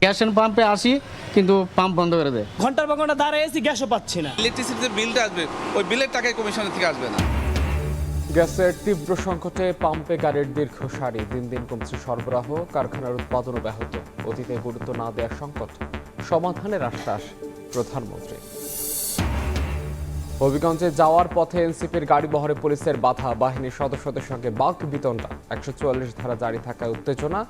Gas পাম্পে আসি কিন্তু পাম্প বন্ধ করে দেয়। ঘন্টার পর ঘন্টা দাঁড়িয়েছি, গ্যাসও পাচ্ছি না। ইলেকট্রিসিটির বিলটা আসবে, ওই বিলের টাকায় কমিশনের থেকে আসবে না। গ্যাসের তীব্র সংকটে পাম্পে গাড়ির দীর্ঘ সারি, দিন দিন কমছে সরবরাহ, কারখানার উৎপাদনও ব্যাহত। অতীতে গুরুত্ব না দেওয়ার সংকট, সমাধানের আশ্বাস প্রধানমন্ত্রী। হবিগঞ্জে যাওয়ার পথে এনসিপির গাড়ি বহরে পুলিশের বাধা, বাহিনীর সদস্যদের সঙ্গে বাক বিতণ্ডা, 144 ধারা জারি থাকায় উত্তেজনা,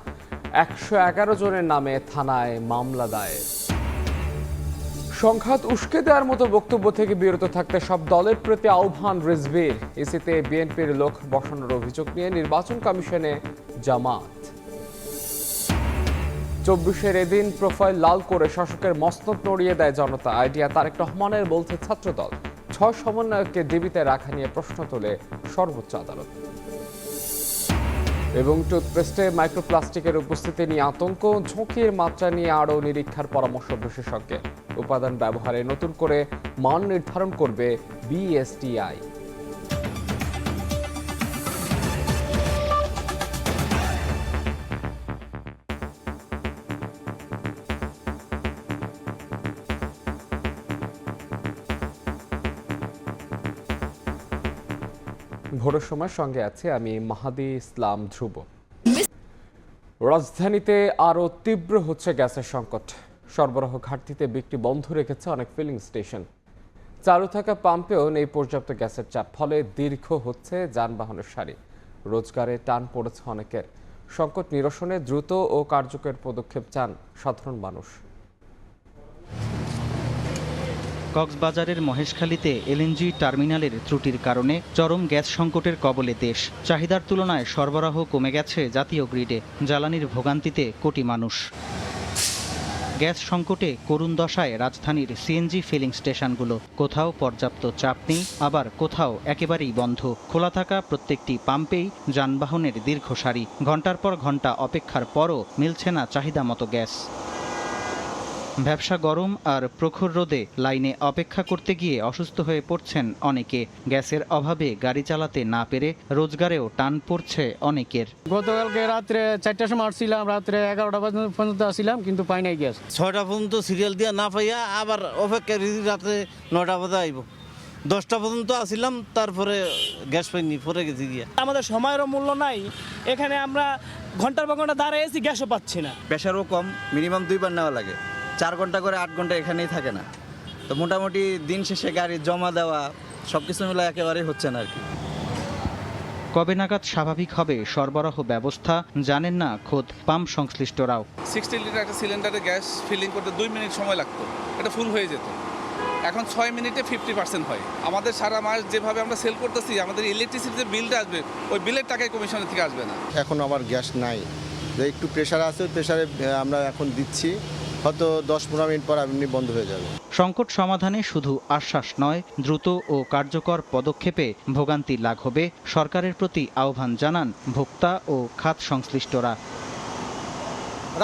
111 জনের নামে থানায় মামলা দায়ের। সংঘাত উস্কে দেওয়ার মতো বক্তব্য থেকে বিরত থাকতে সব দলের প্রতি আহ্বান রিজভির। ইসিতে বিএনপির লোক বসানোর অভিযোগ নিয়ে নির্বাচন কমিশনে জামাত। 24-এর এদিন প্রোফাইল লাল করে শাসকের মসনদ নড়িয়ে দেয় জনতা। আইডিয়া তারেক রহমানের বলতে ছাত্রদল। 6 সমন্বয়ককে ডিবিতে রাখা নিয়ে প্রশ্ন তোলে সর্বোচ্চ আদালত। এবং টুথপেস্টে মাইক্রোপ্লাস্টিকের উপস্থিতি নিয়ে আতঙ্ক, ঝুঁকির মাত্রা নিয়ে আরও নিরীক্ষার পরামর্শ বিশেষজ্ঞের। উপাদান ব্যবহারে নতুন করে মান নির্ধারণ করবে বিএসটিআই। ভোরের সময় সঙ্গে আছে আমি মাহাদি ইসলাম ধ্রুব। রাজধানীতে আরও তীব্র হচ্ছে গ্যাসের সংকট। সরবরাহ ঘাটতিতে বিক্রি বন্ধ রেখেছে অনেক ফিলিং স্টেশন। চালু থাকা পাম্পেও নেই পর্যাপ্ত গ্যাসের চাপ, ফলে দীর্ঘ হচ্ছে যানবাহনের সারি। রোজগারে টান পড়েছে অনেকের। সংকট নিরসনে দ্রুত ও কার্যকর পদক্ষেপ চান সাধারণ মানুষ। কক্সবাজারের মহেশখালীতে এলএনজি টার্মিনালের ত্রুটির কারণে চরম গ্যাস সংকটের কবলে দেশ। চাহিদার তুলনায় সরবরাহ কমে গেছে জাতীয় গ্রিডে। জ্বালানির ভোগান্তিতে কোটি মানুষ। গ্যাস সংকটে করুণ দশায় রাজধানীর সিএনজি ফিলিং স্টেশনগুলো। কোথাও পর্যাপ্ত চাপ নেই, আবার কোথাও একেবারেই বন্ধ। খোলা থাকা প্রত্যেকটি পাম্পেই যানবাহনের দীর্ঘ সারি। ঘন্টার পর ঘন্টা অপেক্ষার পরও মিলছে না চাহিদা মতো গ্যাস। ব্যবসা গরম আর প্রখর রোদে লাইনে অপেক্ষা করতে গিয়ে অসুস্থ হয়ে পড়ছেন অনেকে। গ্যাসের অভাবে গাড়ি চালাতে না পেরে রোজগারেও টান পড়ছে অনেকের। গতকালকে রাত্রে 4টার সময় আসছিলাম, রাত্রে 11টা পর্যন্ত আসছিলাম কিন্তু পাই নাই গ্যাস। 6টা পর্যন্ত সিরিয়াল দিয়ে না পাইয়া আবার অপেক্ষা রাত্রে 9টা বাজে আইব। 10টা পর্যন্ত আসিলাম, তারপরে গ্যাস পাইনি, পরে গেছি গিয়া। আমাদের সময়েরও মূল্য নাই, এখানে আমরা ঘন্টার পর ঘন্টা দাঁড়িয়েছি, গ্যাসও পাচ্ছি না। প্রেশারও কম, মিনিমাম 2 বার নেওয়া লাগে। 4 ঘন্টা করে 8 ঘন্টা এখানেই থাকে না, তো মোটামুটি দিন শেষে গাড়ি জমা দেওয়া সবকিছু মিলে একেবারেই হচ্ছে না আর কি। কবে নাগাদ স্বাভাবিক হবে সরবরাহ ব্যবস্থা জানেন না খোদ পাম্প সংশ্লিষ্টরাও। 60 লিটার একটা সিলিন্ডারে গ্যাস ফিলিং করতে 2 মিনিট সময় লাগতো, এটা ফুল হয়ে যেত। এখন 6 মিনিটে 50% হয়। আমাদের সারা মাস যেভাবে আমরা সেল করতেছি, আমাদের ইলেকট্রিসিটির বিলটা আসবে, ওই বিলের টাকায় কমিশনের থেকে আসবে না। এখন আবার গ্যাস নাই, একটু প্রেশার আছে, প্রেশারে আমরা এখন দিচ্ছি, হয়তো 10-15 মিনিট পর এমনি বন্ধ হয়ে যাবে। সংকট সমাধানে শুধু আশ্বাস নয়, দ্রুত ও কার্যকর পদক্ষেপে ভোগান্তি লাঘবে সরকারের প্রতি আহ্বান জানান ভোক্তা ও খাত সংশ্লিষ্টরা।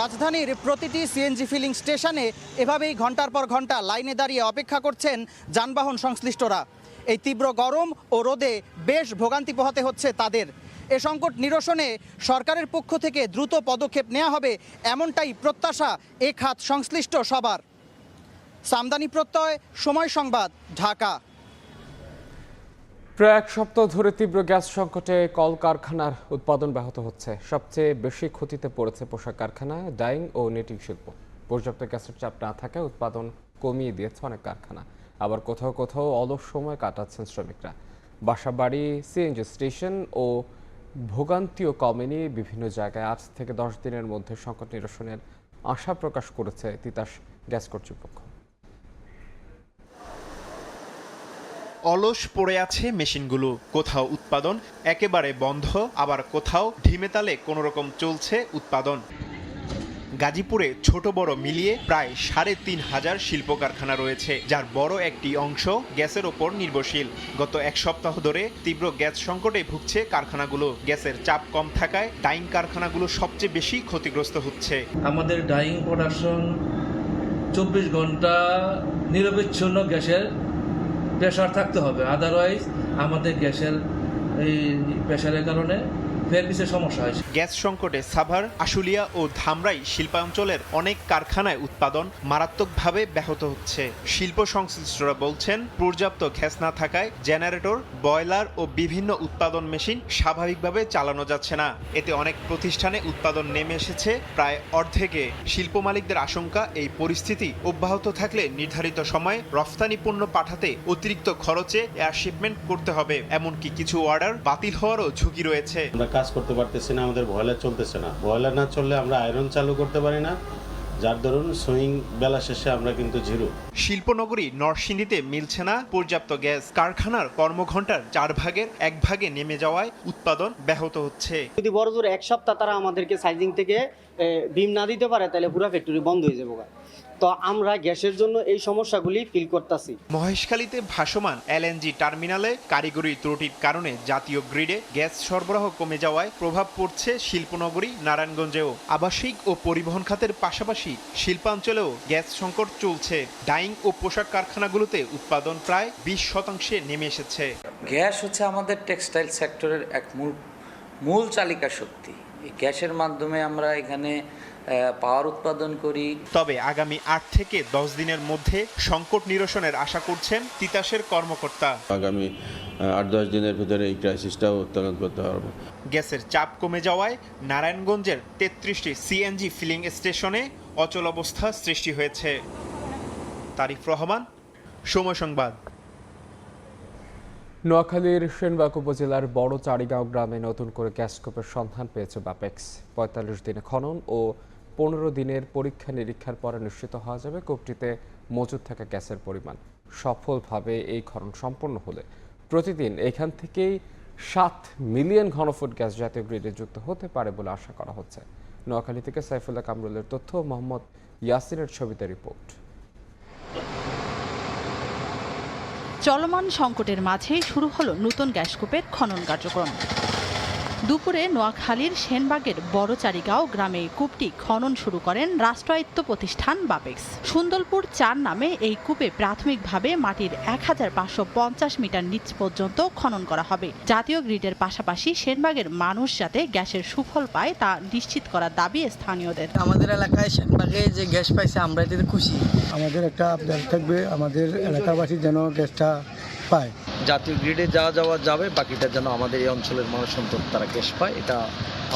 রাজধানীর প্রতিটি সিএনজি ফিলিং স্টেশনে এভাবেই ঘন্টার পর ঘন্টা লাইনে দাঁড়িয়ে অপেক্ষা করছেন যানবাহন সংশ্লিষ্টরা। এই তীব্র গরম ও রোদে বেশ ভোগান্তি পোহাতে হচ্ছে তাদের। এ সংকট নিরসনে সরকারের পক্ষ থেকে দ্রুত পদক্ষেপ নেওয়া হবে, এমনটাই প্রত্যাশা এ খাত সংশ্লিষ্ট সবার। সামদানি প্রত্যয়, সময় সংবাদ, ঢাকা। প্রায় 1 সপ্তাহ ধরে তীব্র গ্যাস সংকটে কলকারখানার উৎপাদন ব্যাহত হচ্ছে। সবচেয়ে বেশি ক্ষতিতে পড়েছে পোশাক কারখানা, ডাইং ও নেটিং শিল্প। পর্যাপ্ত গ্যাসের চাপ না থাকায় উৎপাদন কমিয়ে দিয়েছে অনেক কারখানা। আবার কোথাও কোথাও অলস সময় কাটাচ্ছেন শ্রমিকরা। বাসাবাড়ি, সিএনজি স্টেশন ও ভোগান্তিও কমেনি। বিভিন্ন জায়গায় 8 থেকে 10 দিনের মধ্যে সংকট নিরসনের আশা প্রকাশ করেছে তিতাস গ্যাস কর্তৃপক্ষ। অলস পড়ে আছে মেশিনগুলো। কোথাও উৎপাদন একেবারে বন্ধ, আবার কোথাও ঢিমে তালে কোনোরকম চলছে উৎপাদন। গাজীপুরে ছোট বড় মিলিয়ে প্রায় 3,500 শিল্প কারখানা রয়েছে, যার বড় একটি অংশ গ্যাসের ওপর নির্ভরশীল। গত 1 সপ্তাহ ধরে তীব্র গ্যাস সংকটে ভুগছে কারখানাগুলো। গ্যাসের চাপ কম থাকায় ডাইং কারখানাগুলো সবচেয়ে বেশি ক্ষতিগ্রস্ত হচ্ছে। আমাদের ডাইং প্রোডাকশন 24 ঘন্টা নিরবিচ্ছিন্ন গ্যাসের প্রেশার থাকতে হবে, আদারওয়াইজ আমাদের গ্যাসের এই প্রেশারের কারণে ফের কিছু সমস্যা হয়। গ্যাস সংকটে সাভার, আশুলিয়া ও ধামরাই শিল্পাঞ্চলের অনেক কারখানায় উৎপাদন মারাত্মকভাবে ব্যাহত হচ্ছে। শিল্প সংশ্লিষ্টরা বলছেন, পর্যাপ্ত গ্যাস না থাকায় জেনারেটর, বয়লার ও বিভিন্ন উৎপাদন মেশিন স্বাভাবিকভাবে চালানো যাচ্ছে না। এতে অনেক প্রতিষ্ঠানে উৎপাদন নেমে এসেছে প্রায় অর্ধেকে। শিল্প মালিকদের আশঙ্কা, এই পরিস্থিতি অব্যাহত থাকলে নির্ধারিত সময়ে রফতানি পণ্য পাঠাতে অতিরিক্ত খরচে এয়ার শিপমেন্ট করতে হবে। এমনকি কিছু অর্ডার বাতিল হওয়ারও ঝুঁকি রয়েছে। আমরা কাজ করতে পারতেছি না, আমাদের বয়লার চলতেছে না। বয়লার না চললে আমরা আয়রন চালু করতে পারি না, যার দরুন সুইং বেলা শেষে আমরা কিন্তু জিরো। শিল্পনগরী নরসিংদীতে মিলছে না পর্যাপ্ত গ্যাস। কারখানার কর্মঘণ্টার 4 ভাগের 1 ভাগে নেমে যাওয়ায় উৎপাদন ব্যাহত হচ্ছে। যদি বড় জোর 1 সপ্তাহ তারা আমাদেরকে সাইজিং থেকে বিম না দিতে পারে, তাহলে পুরো ফ্যাক্টরি বন্ধ হয়ে যাবে। তো আমরা গ্যাসের জন্য এই সমস্যাগুলি ফিল করতেছি। মহেশখালীতে ভাসমান এলএনজি টার্মিনালে কারিগরি ত্রুটির কারণে জাতীয় গ্রিডে গ্যাস সরবরাহ কমে যাওয়ায় প্রভাব পড়ছে শিল্পনগরী নারায়ণগঞ্জেও। আবাসিক ও পরিবহন খাতের পাশাপাশি শিল্পাঞ্চলেও গ্যাস সংকট চলছে। ডাইং ও পোশাক কারখানাগুলোতে উৎপাদন প্রায় 20% নেমে এসেছে। গ্যাস হচ্ছে আমাদের টেক্সটাইল সেক্টরের এক মূল চালিকা শক্তি। এই গ্যাসের মাধ্যমে আমরা এখানে পাওয়ার উৎপাদন করি। তবে আগামী 8 থেকে 10 দিনের মধ্যে সংকট নিরসনের আশা করছেন তিতাসের কর্মকর্তা। আগামী 8-10 দিনের ভিতরে এই ক্রাইসিসটাও উত্তোলন করতে পারবো। গ্যাসের চাপ কমে যাওয়ায় নারায়ণগঞ্জের 33টি সিএনজি ফিলিং স্টেশনে অচল অবস্থা সৃষ্টি হয়েছে। তারিক রহমান, সময় সংবাদ। নোয়াখালীর সেনবাগ উপজেলার বড় চারিগাঁও গ্রামে নতুন করে গ্যাসকূপের সন্ধান পেয়েছে বাপেক্স। 45 দিনে খনন ও 15 দিনের পরীক্ষা নিরীক্ষার পরে নিশ্চিত হওয়া যাবে কূপটিতে মজুদ থাকা গ্যাসের পরিমাণ। সফলভাবে এই খনন সম্পন্ন হলে প্রতিদিন এখান থেকেই 7 মিলিয়ন ঘনফুট গ্যাস জাতীয় গ্রিডে যুক্ত হতে পারে বলে আশা করা হচ্ছে। নোয়াখালী থেকে সাইফুল্লাহ কামরুলের তথ্য, মোহাম্মদ ইয়াসিনের ছবিতে রিপোর্ট। চলমান সংকটের মাঝেই শুরু হলো নতুন গ্যাসকূপের খনন কার্যক্রম। দুপুরে নোয়াখালীর সেনবাগের বড় চারিগাঁও গ্রামে কূপটি খনন শুরু করেন রাষ্ট্রায়ত্ত প্রতিষ্ঠান বাপেক্স। সুন্দরপুর 4 নামে এই কূপে প্রাথমিকভাবে মাটির 1550 মিটার নিচ পর্যন্ত খনন করা হবে। জাতীয় গ্রিডের পাশাপাশি সেনবাগের মানুষ যাতে গ্যাসের সুফল পায় তা নিশ্চিত করার দাবি স্থানীয়দের। আমাদের এলাকায় সেনবাগে যে গ্যাস পাইছে আমরা এটাতে খুশি। আমাদের একটা আবদার থাকবে, আমাদের এলাকাবাসী যেন গ্যাসটা পায়। জাতীয় গ্রিডে যাওয়া যাবে, বাকিটা যেন আমাদের এই অঞ্চলের মানুষ অন্তত তারা গ্যাস পায়। এটা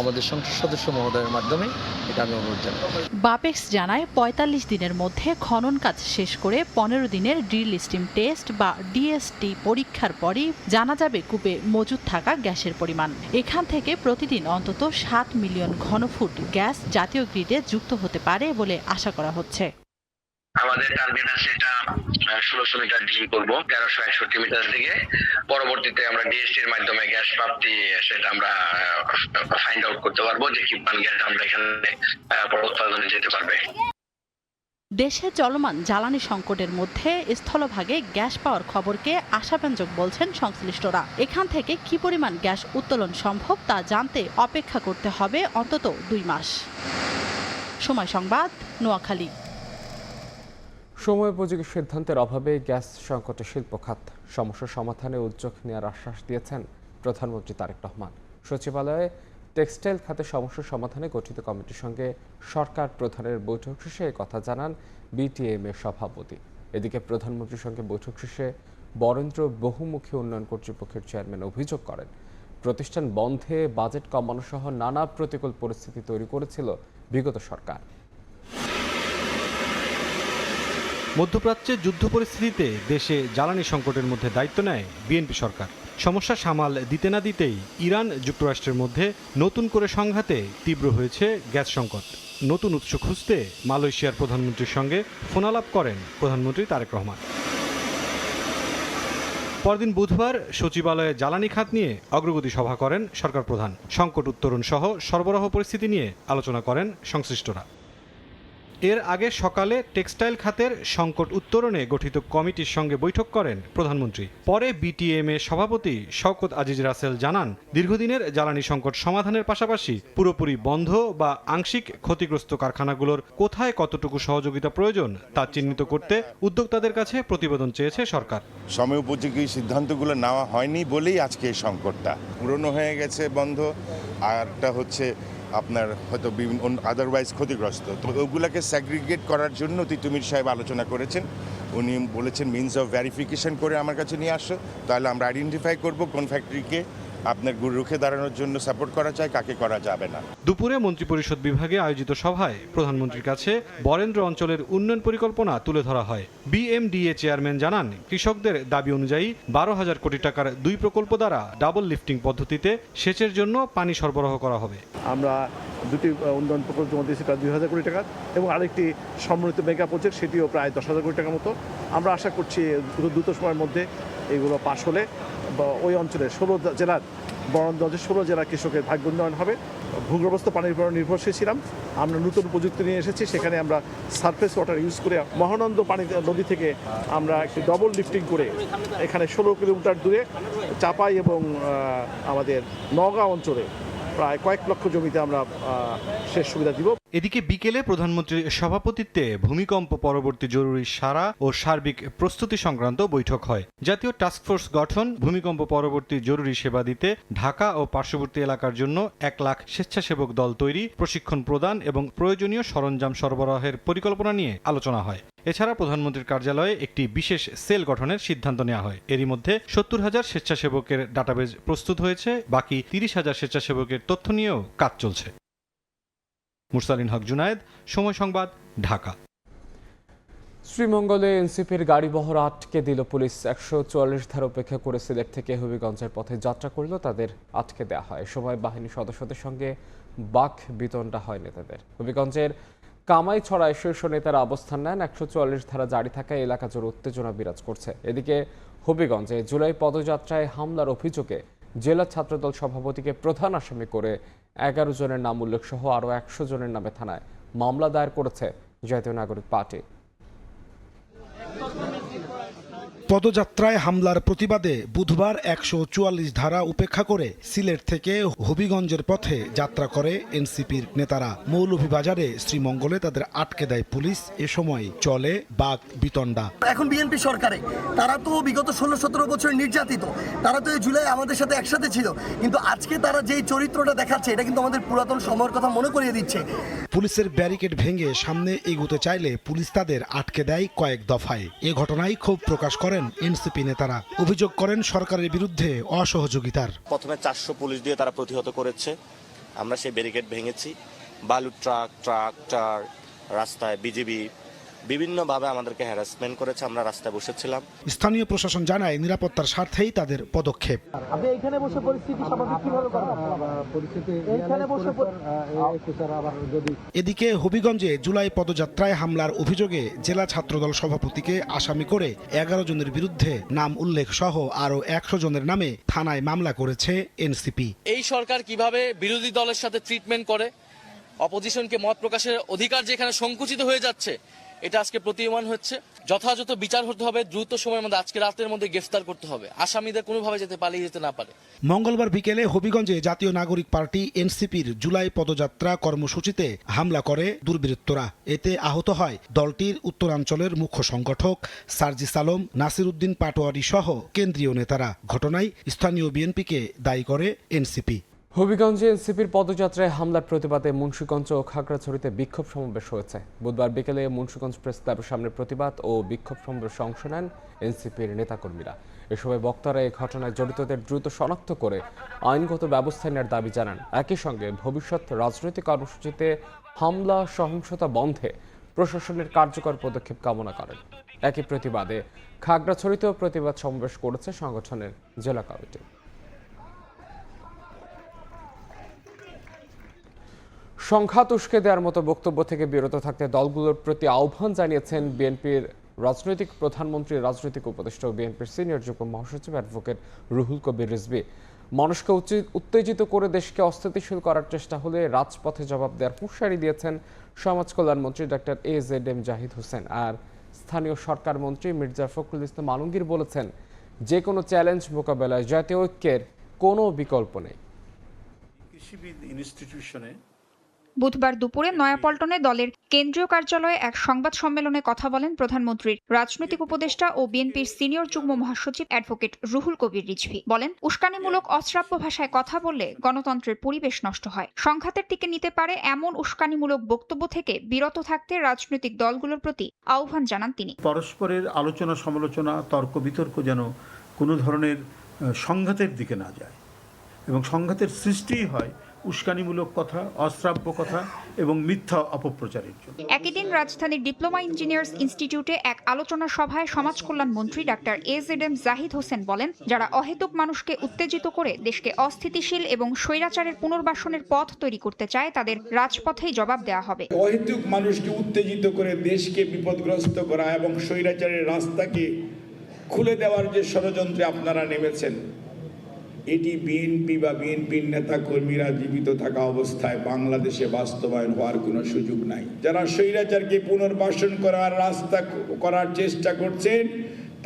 আমাদের সংসদ সদস্য মহোদয়ের মাধ্যমে এটা আমি অনুরোধ জানাই। বাপেক্স জানায় 45 দিনের মধ্যে খনন কাজ শেষ করে 15 দিনের ড্রিল স্টিম টেস্ট বা ডিএসটি পরীক্ষার পরই জানা যাবে কূপে মজুদ থাকা গ্যাসের পরিমাণ। এখান থেকে প্রতিদিন অন্তত 7 মিলিয়ন ঘনফুট গ্যাস জাতীয় গ্রিডে যুক্ত হতে পারে বলে আশা করা হচ্ছে। আমাদের টার্গেট আছে এটা 1600 মিটার ড্রিল করবো 1361 মিটার দিকে। পরবর্তীতে আমরা ডিএসটির মাধ্যমে গ্যাস প্রাপ্তি সেটা আমরা ফাইন্ড আউট করতে পারবো যে কি মান গ্যাস আমরা এখানে উৎপাদনে যেতে পারবে। দেশে চলমান জ্বালানি সংকটের মধ্যে স্থলভাগে গ্যাস পাওয়ার খবরকে আশাব্যঞ্জক বলছেন সংশ্লিষ্টরা। এখান থেকে কি পরিমাণ গ্যাস উত্তোলন সম্ভব তা জানতে অপেক্ষা করতে হবে অন্তত 2 মাস। সময় সংবাদ, নোয়াখালী। সময়োপযোগী সিদ্ধান্তের অভাবে গ্যাস সংকটে শিল্প খাত সমস্যা সমাধানে উদ্যোগ নেওয়ার আশ্বাস দিয়েছেন প্রধানমন্ত্রী তারেক রহমান। সচিবালয়ে টেক্সটাইল খাতে সমস্যা সমাধানে গঠিত কমিটির সঙ্গে সরকার প্রধানের বৈঠক শেষে কথা জানান বিটিএমএ সভাপতি। এদিকে প্রধানমন্ত্রীর সঙ্গে বৈঠক শেষে বরেন্দ্র বহুমুখী উন্নয়ন কর্তৃপক্ষের চেয়ারম্যান অভিযোগ করেন, প্রতিষ্ঠান বন্ধে বাজেট কমানো সহ নানা প্রতিকূল পরিস্থিতি তৈরি করেছিল বিগত সরকার। মধ্যপ্রাচ্যে যুদ্ধ পরিস্থিতিতে দেশে জ্বালানি সংকটের মধ্যে দায়িত্ব নেয় বিএনপি সরকার। সমস্যা সামাল দিতে না দিতেই ইরান যুক্তরাষ্ট্রের মধ্যে নতুন করে সংঘাতে তীব্র হয়েছে গ্যাস সংকট। নতুন উৎস খুঁজতে মালয়েশিয়ার প্রধানমন্ত্রীর সঙ্গে ফোনালাপ করেন প্রধানমন্ত্রী তারেক রহমান। পরদিন বুধবার সচিবালয়ে জ্বালানি খাত নিয়ে অগ্রগতি সভা করেন সরকার প্রধান। সংকট উত্তরণ সহ সরবরাহ পরিস্থিতি নিয়ে আলোচনা করেন সংশ্লিষ্টরা। এর আগে সকালে টেক্সটাইল খাতের সংকট উত্তরণে গঠিত কমিটির সঙ্গে বৈঠক করেন প্রধানমন্ত্রী। পরে বিটিএমএ সভাপতি শওকত আজিজ রাসেল জানান, দীর্ঘদিনের জ্বালানি সংকট সমাধানের পাশাপাশি পুরোপুরি বন্ধ বা আংশিক ক্ষতিগ্রস্ত কারখানাগুলোর কোথায় কতটুকু সহযোগিতা প্রয়োজন তা চিহ্নিত করতে উদ্যোক্তাদের কাছে প্রতিবেদন চেয়েছে সরকার। সময়োপযোগী সিদ্ধান্তগুলো নেওয়া হয়নি বলেই আজকে এই সংকটটা পুরনো হয়ে গেছে বন্ধ, আর একটা হচ্ছে আপনার হয়তো বিভিন্ন আদারওয়াইজ ক্ষতিগ্রস্ত, তো ওগুলোকে স্যাগ্রিগেট করার জন্য তিতুমির সাহেব আলোচনা করেছেন। উনি বলেছেন মিনস অফ ভেরিফিকেশন করে আমার কাছে নিয়ে আসো, তাহলে আমরা আইডেন্টিফাই করব কোন ফ্যাক্টরিকে আপনার রুখে দাঁড়ানোর জন্য সাপোর্ট করা যায়, কাকে করা যাবে না। দুপুরে মন্ত্রিপরিষদ বিভাগে আয়োজিত সভায় প্রধানমন্ত্রীর কাছে বরেন্দ্র অঞ্চলের উন্নয়ন পরিকল্পনা তুলে ধরা হয়। বিএমডিএ চেয়ারম্যান জানান, কৃষকদের দাবি অনুযায়ী 12,000 কোটি টাকার 2 প্রকল্প দ্বারা ডাবল লিফটিং পদ্ধতিতে সেচের জন্য পানি সরবরাহ করা হবে। আমরা দুটি উন্নয়ন প্রকল্প জমা দিয়েছি প্রায় 2,000 কোটি টাকা, এবং আরেকটি সমন্বিত মেগা প্রজেক্ট, সেটিও প্রায় 10,000 কোটি টাকার মতো। আমরা আশা করছি দ্রুত সময়ের মধ্যে এগুলো পাশ হলে ওই অঞ্চলের 16 জেলার বরেন্দ্র অঞ্চলের 16 জেলার কৃষকের ভাগ্য উন্নয়ন হবে। ভূগর্ভস্থ পানির উপর নির্ভরশীল ছিলাম, আমরা নতুন প্রযুক্তি নিয়ে এসেছি, সেখানে আমরা সারফেস ওয়াটার ইউজ করে মহানন্দ পানি নদী থেকে আমরা একটি ডবল লিফটিং করে এখানে 16 কিলোমিটার দূরে চাপাই এবং আমাদের নওগাঁ অঞ্চলে প্রায় কয়েক লক্ষ জমিতে আমরা সেচ সুবিধা দিব। এদিকে বিকেলে প্রধানমন্ত্রীর সভাপতিত্বে ভূমিকম্প পরবর্তী জরুরি সারা ও সার্বিক প্রস্তুতি সংক্রান্ত বৈঠক হয়। জাতীয় টাস্কফোর্স গঠন, ভূমিকম্প পরবর্তী জরুরি সেবা দিতে ঢাকা ও পার্শ্ববর্তী এলাকার জন্য 1 লাখ স্বেচ্ছাসেবক দল তৈরি, প্রশিক্ষণ প্রদান এবং প্রয়োজনীয় সরঞ্জাম সরবরাহের পরিকল্পনা নিয়ে আলোচনা হয়। এছাড়া প্রধানমন্ত্রীর কার্যালয়ে একটি বিশেষ সেল গঠনের সিদ্ধান্ত নেওয়া হয়। এরই মধ্যে 70,000 স্বেচ্ছাসেবকের ডাটাবেজ প্রস্তুত হয়েছে, বাকি 30,000 স্বেচ্ছাসেবকের তথ্য নিয়েও কাজ চলছে। মুরসালিন হক জুনায়েদ, সময় সংবাদ, ঢাকা। শ্রীমঙ্গলে এনসিপির গাড়ি বহর আটকে দিল পুলিশ। 144 ধারা উপেক্ষা করে সিলেট থেকে হবিগঞ্জের পথে যাত্রা করল তাদের আটকে দেওয়া হয়। সময় বাহিনী সদস্যদের সঙ্গে বাক বিতণ্ডা হয় নেতাদের। হবিগঞ্জের কামাইছড়ায় শীর্ষ নেতারা অবস্থান নেন। 144 ধারা জারি থাকায় এলাকা জুড়ে উত্তেজনা বিরাজ করছে। এদিকে হবিগঞ্জে জুলাই পদযাত্রায় হামলার অভিযোগে জেলা ছাত্রদল সভাপতিকে প্রধান আসামি করে 11 জনের নাম উল্লেখ সহ আরও 100 জনের নামে থানায় মামলা দায়ের করেছে জাতীয় নাগরিক পার্টি। পদযাত্রায় হামলার প্রতিবাদে বুধবার 144 ধারা উপেক্ষা করে সিলেট থেকে হবিগঞ্জের পথে যাত্রা করে এনসিপির নেতারা। মৌলভীবাজারে শ্রীমঙ্গলে তাদের আটকে দেয় পুলিশ। এ সময় চলে বাক বিতণ্ডা। এখন বিএনপি সরকারে তারা তো বিগত 16-17 বছর নির্যাতিত, তারা তো এই জুলাই আমাদের সাথে একসাথে ছিল, কিন্তু আজকে তারা যেই চরিত্রটা দেখাচ্ছে এটা কিন্তু আমাদের পুরাতন সময়ের কথা মনে করিয়ে দিচ্ছে। পুলিশের ব্যারিকেড ভেঙে সামনে এগোতে চাইলে পুলিশ তাদের আটকে দেয় কয়েক দফায়। এ ঘটনায় ক্ষোভ প্রকাশ করেন এনসিপি নেতারা। অভিযোগ করেন সরকারের বিরুদ্ধে অসহযোগিতার। প্রথমে 400 পুলিশ দিয়ে তারা প্রতিহত করেছে, আমরা সেই ব্যারিকেড ভেঙেছি। বালু ট্রাক রাস্তায় বিজিবি বিভিন্নভাবে আমাদেরকে হ্যারাসমেন্ট করেছে, আমরা রাস্তায় বসেছিলাম। স্থানীয় প্রশাসন জানায় নিরাপত্তার স্বার্থেই তাদের পদক্ষেপ। আপনি এখানে বসে পরিস্থিতি স্বাভাবিক কিভাবে করবেন? এখানে বসে এদিকে হবিগঞ্জে জুলাই পদযাত্রায় হামলার অভিযোগে জেলা ছাত্রদল সভাপতিকে আসামি করে 11 জনের বিরুদ্ধে নাম উল্লেখ সহ আরও 100 জনের নামে থানায় মামলা করেছে এনসিপি। এই সরকার কিভাবে বিরোধী দলের সাথে ট্রিটমেন্ট করে, অপোজিশনকে মত প্রকাশের অধিকার যেখানে সংকুচিত হয়ে যাচ্ছে, এটা আজকে প্রতীয়মান হচ্ছে। যথাযথ বিচার হতে হবে, দ্রুত সময়ের মধ্যে আজকে রাতের মধ্যে গ্রেফতার করতে হবে, আসামিদের কোনোভাবে যাতে পালিয়ে যেতে না পারে। মঙ্গলবার বিকেলে হবিগঞ্জে জাতীয় নাগরিক পার্টি এনসিপির জুলাই পদযাত্রা কর্মসূচিতে হামলা করে দুর্বৃত্তরা। এতে আহত হয় দলটির উত্তরাঞ্চলের মুখ্য সংগঠক সার্জিস আলম, নাসির উদ্দিন পাটোয়ারি সহ কেন্দ্রীয় নেতারা। ঘটনায় স্থানীয় বিএনপিকে দায়ী করে এনসিপি। হবিগঞ্জে এনসিপির পদযাত্রায় হামলার প্রতিবাদে মুন্সিগঞ্জ ও খাগড়াছড়িতে বিক্ষোভ সমাবেশ হয়েছে। বুধবার বিকেলে মুন্সিগঞ্জ প্রেস ক্লাবের সামনে প্রতিবাদ ও বিক্ষোভ সমাবেশে অংশ নেন এনসিপির নেতাকর্মীরা। এ সময় বক্তারা এই ঘটনায় জড়িতদের দ্রুত শনাক্ত করে আইনগত ব্যবস্থা নেওয়ার দাবি জানান। একই সঙ্গে ভবিষ্যৎ রাজনৈতিক কর্মসূচিতে হামলা সহিংসতা বন্ধে প্রশাসনের কার্যকর পদক্ষেপ কামনা করেন। একই প্রতিবাদে খাগড়াছড়িতেও প্রতিবাদ সমাবেশ করেছে সংগঠনের জেলা কমিটি। সংঘাত উস্কে দেওয়ার মতো বক্তব্য থেকে বিরত থাকতে দলগুলোর প্রতি আহ্বান জানিয়েছেন বিএনপির রাজনৈতিক প্রধানমন্ত্রী, রাজনৈতিক উপদেষ্টা ও বিএনপির সিনিয়র যুগ্ম মহাসচিব অ্যাডভোকেট রুহুল কবির রিজভী। মানুষকে উত্তেজিত করে দেশকে অস্থিতিশীল করার চেষ্টা হলে রাজপথে জবাব দেওয়ার হুঁশিয়ারি দিয়েছেন সমাজ কল্যাণমন্ত্রী ডক্টর AZM জাহিদ হোসেন। আর স্থানীয় সরকার মন্ত্রী মির্জা ফখরুল ইসলাম আলমগীর বলেছেন, যে কোনো চ্যালেঞ্জ মোকাবেলায় জাতীয় ঐক্যের কোনো বিকল্প নেই। কৃষিবিদ ইনস্টিটিউশনে বুধবার দুপুরে নয়াপল্টনে দলের কেন্দ্রীয় কার্যালয়ে এক সংবাদ সম্মেলনে কথা বলেন প্রধানমন্ত্রীর রাজনৈতিক উপদেষ্টা ও বিএনপির সিনিয়র যুগ্ম মহাসচিব অ্যাডভোকেট রুহুল কবির রিজভী। বলেন, উস্কানিমূলক অশ্রাব্য ভাষায় কথা বললে গণতন্ত্রের পরিবেশ নষ্ট হয়। সংঘাতের দিকে নিতে পারে এমন উস্কানিমূলক বক্তব্য থেকে বিরত থাকতে রাজনৈতিক দলগুলোর প্রতি আহ্বান জানান তিনি। পরস্পরের আলোচনা সমালোচনা, তর্ক বিতর্ক যেন কোনো ধরনের সংঘাতের দিকে না যায় এবং সংঘাতের সৃষ্টিই হয় উস্কানিমূলক কথা, অশ্রাব্য কথা এবং মিথ্যা অপপ্রচারের জন্য। একই দিন রাজধানীর ডিপ্লোমা ইঞ্জিনিয়ার্স ইনস্টিটিউটে এক আলোচনা সভায় সমাজ কল্যাণ মন্ত্রী ডাক্তার AZM জাহিদ হোসেন বলেন, যারা অহেতুক মানুষকে উত্তেজিত করে দেশকে অস্থিতিশীল এবং স্বৈরাচারের পুনর্বাসনের পথ তৈরি করতে চায় তাদের রাজপথেই জবাব দেওয়া হবে। অহেতুক মানুষকে উত্তেজিত করে দেশকে বিপদগ্রস্ত করা এবং স্বৈরাচারের রাস্তাকে খুলে দেওয়ার যে ষড়যন্ত্রে আপনারা নেমেছেন, এটি বিএনপি বা বিএনপির নেতা কর্মীরা জীবিত থাকা অবস্থায় বাংলাদেশে বাস্তবায়ন হওয়ার কোনো সুযোগ নাই। যারা স্বৈরাচারকে পুনর্বাসন করার রাস্তা করার চেষ্টা করছেন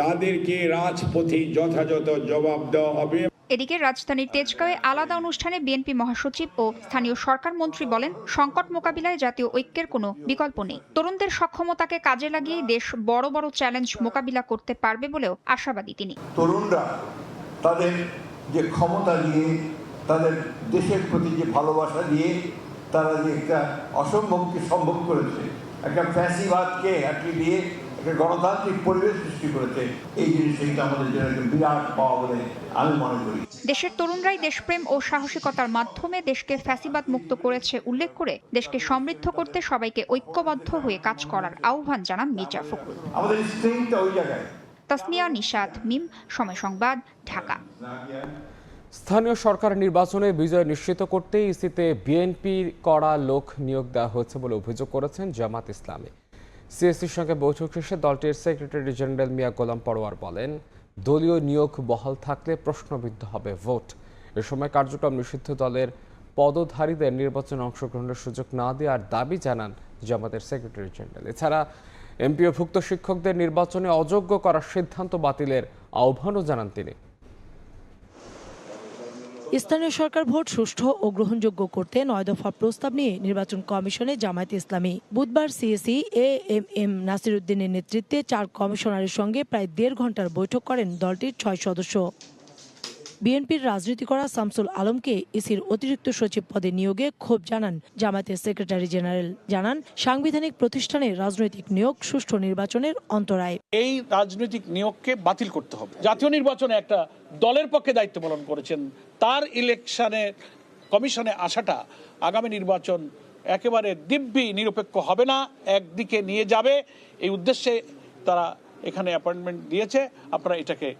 তাদেরকে রাজপথে যথাযথ জবাব দেওয়া হবে। এদিকে রাজধানীর তেজগাঁওয়ে আলাদা অনুষ্ঠানে বিএনপি মহাসচিব ও স্থানীয় সরকার মন্ত্রী বলেন, সংকট মোকাবিলায় জাতীয় ঐক্যের কোনো বিকল্প নেই। তরুণদের সক্ষমতাকে কাজে লাগিয়ে দেশ বড় বড় চ্যালেঞ্জ মোকাবিলা করতে পারবে বলেও আশাবাদী তিনি। তরুণরা তাদের যে ক্ষমতা দিয়ে, তাদের দেশের প্রতি যে ভালোবাসা দিয়ে তারা যে একটা অসম্ভবকে সম্ভব করেছে, একটা ফ্যাসিবাদকে হটিয়ে দিয়ে একটা গণতান্ত্রিক পরিবেশ সৃষ্টি করেছে, এই জিনিসটা আমাদের জন্য একটা বিরাট পাওয়া বলে আমি মনে করি। দেশের তরুণরাই দেশপ্রেম ও সাহসিকতার মাধ্যমে দেশকে ফ্যাসিবাদ মুক্ত করেছে উল্লেখ করে দেশকে সমৃদ্ধ করতে সবাইকে ঐক্যবদ্ধ হয়ে কাজ করার আহ্বান জানান মির্জা ফখরুল। আমাদের স্ট্রেংথটা ওই জায়গায়। তাসনিয়া নিশাত, মিম, সময় সংবাদ, ঢাকা। স্থানীয় সরকার নির্বাচনে বিজয় নিশ্চিত করতে ইসিতে বিএনপির কড়া লোক নিয়োগ দেওয়া হয়েছে বলে অভিযোগ করেছেন জামাত ইসলামী। সিএসির সঙ্গে বৈঠক শেষে দলটির সেক্রেটারি জেনারেল মিয়া গোলাম পরোয়ার বলেন, দলীয় নিয়োগ বহাল থাকলে প্রশ্নবিদ্ধ হবে ভোট। এ সময় কার্যক্রম নিষিদ্ধ দলের পদধারীদের নির্বাচনে অংশগ্রহণের সুযোগ না দেওয়ার দাবি জানান জামাতের সেক্রেটারি জেনারেল। এছাড়া এমপিওভুক্ত শিক্ষকদের নির্বাচনে অযোগ্য করার সিদ্ধান্ত বাতিলের আহ্বানও জানান তিনি। স্থানীয় সরকার ভোট সুষ্ঠু ও গ্রহণযোগ্য করতে 9 দফা প্রস্তাব নিয়ে নির্বাচন কমিশনে জামায়াত ইসলামী বুধবার সিএসি AMM নাসির উদ্দিনের নেতৃত্বে 4 কমিশনারের সঙ্গে প্রায় 1.5 ঘন্টার বৈঠক করেন দলটির 6 সদস্য। বিএনপির রাজনীতি করা শামসুল আলমকে ইসির অতিরিক্ত সচিব পদে নিয়োগে ক্ষোভ জানান জামায়াতের সেক্রেটারি জেনারেল। জানান, সাংবিধানিক প্রতিষ্ঠানে রাজনৈতিক নিয়োগ সুষ্ঠু নির্বাচনের অন্তরায়। এই রাজনৈতিক নিয়োগকে বাতিল করতে হবে। জাতীয় নির্বাচনে একটা দলের পক্ষে দায়িত্ব পালন করেছেন, তার ইলেকশনে কমিশনে আসাটা আগামী নির্বাচন একেবারে দিব্যি নিরপেক্ষ হবে না, একদিকে নিয়ে যাবে। এই উদ্দেশ্যে তারা এখানে অ্যাপয়েন্টমেন্ট দিয়েছে। আপনারা এটাকে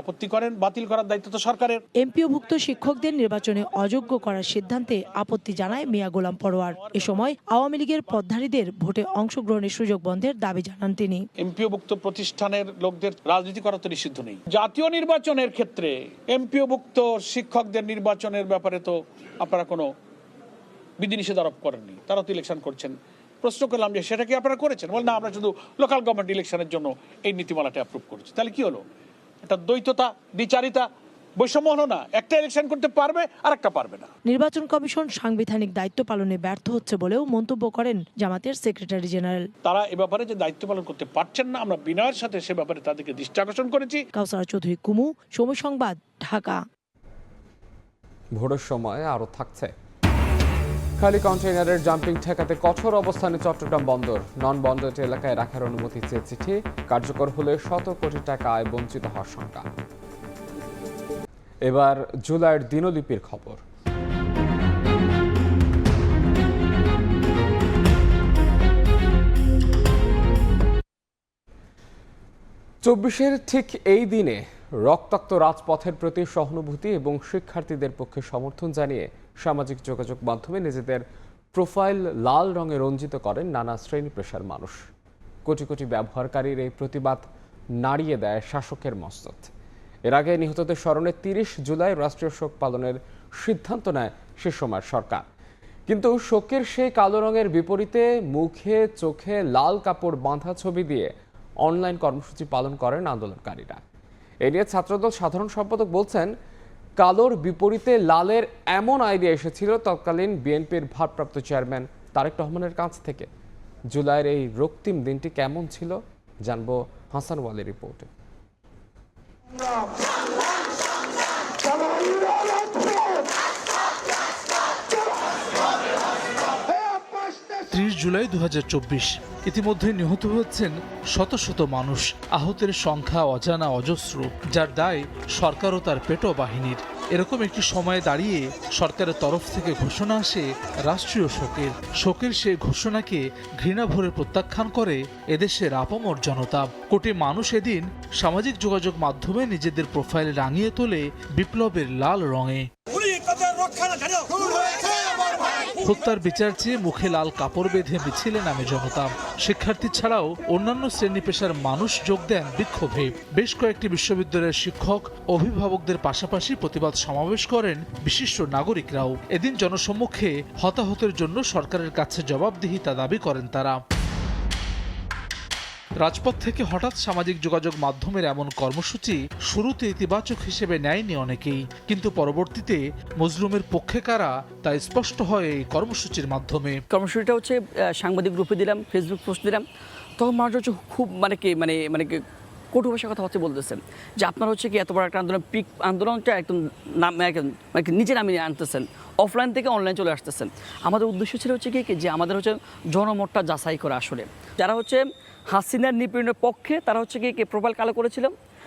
আপত্তি করেন, বাতিল করার দায়িত্ব তো সরকারের। এমপিওভুক্ত শিক্ষকদের নির্বাচনে অযোগ্য করার সিদ্ধান্তে আপত্তি জানায় মিয়া গোলাম পরোয়ার। এ সময় আওয়ামী লীগের পদধারীদের ভোটে অংশগ্রহণের সুযোগ বন্ধের দাবি জানান তিনি। এমপিওভুক্ত প্রতিষ্ঠানের লোকদের রাজনীতি করা তো নিষিদ্ধ নেই। জাতীয় নির্বাচনের ক্ষেত্রে এমপিওভুক্ত শিক্ষকদের নির্বাচনের ব্যাপারে তো আপনারা কোনো বিধিনিষেধ আরোপ করেননি, তারা তো ইলেকশন করছেন। প্রশ্ন করলাম যে সেটা কি আপনারা করেছেন? বল না, আমরা শুধু লোকাল গভর্নমেন্ট ইলেকশনের জন্য এই নীতিমালাটা অ্যাপ্রুভ করেছি। তাহলে কি হলো? এটা দ্বৈততা, দ্বিচারিতা, বৈষম্য হলো না? একটা ইলেকশন করতে পারবে আর একটা পারবে না। নির্বাচন কমিশন সাংবিধানিক দায়িত্ব পালনে ব্যর্থ হচ্ছে বলেও মন্তব্য করেন জামাতের সেক্রেটারি জেনারেল। তারা এ ব্যাপারে যে দায়িত্ব পালন করতে পারছেন না, আমরা বিনয়ের সাথে সে ব্যাপারে তাদেরকে দৃষ্টি আকর্ষণ করেছি। কাউসার চৌধুরী, কুমু, সময় সংবাদ, ঢাকা। ভোরের সময় আরও থাকছে। খালি কন্টেইনারের জাম্পিং ঠেকাতে কঠোর অবস্থানে চট্টগ্রাম বন্দর। নন বন্দর এলাকায় রাখার অনুমতি চেয়ে চিঠি, কার্যকর হলে শত কোটি টাকা আয় বঞ্চিত হওয়ার শঙ্কা। এবার জুলাইয়ের দিনলিপির খবর। চব্বিশের ঠিক এই দিনে রক্তাক্ত রাজপথের প্রতি সহানুভূতি এবং শিক্ষার্থীদের পক্ষে সমর্থন জানিয়ে সামাজিক যোগাযোগ মাধ্যমে নিজেদের প্রোফাইল লাল রঙে রঞ্জিত করেন নানা শ্রেণী পেশার মানুষ। কোটি কোটি ব্যবহারকারীর এই প্রতিবাদ নাড়িয়ে দেয় শাসকের মস্তক। এর আগে নিহতদের স্মরণে 30 জুলাই রাষ্ট্রীয় শোক পালনের সিদ্ধান্ত নেয় সে সময়ের সরকার। কিন্তু শোকের সেই কালো রঙের বিপরীতে মুখে চোখে লাল কাপড় বাঁধা ছবি দিয়ে অনলাইন কর্মসূচি পালন করেন আন্দোলনকারীরা। এ নিয়ে ছাত্রদল সাধারণ সম্পাদক বলছেন, কালোর বিপরীতে লালের এমন আইডিয়া এসেছিল তৎকালীন বিএনপির ভারপ্রাপ্ত চেয়ারম্যান তারেক রহমানের কাছ থেকে। জুলাইয়ের এই রক্তিম দিনটি কেমন ছিল জানবো হাসান ওয়ালির রিপোর্টে। 30 জুলাই 2024 ইতিমধ্যে নিহত হয়েছেন শত শত মানুষ। আহতের সংখ্যা অজানা অজস্র, যার দায় সরকার ও তার পেটো বাহিনীর। এরকম একটি সময়ে দাঁড়িয়ে সরকারের তরফ থেকে ঘোষণা আসে রাষ্ট্রীয় শোকের সেই ঘোষণাকে ঘৃণা ভরে প্রত্যাখ্যান করে এদেশের আপামর জনতা। কোটি মানুষ এদিন সামাজিক যোগাযোগ মাধ্যমে নিজেদের প্রোফাইল রাঙিয়ে তোলে বিপ্লবের লাল রঙে। হত্যার বিচার চেয়ে মুখে লাল কাপড় বেঁধে মিছিলে নামে জনতা। শিক্ষার্থী ছাড়াও অন্যান্য শ্রেণী পেশার মানুষ যোগ দেন বিক্ষোভে। বেশ কয়েকটি বিশ্ববিদ্যালয়ের শিক্ষক, অভিভাবকদের পাশাপাশি প্রতিবাদ সমাবেশ করেন বিশিষ্ট নাগরিকরাও। এদিন জনসম্মুখে হতাহতের জন্য সরকারের কাছে জবাবদিহিতা দাবি করেন তারা। রাজপথ থেকে হঠাৎ সামাজিক যোগাযোগ মাধ্যমের এমন কর্মসূচি শুরুতে ইতিবাচক হিসেবে নেয়নি অনেকেই, কিন্তু পরবর্তীতে মজলুমের পক্ষে কারা তা স্পষ্ট হয় এই কর্মসূচির মাধ্যমে। কর্মসূচিটা হচ্ছে সাংবাদিক গ্রুপে দিলাম, ফেসবুক পোস্ট দিলাম, তখন মানুষ হচ্ছে খুব মানে কটু ভাষার কথা হচ্ছে বলতেছেন যে আপনারা হচ্ছে কি এত বড় একটা আন্দোলন, পিক আন্দোলনটা একদম নিজে নামিয়ে আনতেছেন, অফলাইন থেকে অনলাইন চলে আসতেছেন। আমাদের উদ্দেশ্য ছিল হচ্ছে কি যে আমাদের হচ্ছে জনমতটা যাচাই করা। আসলে যারা হচ্ছে হাসিনার নিপীড়নের পক্ষে তারা হচ্ছে কি প্রোফাইল কালো করেছিল,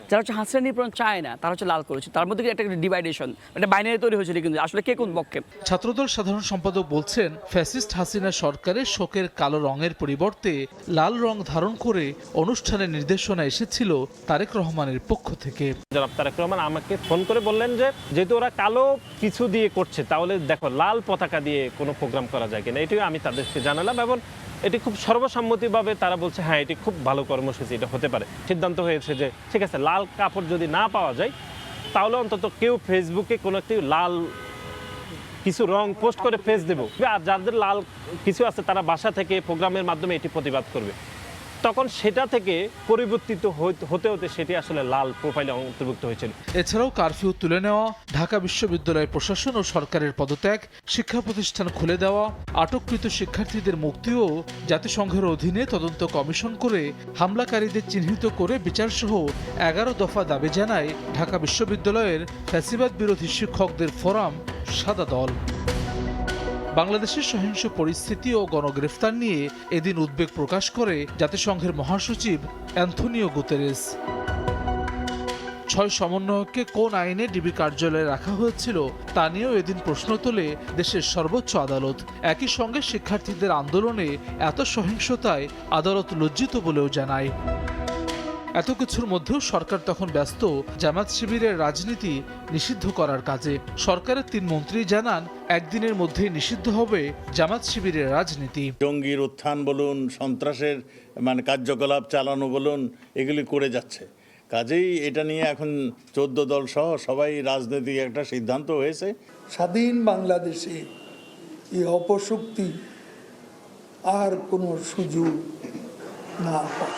যারা হচ্ছে হাসিনার নিপীড়ন চায় না তারা হচ্ছে লাল করেছিল। তার মধ্যে একটা ডিভাইডেশন, একটা বাইনারি তৈরি হয়েছিল, কিন্তু আসলে কে কোন পক্ষে। ছাত্রদল সাধারণ সম্পাদক বলছেন, ফ্যাসিস্ট হাসিনা সরকারের শোকের কালো রঙের পরিবর্তে লাল রং ধারণ করে অনুষ্ঠানের নির্দেশনা এসেছিল তারেক রহমানের পক্ষ থেকে। জনাব তারেক রহমান আমাকে ফোন করে বললেন যে যেহেতু ওরা কালো কিছু দিয়ে করছে, তাহলে দেখো লাল পতাকা দিয়ে কোনো প্রোগ্রাম করা যায় কিনা। এটিও আমি তাদেরকে জানালাম এবং এটি খুব সর্বসম্মতিভাবে তারা বলছে হ্যাঁ এটি খুব ভালো কর্মসূচি, এটা হতে পারে। সিদ্ধান্ত হয়েছে যে ঠিক আছে, লাল কাপড় যদি না পাওয়া যায় তাহলে অন্তত কেউ ফেসবুকে কোনো একটি লাল কিছু রং পোস্ট করে ফেস দেব, আর যাদের লাল কিছু আছে তারা বাসা থেকে প্রোগ্রামের মাধ্যমে এটি প্রতিবাদ করবে। তখন সেটা থেকে পরিবর্তিত হতে হতে সেটি আসলে লাল প্রোফাইলে অন্তর্ভুক্ত হয়েছিল। এছাড়াও কারফিউ তুলে নেওয়া, ঢাকা বিশ্ববিদ্যালয় প্রশাসন ও সরকারের পদত্যাগ, শিক্ষা প্রতিষ্ঠান খুলে দেওয়া, আটককৃত শিক্ষার্থীদের মুক্তিও জাতিসংঘের অধীনে তদন্ত কমিশন করে হামলাকারীদের চিহ্নিত করে বিচারসহ 11 দফা দাবি জানায় ঢাকা বিশ্ববিদ্যালয়ের ফ্যাসিবাদ বিরোধী শিক্ষকদের ফোরাম সাদা দল। বাংলাদেশের সহিংস পরিস্থিতি ও গণগ্রেফতার নিয়ে এদিন উদ্বেগ প্রকাশ করে জাতিসংঘের মহাসচিব অ্যান্থনিও গুতেরেস। 6 সমন্বয়ককে কোন আইনে ডিবি কার্যালয়ে রাখা হয়েছিল তা নিয়েও এদিন প্রশ্ন তোলে দেশের সর্বোচ্চ আদালত। একই সঙ্গে শিক্ষার্থীদের আন্দোলনে এত সহিংসতায় আদালত লজ্জিত বলেও জানায়। এত কিছুর মধ্যেও সরকার তখন ব্যস্ত জামাত শিবিরের রাজনীতি নিষিদ্ধ করার কাজে। সরকারের 3 মন্ত্রী জানান একদিনের মধ্যেই নিষিদ্ধ হবে জামাত শিবিরের রাজনীতি। জঙ্গির উত্থান বলুন, সন্ত্রাসের কার্যকলাপ চালানো বলুন, এগুলি করে যাচ্ছে। কাজেই এটা নিয়ে এখন 14 দল সহ সবাই রাজনৈতিক একটা সিদ্ধান্ত হয়েছে। স্বাধীন বাংলাদেশে এই অপশক্তি আর কোনো সুযোগ না পায়।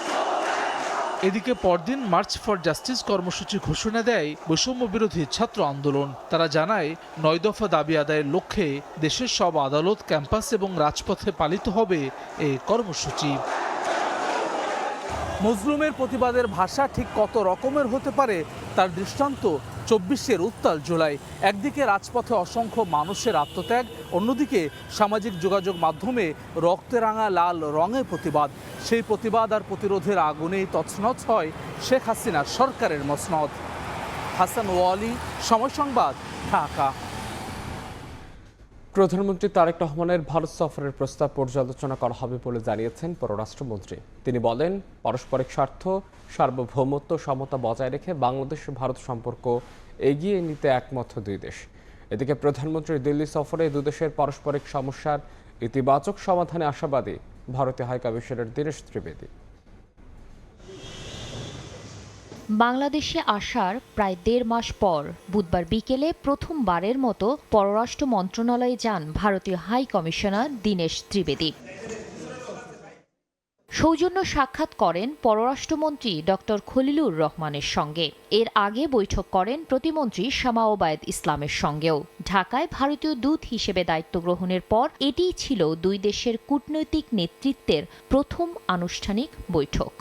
এদিকে পরদিন মার্চ ফর জাস্টিস কর্মসূচি ঘোষণা দেয় বৈষম্য বিরোধী ছাত্র আন্দোলন। তারা জানায় 9 দফা দাবি আদায়ের লক্ষ্যে দেশের সব আদালত, ক্যাম্পাস এবং রাজপথে পালিত হবে এই কর্মসূচি। মজলুমের প্রতিবাদের ভাষা ঠিক কত রকমের হতে পারে তার দৃষ্টান্ত 24-এর উত্তাল জুলাই। একদিকে রাজপথে অসংখ্য মানুষের আত্মত্যাগ, অন্যদিকে সামাজিক যোগাযোগ মাধ্যমে রক্তে রাঙা লাল রঙের প্রতিবাদ। সেই প্রতিবাদ আর প্রতিরোধের আগুনেই তছনছ হয় শেখ হাসিনার সরকারের মসনদ। হাসান ওয়ালি, সময় সংবাদ, ঢাকা। প্রধানমন্ত্রী তারেক রহমানের ভারত সফরের প্রস্তাব পর্যালোচনা করা হবে বলে জানিয়েছেন পররাষ্ট্রমন্ত্রী। তিনি বলেন, পারস্পরিক স্বার্থ, সার্বভৌমত্ব, সমতা বজায় রেখে বাংলাদেশ ভারত সম্পর্ক এগিয়ে নিতে একমত 2 দেশ। এদিকে প্রধানমন্ত্রীর দিল্লি সফরে 2 দেশের পারস্পরিক সমস্যার ইতিবাচক সমাধানে আশাবাদী ভারতীয় হাইকমিশনার দীনেশ ত্রিবেদী। বাংলাদেশে আসার প্রায় 1.5 মাস পর বুধবার বিকেলে প্রথমবারের মতো পররাষ্ট্র মন্ত্রণালয়ে যান ভারতীয় হাই কমিশনার দীনেশ ত্রিবেদী। সৌজন্য সাক্ষাৎ করেন পররাষ্ট্রমন্ত্রী ডক্টর খলিলুর রহমানের সঙ্গে। এর আগে বৈঠক করেন প্রতিমন্ত্রী শামা ওবায়েদ ইসলামের সঙ্গেও। ঢাকায় ভারতীয় দূত হিসেবে দায়িত্ব গ্রহণের পর এটিই ছিল দুই দেশের কূটনৈতিক নেতৃত্বের প্রথম আনুষ্ঠানিক বৈঠক।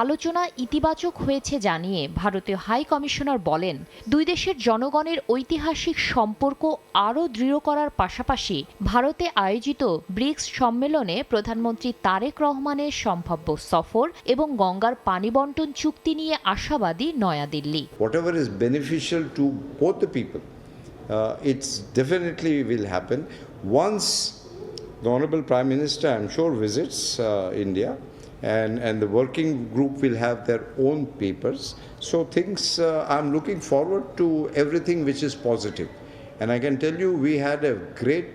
আলোচনা ইতিবাচক হয়েছে জানিয়ে ভারতীয় হাই কমিশনার বলেন, দুই দেশের জনগণের ঐতিহাসিক সম্পর্ক আরও দৃঢ় করার পাশাপাশি ভারতে আয়োজিত ব্রিক্স সম্মেলনে প্রধানমন্ত্রী তারেক রহমানের সম্ভাব্য সফর এবং গঙ্গার পানি বণ্টন চুক্তি নিয়ে আশাবাদী New Delhi. Whatever is beneficial to both the people, it's definitely will happen once the Honorable Prime Minister, I'm sure, visits India. And the working group will have their own papers. So things, I'm looking forward to everything which is positive. And I can tell you, we had a great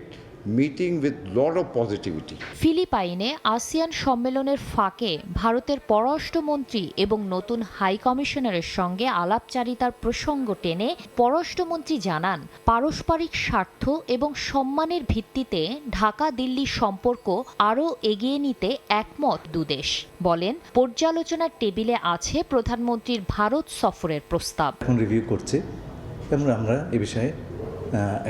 meeting with lot of positivity. ফিলিপাইনে ASEAN সম্মেলনের ফাঁকে ভারতের পররাষ্ট্রমন্ত্রী এবং নতুন high কমিশনারের সঙ্গে আলাপচারিতার প্রসঙ্গ টেনে পররাষ্ট্রমন্ত্রী জানান, পারস্পরিক স্বার্থ এবং সম্মানের ভিত্তিতে ঢাকা দিল্লি সম্পর্ক আরও এগিয়ে নিতে একমত দুদেশ। বলেন, পর্যালোচনার টেবিলে আছে প্রধানমন্ত্রীর ভারত সফরের প্রস্তাব। এখন রিভিউ করছে এবং আমরা এ বিষয়ে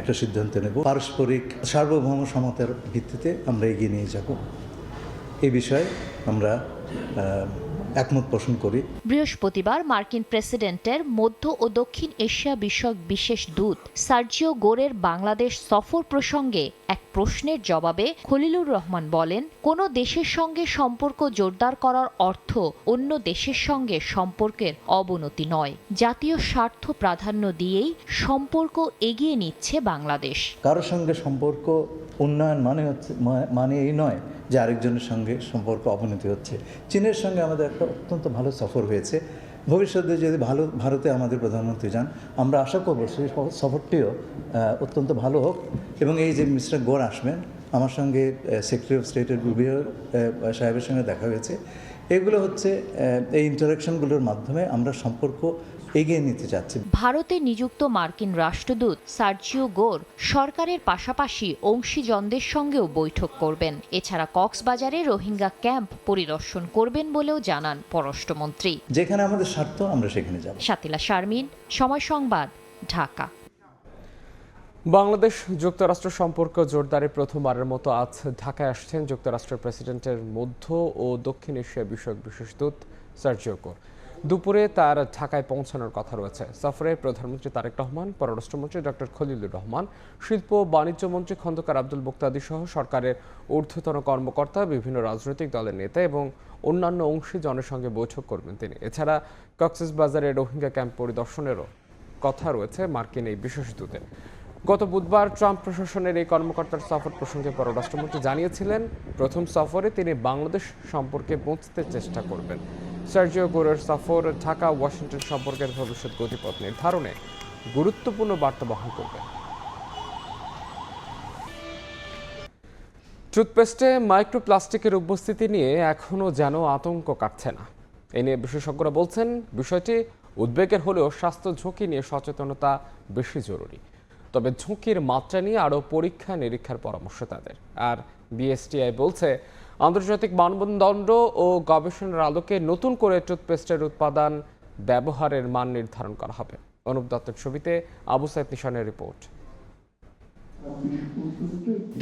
একটা সিদ্ধান্ত নেব। পারস্পরিক সার্বভৌম সমতার ভিত্তিতে আমরা এগিয়ে নিয়ে যাব, এই বিষয়ে আমরা একমত পোষণ করি। বৃহস্পতিবার মার্কিন প্রেসিডেন্টের মধ্য ও দক্ষিণ এশিয়া বিষয়ক বিশেষ দূত সার্জিও গোরের বাংলাদেশ সফর প্রসঙ্গে এক প্রশ্নের জবাবে খলিলুর রহমান বলেন, কোনো দেশের সঙ্গে সম্পর্ক জোরদার করার অর্থ অন্য দেশের সঙ্গে সম্পর্কের অবনতি নয়। জাতীয় স্বার্থ প্রাধান্য দিয়েই সম্পর্ক এগিয়ে নিচ্ছে বাংলাদেশ। কারোর সঙ্গে সম্পর্ক উন্নয়ন মানে এই নয় যে আরেকজনের সঙ্গে সম্পর্ক অবনতি হচ্ছে। চীনের সঙ্গে আমাদের একটা অত্যন্ত ভালো সফর হয়েছে। ভবিষ্যতে যদি ভারতে আমাদের প্রধানমন্ত্রী যান, আমরা আশা করব সেই সফরটিও অত্যন্ত ভালো হোক। এবং এই যে মিস্টার গোর আসবেন, আমার সঙ্গে সেক্রেটারি অফ স্টেটের রুবিও সাহেবের সঙ্গে দেখা হয়েছে। এগুলো হচ্ছে এই ইন্টারাকশনগুলোর মাধ্যমে আমরা সম্পর্ক এগিয়ে নিতে চাচ্ছি। ভারতে নিযুক্ত মার্কিন রাষ্ট্রদূত সার্জিও গোর সরকারের পাশাপাশি অংশীজনদের সঙ্গেও বৈঠক করবেন। এছাড়া কক্সবাজারে রোহিঙ্গা ক্যাম্প পরিদর্শন করবেন বলেও জানান পররাষ্ট্রমন্ত্রী। যেখানে আমাদের স্বার্থ আমরা সেখানে যাব। শাতিলা শারমিন, সময় সংবাদ, ঢাকা। বাংলাদেশ যুক্তরাষ্ট্র সম্পর্ক জোরদারে প্রথমবারের মতো আজ ঢাকায় আসছেন যুক্তরাষ্ট্রের প্রেসিডেন্টের মধ্য ও দক্ষিণ এশিয়া বিষয়ক বিশেষ দূত সার্জিও গোর। দুপুরে তার ঢাকায় পৌঁছানোর কথা রয়েছে। সফরে প্রধানমন্ত্রী তারেক রহমান, পররাষ্ট্রমন্ত্রী ডক্টর খলিলুর রহমান, শিল্প বাণিজ্য মন্ত্রী খন্দকার আব্দুল মুক্তাদি সহ সরকারের ঊর্ধ্বতন কর্মকর্তা, বিভিন্ন রাজনৈতিক দলের নেতা এবং অন্যান্য অংশীজনের সঙ্গে বৈঠক করবেন তিনি। এছাড়া কক্সবাজারে রোহিঙ্গা ক্যাম্প পরিদর্শনেরও কথা রয়েছে মার্কিন এই বিশেষ দূতের। গত বুধবার ট্রাম্প প্রশাসনের এই কর্মকর্তার সফর প্রসঙ্গে পররাষ্ট্রমন্ত্রী জানিয়েছিলেন, প্রথম সফরে তিনি বাংলাদেশ সম্পর্কে পৌঁছতে চেষ্টা করবেন। সার্জিও গোরের সফর ঢাকা ওয়াশিংটন সম্পর্কের ভবিষ্যৎ গতিপথ নির্ধারণে গুরুত্বপূর্ণ বার্তা বহন করবে। টুথপেস্টে মাইক্রোপ্লাস্টিকের উপস্থিতি নিয়ে এখনও যেন আতঙ্ক কাটছে না। এ নিয়ে বিশেষজ্ঞরা বলছেন, বিষয়টি উদ্বেগের হলেও স্বাস্থ্য ঝুঁকি নিয়ে সচেতনতা বেশি জরুরি। তবে ঝুঁকির মাত্রা নিয়ে আরও পরীক্ষা নিরীক্ষার পরামর্শ তাদের। আর বিএসটিআই বলছে, আন্তর্জাতিক মানদণ্ড ও গবেষণার আলোকে নতুন করে টুথপেস্টের উৎপাদন ব্যবহারের মান নির্ধারণ করা হবে। অনুপ দত্তের ছবিতে আবু সাইদ নিশানের রিপোর্ট।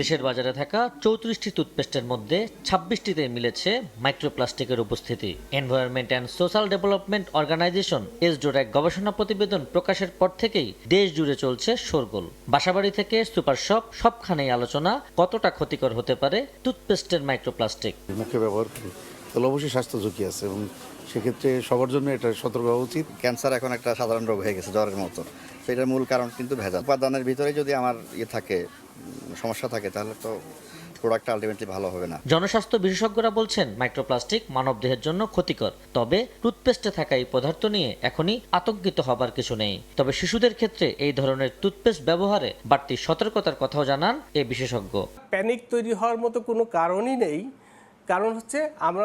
দেশের বাজারে থাকা 34টি টুথপেস্টের মধ্যে 26টিতে মিলেছে মাইক্রোপ্লাস্টিকের উপস্থিতি। Environment and social development organisation এসডোর এক গবেষণা প্রতিবেদন প্রকাশের পর থেকেই দেশ জুড়ে চলছে শোরগোল। বাসাবাড়ি থেকে সুপার শপ, সবখানেই আলোচনা কতটা ক্ষতিকর হতে পারে টুথপেস্টের মাইক্রোপ্লাস্টিক। ব্যবহার করি তাহলে অবশ্যই স্বাস্থ্য ঝুঁকি আছে এবং সেক্ষেত্রে সবার জন্য এটা সতর্ক হওয়া উচিত। ক্যান্সার এখন একটা সাধারণ রোগ হয়ে গেছে, জ্বরের মতো। সেটার মূল কারণ কিন্তু ভেজাল। উপাদানের ভিতরে যদি আমার থাকে, সমস্যা থাকে, তাহলে তো প্রোডাক্টটা আলটিমেটলি ভালো হবে না। জনস্বাস্থ্য বিশেষজ্ঞরা বলছেন, মাইক্রোপ্লাস্টিক মানবদেহের জন্য ক্ষতিকর। তবে টুথপেস্টে থাকা এই পদার্থ নিয়ে এখনই আতঙ্কিত হবার কিছু নেই। তবে শিশুদের ক্ষেত্রে এই ধরনের টুথপেস্ট ব্যবহারে বাড়তি সতর্কতার কথাও জানান এই বিশেষজ্ঞ। প্যানিক তৈরি হওয়ার মতো কোনো কারণই নেই। কারণ হচ্ছে আমরা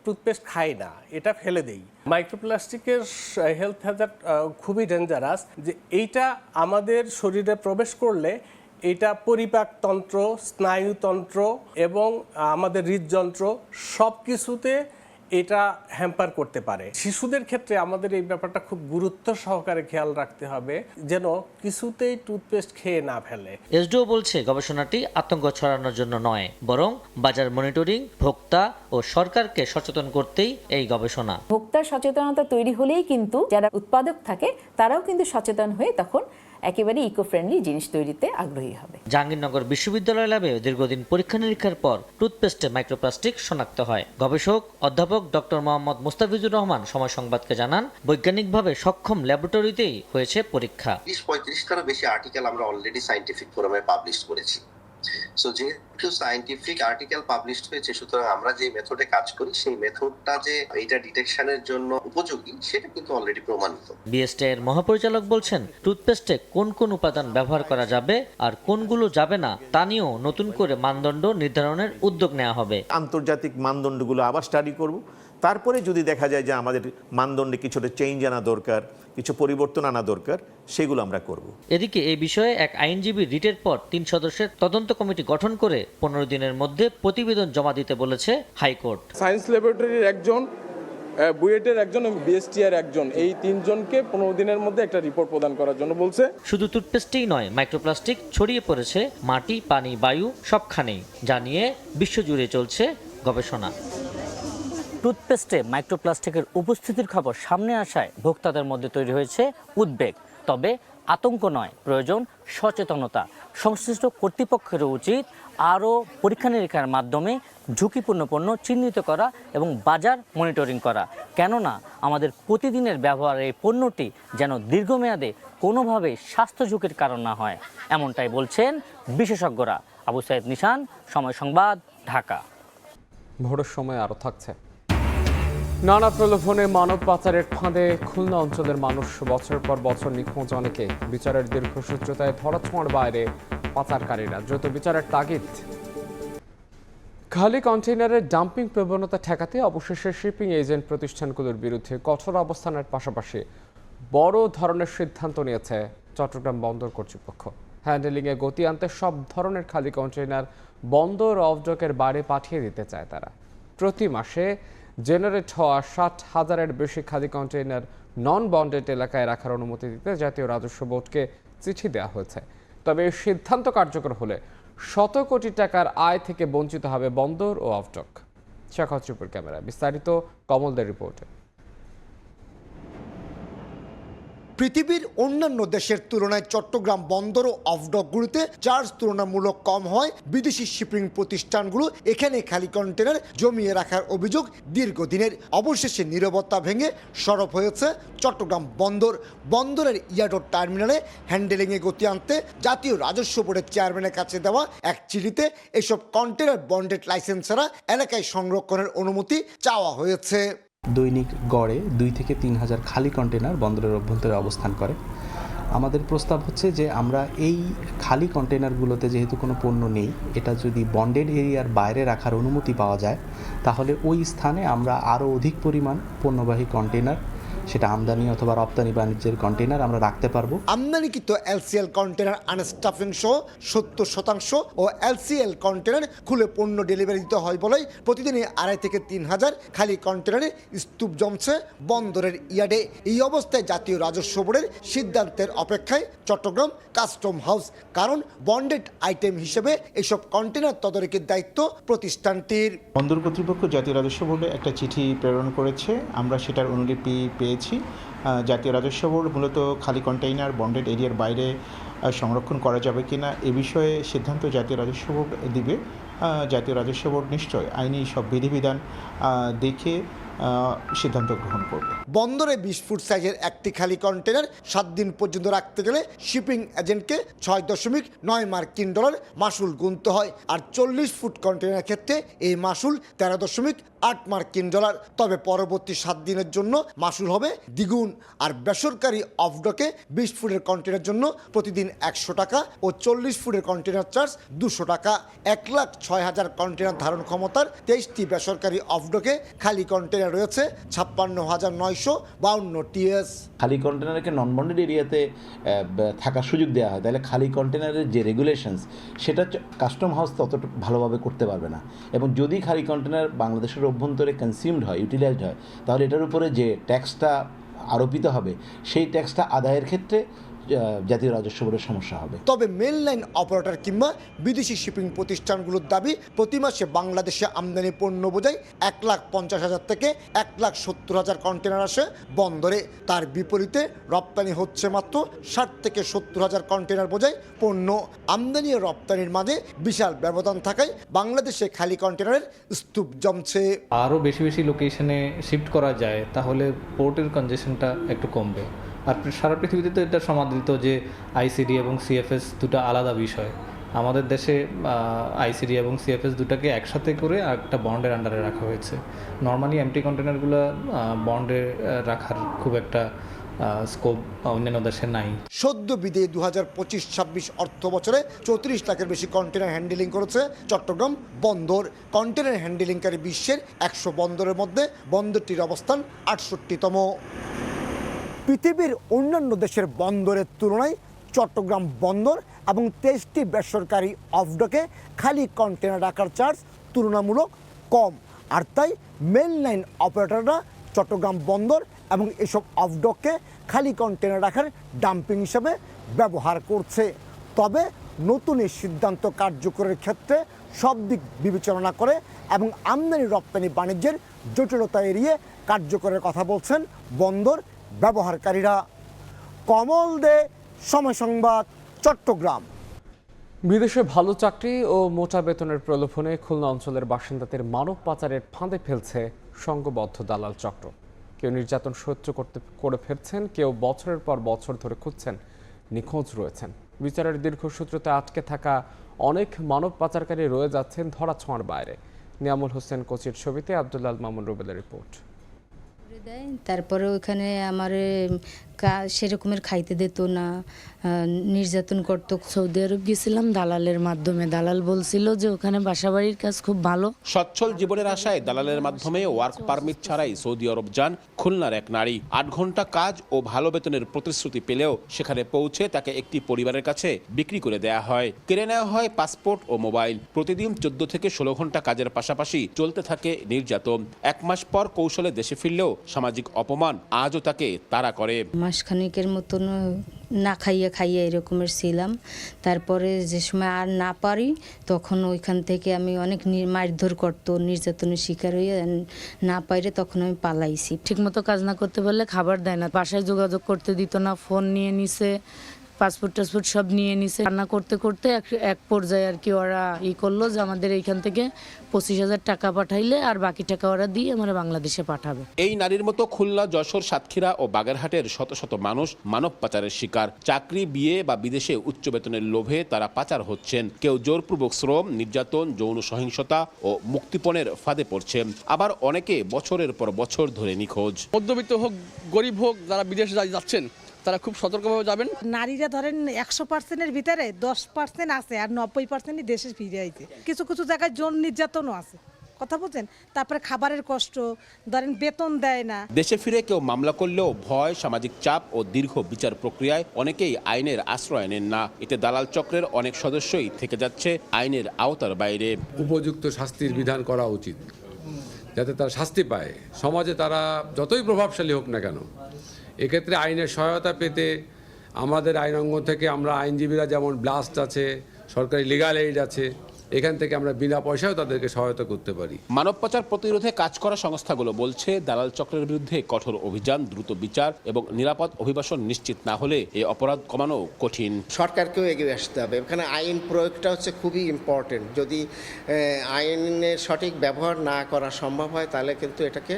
টুথপেস্ট খাই না, এটা ফেলে দেই। মাইক্রোপ্লাস্টিকের হেলথ হ্যাজার্ড খুবই ডেঞ্জারাস, যে এইটা আমাদের শরীরে প্রবেশ করলে এটা পরিপাকতন্ত্র, স্নায়ুতন্ত্র এবং আমাদের হৃদযন্ত্র সব কিছুতে এটা হ্যাম্পার করতে পারে। শিশুদের ক্ষেত্রে আমাদের এই ব্যাপারটা খুব গুরুত্ব সহকারে খেয়াল রাখতে হবে যেন কিছুতেই টুথপেস্ট খেয়ে না ফেলে। এসডিও বলছে গবেষণাটি আতঙ্ক ছড়ানোর জন্য নয়, বরং বাজার মনিটরিং, ভোক্তা ও সরকারকে সচেতন করতেই এই গবেষণা। ভোক্তার সচেতনতা তৈরি হলেই কিন্তু যারা উৎপাদক থাকে তারাও কিন্তু সচেতন হয়ে তখন একেবারে ইকো ফ্রেন্ডলি জিনিস তৈরিতে আগ্রহী হবে। জাহাঙ্গীরনগর বিশ্ববিদ্যালয় ল্যাবে দীর্ঘদিন পরীক্ষা নিরীক্ষার পর টুথপেস্টে মাইক্রোপ্লাস্টিক শনাক্ত হয়। গবেষক অধ্যাপক ডক্টর মোহাম্মদ মুস্তাফিজুর রহমান সময় সংবাদকে জানান, বৈজ্ঞানিকভাবে সক্ষম ল্যাবরেটরিতেই হয়েছে পরীক্ষা। 30-35টারও বেশি আর্টিকেল আমরা অলরেডি সায়েন্টিফিক ফোরামে পাবলিশ করেছি। সো যেহেতু সায়েন্টিফিক আর্টিকেল পাবলিশ হয়েছে, সুতরাং আমরা যে মেথডে কাজ করি সেই মেথডটা যে এটা ডিটেকশনের জন্য উপযোগী সেটা কিন্তু অলরেডি প্রমাণিত। বিএসটি এর মহাপরিচালক বলছেন, টুথপেস্টে কোন কোন উপাদান ব্যবহার করা যাবে আর কোনগুলো যাবে না তা নিয়েও নতুন করে মানদণ্ড নির্ধারণের উদ্যোগ নেওয়া হবে। আন্তর্জাতিক মানদণ্ডগুলো আবার স্টাডি করব, তারপরে যদি দেখা যায় যে আমাদের মানদণ্ডে কিছুটা চেঞ্জ আনা দরকার, কিছু পরিবর্তন আনা দরকার, সেগুলো আমরা করব। এদিকে এই বিষয়ে এক আইনজীবী রিটের পর 3 সদস্যের তদন্ত কমিটি গঠন করে 15 দিনের মধ্যে প্রতিবেদন জমা দিতে বলেছে হাইকোর্ট। সায়েন্স ল্যাবরেটরির একজন, বুয়েটের একজন এবং বিএসটিআর একজন, এই 3 জনকে 15 দিনের মধ্যে একটা রিপোর্ট প্রদান করার জন্য বলছে। শুধু টুথপেস্টেই নয়, মাইক্রোপ্লাস্টিক ছড়িয়ে পড়েছে মাটি, পানি, বায়ু সবখানেই, যা নিয়ে বিশ্বজুড়ে চলছে গবেষণা। টুথপেস্টে মাইক্রোপ্লাস্টিকের উপস্থিতির খবর সামনে আসায় ভোক্তাদের মধ্যে তৈরি হয়েছে উদ্বেগ। তবে আতঙ্ক নয়, প্রয়োজন সচেতনতা। সংশ্লিষ্ট কর্তৃপক্ষেরও উচিত আরও পরীক্ষা নিরীক্ষার মাধ্যমে ঝুঁকিপূর্ণ পণ্য চিহ্নিত করা এবং বাজার মনিটরিং করা। কেননা আমাদের প্রতিদিনের ব্যবহারের এই পণ্যটি যেন দীর্ঘমেয়াদে কোনোভাবেই স্বাস্থ্য ঝুঁকির কারণ না হয়, এমনটাই বলছেন বিশেষজ্ঞরা। আবু সাইদ নিশান, সময় সংবাদ, ঢাকা। ভোরের সময় আরও থাকছে। নানা প্রলোভনে মানব পাচারের ফাঁদে খুলনা অঞ্চলের মানুষ বছরের পর বছর নিখোঁজ। অনেকে বিচারের দীর্ঘসূত্রতায় ধরাছোঁয়ার বাইরে পাচারকারীরা দ্রুত বিচারের তাগিদ। খালি কন্টেইনারের ডাম্পিং প্রবণতা ঠেকাতে অবশেষে শিপিং এজেন্ট প্রতিষ্ঠানগুলোর বিরুদ্ধে কঠোর অবস্থানের পাশাপাশি বড় ধরনের সিদ্ধান্ত নিয়েছে চট্টগ্রাম বন্দর কর্তৃপক্ষ। হ্যান্ডেলিংয়ে গতি আনতে সব ধরনের খালি কন্টেইনার বন্দর অফডকের বাইরে পাঠিয়ে দিতে চায় তারা। প্রতি মাসে জেনারেট হওয়া 60,000-এর বেশি খালি কন্টেইনার নন বন্ডেড এলাকায় রাখার অনুমতি দিতে জাতীয় রাজস্ব বোর্ডকে চিঠি দেওয়া হয়েছে। তবে এই সিদ্ধান্ত কার্যকর হলে শত কোটি টাকার আয় থেকে বঞ্চিত হবে বন্দর ও অফডক। শেখাত চুপুর ক্যামেরায় বিস্তারিত কমলদের রিপোর্টে। পৃথিবীর অন্যান্য দেশের তুলনায় চট্টগ্রাম বন্দর ও অফডকগুলোতে চার্জ তুলনামূলক কম হয় বিদেশি শিপিং প্রতিষ্ঠানগুলো এখানে খালি কন্টেনার জমিয়ে রাখার অভিযোগ দীর্ঘদিনের। অবশেষে নীরবতা ভেঙে সরব হয়েছে চট্টগ্রাম বন্দর। বন্দরের ইয়ার্ড টার্মিনালে হ্যান্ডেলিংয়ে গতি আনতে জাতীয় রাজস্ব বোর্ডের চেয়ারম্যানের কাছে দেওয়া এক চিঠিতে এসব কন্টেনার বন্ডেড লাইসেন্স ছাড়া এলাকায় সংরক্ষণের অনুমতি চাওয়া হয়েছে। দৈনিক গড়ে 2 থেকে 3,000 খালি কন্টেনার বন্দরের অভ্যন্তরে অবস্থান করে। আমাদের প্রস্তাব হচ্ছে যে আমরা এই খালি কন্টেনারগুলোতে যেহেতু কোনো পণ্য নেই, এটা যদি বন্ডেড এরিয়ার বাইরে রাখার অনুমতি পাওয়া যায় তাহলে ওই স্থানে আমরা আরও অধিক পরিমাণ পণ্যবাহী কন্টেনার, সেটা আমদানি অথবা রপ্তানি বাণিজ্যের কন্টেনার আমরা রাখতে পারবো। আমদানিকৃত এলসিএল কন্টেনার আনস্টাফিং সহ 70% ও এলসিএল কন্টেনার খুলে পণ্য ডেলিভারি দিতে হয় বলে প্রতিদিনই 2,500 থেকে 3,000 খালি কন্টেনারে স্তূপ জমছে বন্দরের ইয়ার্ডে। এই অবস্থায় জাতীয় রাজস্ব বোর্ডের সিদ্ধান্তের অপেক্ষায় চট্টগ্রাম কাস্টম হাউস, কারণ বন্ডেড আইটেম হিসেবে এসব কন্টেনার তদারকির দায়িত্ব প্রতিষ্ঠানটির। বন্দর কর্তৃপক্ষ জাতীয় রাজস্ব বোর্ডে একটা চিঠি প্রেরণ করেছে, আমরা সেটার অনুলিপি পেয়েছি। জাতীয় রাজস্ব বোর্ড মূলত খালি কন্টেইনার বন্ডেড এরিয়ার বাইরে সংরক্ষণ করা যাবে কিনা এ বিষয়ে সিদ্ধান্ত জাতীয় রাজস্ব বোর্ড দিবে। জাতীয় রাজস্ব বোর্ড নিশ্চয় আইনি সব বিধিবিধান দেখে সিদ্ধান্ত গ্রহণ করবে। বন্দরে 20 ফুট সাইজের একটি খালি কন্টেনার 7 দিন পর্যন্ত রাখতে গেলে শিপিং এজেন্টকে $6.9 মার্কিন মাসুল গুনতে হয়, আর 40 ফুট কন্টেনারের ক্ষেত্রে এই মাসুল $13.8 মার্কিন। তবে পরবর্তী 7 দিনের জন্য মাসুল হবে দ্বিগুণ। আর বেসরকারি অফডকে 20 ফুটের কন্টেনারের জন্য প্রতিদিন 100 টাকা ও 40 ফুটের কন্টেনার চার্জ 200 টাকা। 1,06,000 কন্টেনার ধারণ ক্ষমতার 23টি বেসরকারি অফডকে খালি কন্টেনার রয়েছে 56,952 টিএস। খালি কন্টেনারকে নন বন্ডেড এরিয়াতে থাকার সুযোগ দেওয়া হয়, তাহলে খালি কন্টেনারের যে রেগুলেশনস সেটা কাস্টম হাউস তত ভালোভাবে করতে পারবে না। এবং যদি খালি কন্টেনার বাংলাদেশের অভ্যন্তরে কনজিউমড হয়, ইউটিলাইজড হয়, তাহলে এটার উপরে যে ট্যাক্সটা আরোপিত হবে সেই ট্যাক্সটা আদায়ের ক্ষেত্রে জাতীয় রাজস্ব বোর্ডের সমস্যা হবে। তবে মেল লাইন অপারেটর কিংবা বিদেশি শিপিং প্রতিষ্ঠানগুলোর দাবি প্রতি মাসে বাংলাদেশে আমদানি পণ্য বোঝাই 1,50,000 থেকে 1,70,000 কন্টেনার আসে বন্দরে। তার বিপরীতে রপ্তানি হচ্ছে মাত্র 60 থেকে 70,000 কন্টেনার বোঝাই পণ্য। আমদানি ও রপ্তানির মাঝে বিশাল ব্যবধান থাকায় বাংলাদেশে খালি কন্টেনারের স্তূপ জমছে। আরও বেশি বেশি লোকেশনে শিফট করা যায় তাহলে পোর্টের কনজেশনটা একটু কমবে। আর সারা পৃথিবীতে তো এটা সমাদৃত যে আইসিডি এবং সিএফএস দুটো আলাদা বিষয়। আমাদের দেশে আইসিডি এবং সিএফএস দুটাকে একসাথে করে একটা বন্ডের আন্ডারে রাখা হয়েছে। নর্মালি এমটি কন্টেনারগুলো বন্ডে রাখার খুব একটা স্কোপ অন্যান্য দেশে নাই। সদ্য বিদে 2025-26 অর্থ বছরে 34 লাখের বেশি কন্টেনার হ্যান্ডেলিং করেছে চট্টগ্রাম বন্দর। কন্টেনার হ্যান্ডেলিংকারী বিশ্বের 100 বন্দরের মধ্যে বন্দরটির অবস্থান 68তম। পৃথিবীর অন্যান্য দেশের বন্দরের তুলনায় চট্টগ্রাম বন্দর এবং 23টি বেসরকারি অফডকে খালি কন্টেনার রাখার চার্জ তুলনামূলক কম। আর তাই মেল লাইন অপারেটররা চট্টগ্রাম বন্দর এবং এসব অফডককে খালি কন্টেনার রাখার ডাম্পিং হিসেবে ব্যবহার করছে। তবে নতুন এই সিদ্ধান্ত কার্যকরের ক্ষেত্রে সব দিক বিবেচনা করে এবং আমদানি রপ্তানি বাণিজ্যের জটিলতা এড়িয়ে কার্যকরের কথা বলছেন বন্দর ব্যবহারকারীরা। কমল দে, সময় সংবাদ, চট্টগ্রাম। বিদেশে ভালো চাকরি ও মোটা বেতনের প্রলোভনে খুলনা অঞ্চলের বাসিন্দাদের মানব পাচারের ফাঁদে ফেলছে সংঘবদ্ধ দালাল চক্র। কেউ নির্যাতন সহ্য করে ফিরছেন, কেউ বছরের পর বছর ধরে খুঁজছেন, নিখোঁজ রয়েছেন। বিচারের দীর্ঘসূত্রতে আটকে থাকা অনেক মানব পাচারকারী রয়ে যাচ্ছেন ধরাছোঁয়ার বাইরে। নিয়ামুল হোসেন কোচির ছবিতে আব্দুল্লাহ মামুন রুবেলের রিপোর্ট। তারপরে ওইখানে আমার সেরকমের খাইতে দিত না, নির্যাতন করতো। সৌদি আরব গেছিলাম দালালের মাধ্যমে। দালাল বলছিল যে ওখানে বাসাবাড়ির কাজ খুব ভালো। সচ্ছল জীবনের আশায় দালালের মাধ্যমে ওয়ার্ক পারমিট ছাড়াই সৌদি আরব যান খুলনার এক নারী। 8 ঘন্টা কাজ ও ভালো বেতনের প্রতিশ্রুতি পেলেও সেখানে পৌঁছে তাকে একটি পরিবারের কাছে বিক্রি করে দেয়া হয়। কেড়ে নেওয়া হয় পাসপোর্ট ও মোবাইল। প্রতিদিন 14 থেকে 16 ঘন্টা কাজের পাশাপাশি চলতে থাকে নির্যাতন। 1 মাস পর কৌশলে দেশে ফিরলেও সামাজিক অপমান আজও তাকে তাড়া করে। মাসখানিকের মতন না খাইয়া এরকমের ছিলাম। তারপরে যে সময় আর না পারি তখন ওইখান থেকে আমি অনেক মারধর করতো, নির্যাতনের শিকার হয়ে না পাইরে তখন আমি পালাইছি। ঠিকমতো কাজ না করতে পারলে খাবার দেয় না, বাসায় যোগাযোগ করতে দিত না, ফোন নিয়ে নিছে, পাসপোর্ট টাসপোর্ট সব নিয়ে নিছে। রান্না করতে করতে এক পর্যায়ে আর কি ওরা করলো যে আমাদের এইখান থেকে 25,000 টাকা পাঠাইলে আর বাকি টাকা ওরা দিয়ে আমরা বাংলাদেশে পাঠাবে। এই নারীর মতো খুলনা, যশোর, সাতক্ষীরা ও বাগেরহাটের শত শত মানুষ মানব পাচারের শিকার। চাকরি, বিয়ে বা বিদেশে উচ্চ বেতনের লোভে তারা পাচার হচ্ছেন। কেউ জোরপূর্বক শ্রম, নির্যাতন, যৌন সহিংসতা ও মুক্তিপণের ফাঁদে পড়ছেন। আবার অনেকে বছরের পর বছর ধরে নিখোঁজ। মধ্যবিত্ত হোক, গরিব হোক, যারা বিদেশে যাচ্ছেন তারা খুব সতর্কভাবে যাবেন। নারীরা ধরেন 100%-এর ভিতরে 10% আছে আর 90%ই দেশে ফিরে আইছে। কিছু কিছু জায়গায় যৌন নির্যাতনও আছে, কথা বলছেন। তারপরে খাবারের কষ্ট, ধরেন বেতন দেয় না। দেশে ফিরে কেউ মামলা করলেও ভয়, সামাজিক চাপ ও দীর্ঘ বিচার প্রক্রিয়ায় অনেকেই আইনের আশ্রয় নেন না। এতে দালাল চক্রের অনেক সদস্যই থেকে যাচ্ছে আইনের আওতার বাইরে। উপযুক্ত শাস্তির বিধান করা উচিত, যাতে তারা শাস্তি পায়। সমাজে তারা যতই প্রভাবশালী হোক না কেন, এক্ষেত্রে আইনের সহায়তা পেতে আমাদের আইনাঙ্গ থেকে আমরা আইনজীবীরা, যেমন ব্লাস্ট আছে, সরকারি লিগাল এইড আছে, এখান থেকে আমরা বিনা পয়সায় তাদেরকে সহায়তা করতে পারি। মানব পাচার প্রতিরোধে কাজ করা সংস্থাগুলো বলছে, দালাল চক্রের বিরুদ্ধে কঠোর অভিযান, দ্রুত বিচার এবং নিরাপদ অভিবাসন নিশ্চিত না হলে এই অপরাধ কমানো কঠিন। সরকারকেও এগিয়ে আসতে হবে। এখানে আইন প্রয়োগটা হচ্ছে খুবই ইম্পর্টেন্ট। যদি আইনের সঠিক ব্যবহার না করা সম্ভব হয় তাহলে কিন্তু এটাকে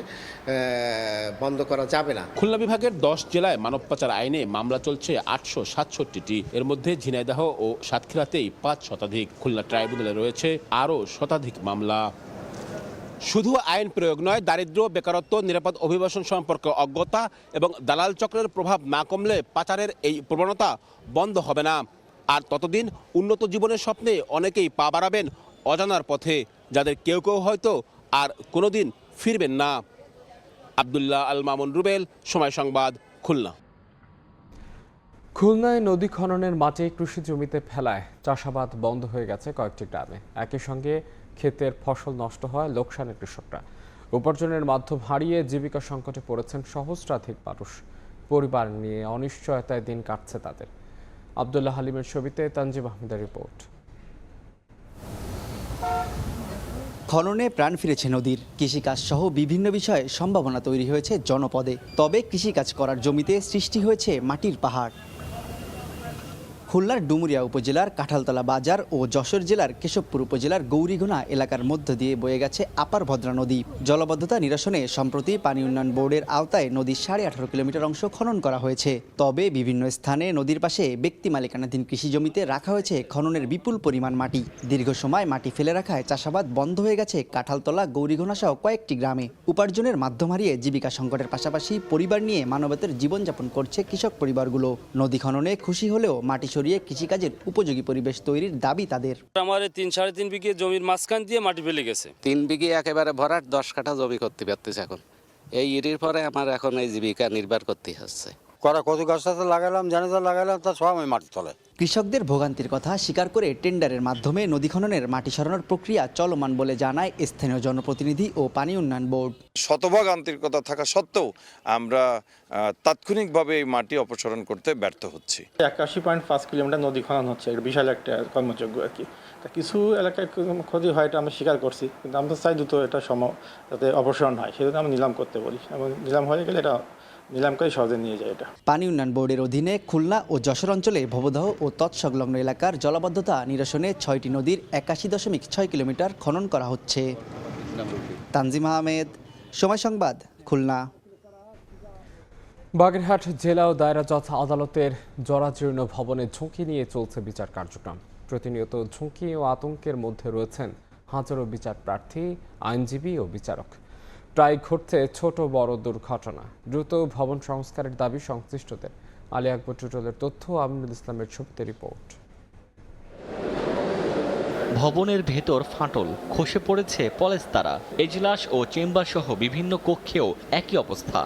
বন্ধ করা যাবে না। খুলনা বিভাগের 10 জেলায় মানব পাচার আইনে মামলা চলছে 867টি। এর মধ্যে ঝিনাইদহ ও সাতক্ষীরাতেই 5 শতাধিক। খুলনা ট্রাইব্যুনালে রয়েছে আরও শতাধিক মামলা। শুধু আইন প্রয়োগ নয়, দারিদ্র্য, বেকারত্ব, নিরাপদ অভিবাসন সম্পর্কে অজ্ঞতা এবং দালাল চক্রের প্রভাব না কমলে পাচারের এই প্রবণতা বন্ধ হবে না। আর ততদিন উন্নত জীবনের স্বপ্নে অনেকেই পা বাড়াবেন অজানার পথে, যাদের কেউ কেউ হয়তো আর কোনোদিন ফিরবেন না। আব্দুল্লাহ আল মামুন রুবেল, সময় সংবাদ, খুলনা। খুলনায় নদী খননের মাটি কৃষি জমিতে ফেলায় চাষাবাদ বন্ধ হয়ে গেছে কয়েকটি গ্রামে। একই সঙ্গে ক্ষেতের ফসল নষ্ট হয় লোকসানের কৃষকরা। উপার্জনের মাধ্যম হারিয়ে জীবিকা সংকটে পড়েছেন সহস্রাধিক মানুষ। পরিবার নিয়ে অনিশ্চয়তায় দিন কাটছে তাদের। আব্দুল্লাহ হালিমের ছবিতে তানজিম আহমেদের রিপোর্ট। খননে প্রাণ ফিরেছে নদীর। কৃষিকাজ সহ বিভিন্ন বিষয়ে সম্ভাবনা তৈরি হয়েছে জনপদে। তবে কৃষিকাজ করার জমিতে সৃষ্টি হয়েছে মাটির পাহাড়। খুলনার ডুমুরিয়া উপজেলার কাঁঠালতলা বাজার ও যশোর জেলার কেশবপুর উপজেলার গৌরীঘোনা এলাকার মধ্য দিয়ে বয়ে গেছে আপার ভদ্রা নদী। জলবদ্ধতা নিরসনে সম্প্রতি পানি উন্নয়ন বোর্ডের আওতায় নদীর 18.5 কিলোমিটার অংশ খনন করা হয়েছে। তবে বিভিন্ন স্থানে নদীর পাশে ব্যক্তি মালিকানাধীন কৃষি জমিতে রাখা হয়েছে খননের বিপুল পরিমাণ মাটি। দীর্ঘ সময় মাটি ফেলে রাখায় চাষাবাদ বন্ধ হয়ে গেছে কাঁঠালতলা, গৌরীঘোনা সহ কয়েকটি গ্রামে। উপার্জনের মাধ্যম হারিয়ে জীবিকা সংকটের পাশাপাশি পরিবার নিয়ে মানবেতর জীবনযাপন করছে কৃষক পরিবারগুলো। নদী খননে খুশি হলেও মাটি কৃষিকাজের উপযোগী পরিবেশ তৈরির দাবি তাদের। আমার 3-3.5 বিঘে জমির মাঝখান দিয়ে মাটি ফেলে গেছে। 3 বিঘে একেবারে ভরাট, 10 কাঠা জমি করতে পারতেছে এখন। এই ইরির পরে আমার এখন এই জীবিকা নির্বাহ করতে হচ্ছে। কচু গাছটা লাগালাম, জানাজা লাগালাম, তার সব আমি মাটি তলে। কৃষকদের ভোগান্তির কথা স্বীকার করে টেন্ডারের মাধ্যমে নদী খননের মাটি সরানোর প্রক্রিয়া চলমান বলে জানায় স্থানীয় জনপ্রতিনিধি ও পানি উন্নয়ন বোর্ড। শতভাগ আন্তরিকতা থাকা সত্ত্বেও আমরা তাৎক্ষণিকভাবে এই মাটি অপসারণ করতে ব্যর্থ হচ্ছি। 81.5 কিলোমিটার নদী খনন হচ্ছে, এটা বিশাল একটা কর্মযজ্ঞ আর কি। তা কিছু এলাকায় ক্ষতি হয়, এটা আমরা স্বীকার করছি, কিন্তু আমরা চাই দ্রুত এটা যাতে অপসারণ হয়, সেজন্য আমরা নিলাম করতে বলি, এবং নিলাম হয়ে গেলে এটা নিলাম করে সহজে নিয়ে যায়। এটা পানি উন্নয়ন বোর্ডের অধীনে খুলনা ও যশোর অঞ্চলে ভবদহ ও তৎসংলগ্ন এলাকার জলাবদ্ধতা নিরসনে 6টি নদীর 81.6 কিলোমিটার খনন করা হচ্ছে। তানজিম আহমেদ, সময় সংবাদ, খুলনা। বাগেরহাট জেলা ও দায়রা জজ আদালতের জরাজীর্ণ ভবনে ঝুঁকি নিয়ে চলছে বিচার কার্যক্রম। প্রতিনিয়ত ঝুঁকি ও আতঙ্কের মধ্যে রয়েছেন হাজারো বিচার প্রার্থী, আইনজীবী ও বিচারক। প্রায় ঘটছে ছোট বড় দুর্ঘটনা। দ্রুত ভবন সংস্কারের দাবি সংশ্লিষ্টদের। আলী আকবর টুটলের তথ্য, আমিনুল ইসলামের ছবিতে রিপোর্ট। ভবনের ভেতর ফাটল, খসে পড়েছে পলেস্তারা। এজলাস ও চেম্বার সহ বিভিন্ন কক্ষেও একই অবস্থা।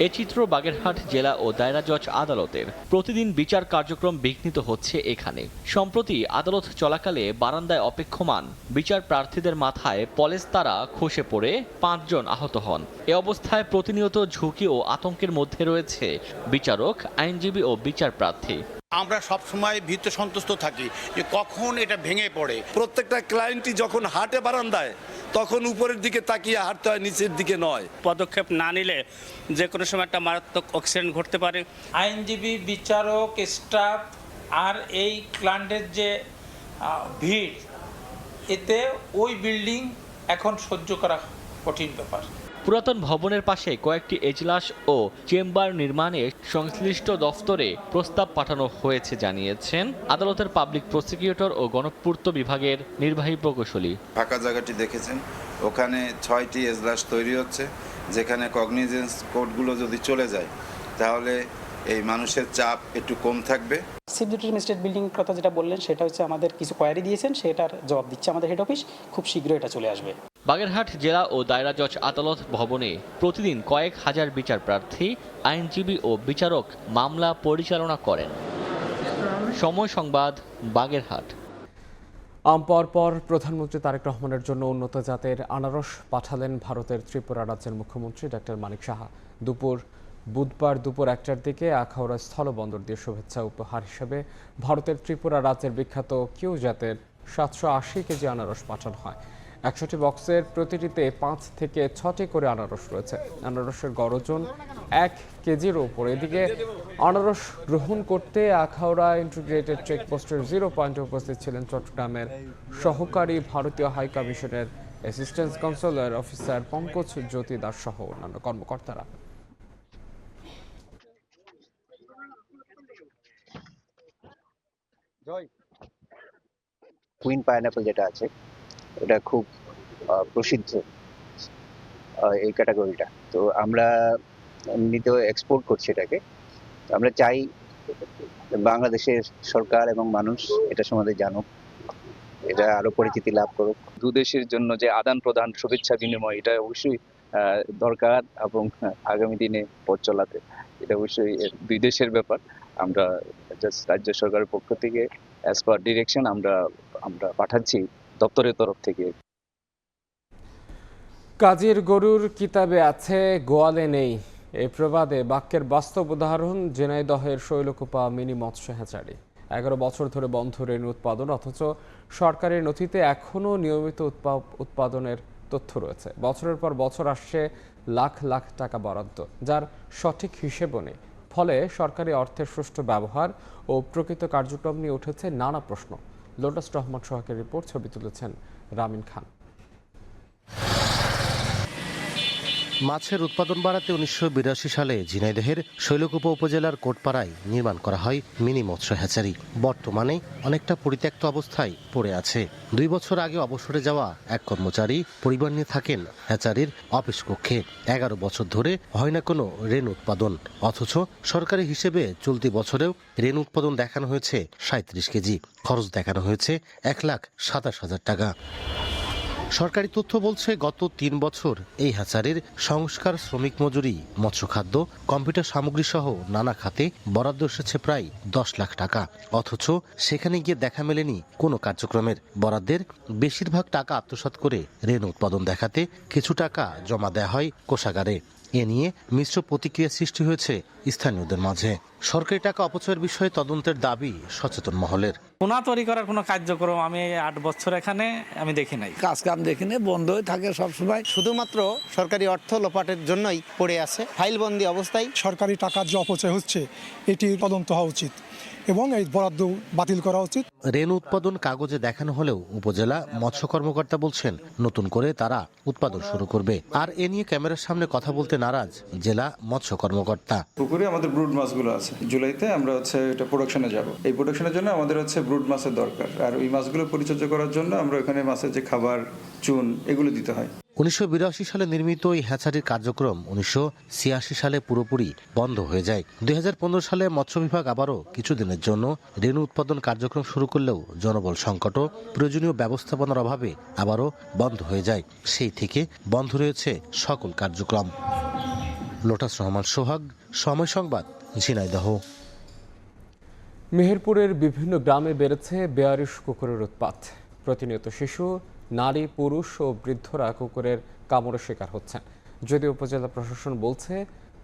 এ চিত্র বাগেরহাট জেলা ও দায়রা জজ আদালতের। প্রতিদিন বিচার কার্যক্রম বিঘ্নিত হচ্ছে এখানে। সম্প্রতি আদালত চলাকালে বারান্দায় অপেক্ষমান বিচার প্রার্থীদের মাথায় পলেস্তারা খসে পড়ে 5 জন আহত হন। এ অবস্থায় প্রতিনিয়ত ঝুঁকি ও আতঙ্কের মধ্যে রয়েছে বিচারক, আইনজীবী ও বিচার প্রার্থী। আমরা সবসময় ভীত সন্তুষ্ট থাকি যে কখন এটা ভেঙে পড়ে। প্রত্যেকটা ক্লায়েন্টই যখন হাঁটে বারান্দায়, তখন উপরের দিকে তাকিয়ে হাঁটতে হয়, নিচের দিকে নয়। পদক্ষেপ না নিলে যে কোনো সময় একটা মারাত্মক অ্যাক্সিডেন্ট ঘটতে পারে। আইনজীবী, বিচারক, স্টাফ আর এই ক্লায়েন্টের যে ভিড়, এতে ওই বিল্ডিং এখন সহ্য করা কঠিন ব্যাপার। পুরাতন ভবনের পাশে কয়েকটি এজলাস ও চেম্বার নির্মাণে সংশ্লিষ্ট দফতরে প্রস্তাব পাঠানো হয়েছে জানিয়েছেন আদালতের পাবলিক প্রসিকিউটর ও গণপূর্ত বিভাগের নির্বাহী প্রকৌশলী। ফাঁকা জায়গাটি দেখেছেন, ওখানে 6টি এজলাস তৈরি হচ্ছে, যেখানে কগনিজেন্স কোডগুলো যদি চলে যায় তাহলে এই মানুষের চাপ একটু কম থাকবে। চিফ জুডিশিয়াল ম্যাজিস্ট্রেট বিল্ডিং কথা যেটা বললেন, সেটা হচ্ছে আমাদের কিছু কোয়ারি দিয়েছেন, সেটার জবাব দিচ্ছে আমাদের হেড অফিস। খুব শীঘ্রই এটা চলে আসবে। বাগেরহাট জেলা ও দায়রা জজ আদালত ভবনে প্রতিদিন কয়েক হাজার বিচার প্রার্থী, আইনজীবী ও বিচারক মামলা পরিচালনা করেন। সময় সংবাদ, বাগেরহাট। আম পাওয়ার পর প্রধানমন্ত্রী তারেক রহমানের জন্য উন্নত জাতের আনারস পাঠালেন ভারতের ত্রিপুরা রাজ্যের মুখ্যমন্ত্রী ডক্টর মানিক সাহা। বুধবার দুপুর 1টার দিকে আখাউড়া স্থলবন্দর দিয়ে শুভেচ্ছা উপহার হিসেবে ভারতের ত্রিপুরা রাজ্যের বিখ্যাত কিউ জাতের 780 কেজি আনারস পাঠানো হয়। 100টি বক্সের প্রতিটিতে 5 থেকে 6টি করে আনারস রয়েছে। আনারসের গড় ওজন 1 কেজির ওপর। এদিকে আনারস গ্রহণ করতে আখাউড়া ইন্টিগ্রেটেড চেকপোস্টের 0 পয়েন্টে উপস্থিত ছিলেন চট্টগ্রামের সহকারী ভারতীয় হাই কমিশনের অ্যাসিস্ট্যান্ট কনসুলার অফিসার পঙ্কজ জ্যোতি দাস সহ অন্যান্য কর্মকর্তারা। কুইন পাইনঅ্যাপল যেটা আছে, এটা খুব প্রসিদ্ধ এই ক্যাটাগরিটা। তো আমরা এমনিতেও এক্সপোর্ট করছি এটাকে। আমরা চাই বাংলাদেশের সরকার এবং মানুষ এটা সম্বন্ধে জানুক, এটা আরো পরিচিতি লাভ করুক। দু দেশের জন্য যে আদান প্রদান, শুভেচ্ছা বিনিময়, এটা অবশ্যই দরকার এবং আগামী দিনে পথ চলাতে। এটা অবশ্যই দুই দেশের ব্যাপার। আমরা জাস্ট রাজ্য সরকারের পক্ষ থেকে অ্যাজ পার ডিরেকশন আমরা পাঠাচ্ছি দপ্তরের তরফ থেকে। কাজীর গরুর কিতাবে আছে, গোয়ালে নেই। এই প্রবাদে বাক্যের বাস্তব উদাহরণ ঝিনাইদহের শৈলকুপা মিনি মৎস্য হ্যাচারি। 11 বছর ধরে বন্ধ রেণু উৎপাদন, অথচ সরকারি নথিতে এখনও নিয়মিত উৎপাদনের তথ্য রয়েছে। বছরের পর বছর আসছে লাখ লাখ টাকা বরাদ্দ, যার সঠিক হিসেবও নেই। ফলে সরকারি অর্থের সুষ্ঠু ব্যবহার ও প্রকৃত কার্যক্রম নিয়ে উঠেছে নানা প্রশ্ন। লোটাস রহমান সোহাগের রিপোর্ট, ছবি তুলেছেন রামিন খান। মাছের উৎপাদন বাড়াতে 1982 সালে ঝিনাইদহের শৈলকুপা উপজেলার কোটপাড়ায় নির্মাণ করা হয় মিনি মৎস্য হ্যাচারি। বর্তমানে অনেকটা পরিত্যক্ত অবস্থায় পড়ে আছে। 2 বছর আগে অবসরে যাওয়া এক কর্মচারী পরিবার নিয়ে থাকেন হ্যাচারির অফিস কক্ষে। 11 বছর ধরে হয় না কোনো রেণু উৎপাদন, অথচ সরকারি হিসেবে চলতি বছরেও রেণু উৎপাদন দেখানো হয়েছে 37 কেজি, খরচ দেখানো হয়েছে 1,27,000 টাকা। সরকারি তথ্য বলছে গত 3 বছর এই হ্যাচারির সংস্কার, শ্রমিক মজুরি, মৎস্যখাদ্য, কম্পিউটার সামগ্রী সহ নানা খাতে বরাদ্দ এসেছে প্রায় 10 লাখ টাকা। অথচ সেখানে গিয়ে দেখা মেলেনি কোনো কার্যক্রমের। বরাদ্দের বেশিরভাগ টাকা আত্মসাৎ করে রেণু উৎপাদন দেখাতে কিছু টাকা জমা দেওয়া হয় কোষাগারে। এ নিয়ে মিশ্র প্রতিক্রিয়া সৃষ্টি হয়েছে স্থানীয়দের মাঝে। সরকারি টাকা অপচয়ের বিষয়ে তদন্তের দাবি সচেতন মহলের। পোনা তৈরি করার কোনো কার্যক্রম আমি 8 বছর এখানে আমি দেখি নাই। কাজ কাম দেখিনি, বন্ধ হয়ে থাকে সবসময়। শুধুমাত্র সরকারি অর্থ লোপাটের জন্যই পড়ে আছে ফাইলবন্দি অবস্থায়। সরকারি টাকার যে অপচয় হচ্ছে এটি তদন্ত হওয়া উচিত এবং এই বরাদ্দ বাতিল করা উচিত। রেণু উৎপাদন কাগজে দেখানো হলেও উপজেলা মৎস্য কর্মকর্তা বলছেন নতুন করে তারা উৎপাদন শুরু করবে। আর এ নিয়ে ক্যামেরার সামনে কথা বলতে নারাজ জেলা মৎস্য কর্মকর্তা। পুকুরে আমাদের ব্রুড মাছগুলো আছে, জুলাইতে আমরা এটা প্রোডাকশনে যাব। এই প্রোডাকশনের জন্য আমাদের ব্রুড মাছের দরকার, আর ওই মাছগুলো পরিচর্যা করার জন্য আমরা ওখানে মাছের যে খাবার, চুন এগুলো দিতে হয়। 1982 সালে নির্মিত এই হ্যাচারির কার্যক্রম 1986 সালে পুরোপুরি বন্ধ হয়ে যায়। 2015 সালে মৎস্য বিভাগ আবারও কিছুদিনের জন্য রেণু উৎপাদন কার্যক্রম শুরু করলেও জনবল সংকট ও প্রয়োজনীয় ব্যবস্থাপনার অভাবে আবারও বন্ধ হয়ে যায়। সেই থেকে বন্ধ রয়েছে সকল কার্যক্রম। লোটাস রহমান সোহাগ, সময় সংবাদ, ঝিনাইদহ। মেহেরপুরের বিভিন্ন গ্রামে বেড়েছে বেয়ারিশ কুকুরের উৎপাত। প্রতিনিয়ত শিশু, নারী, পুরুষ ও বৃদ্ধরা কুকুরের কামড়ে শিকার হচ্ছেন। যদিও উপজেলা প্রশাসন বলছে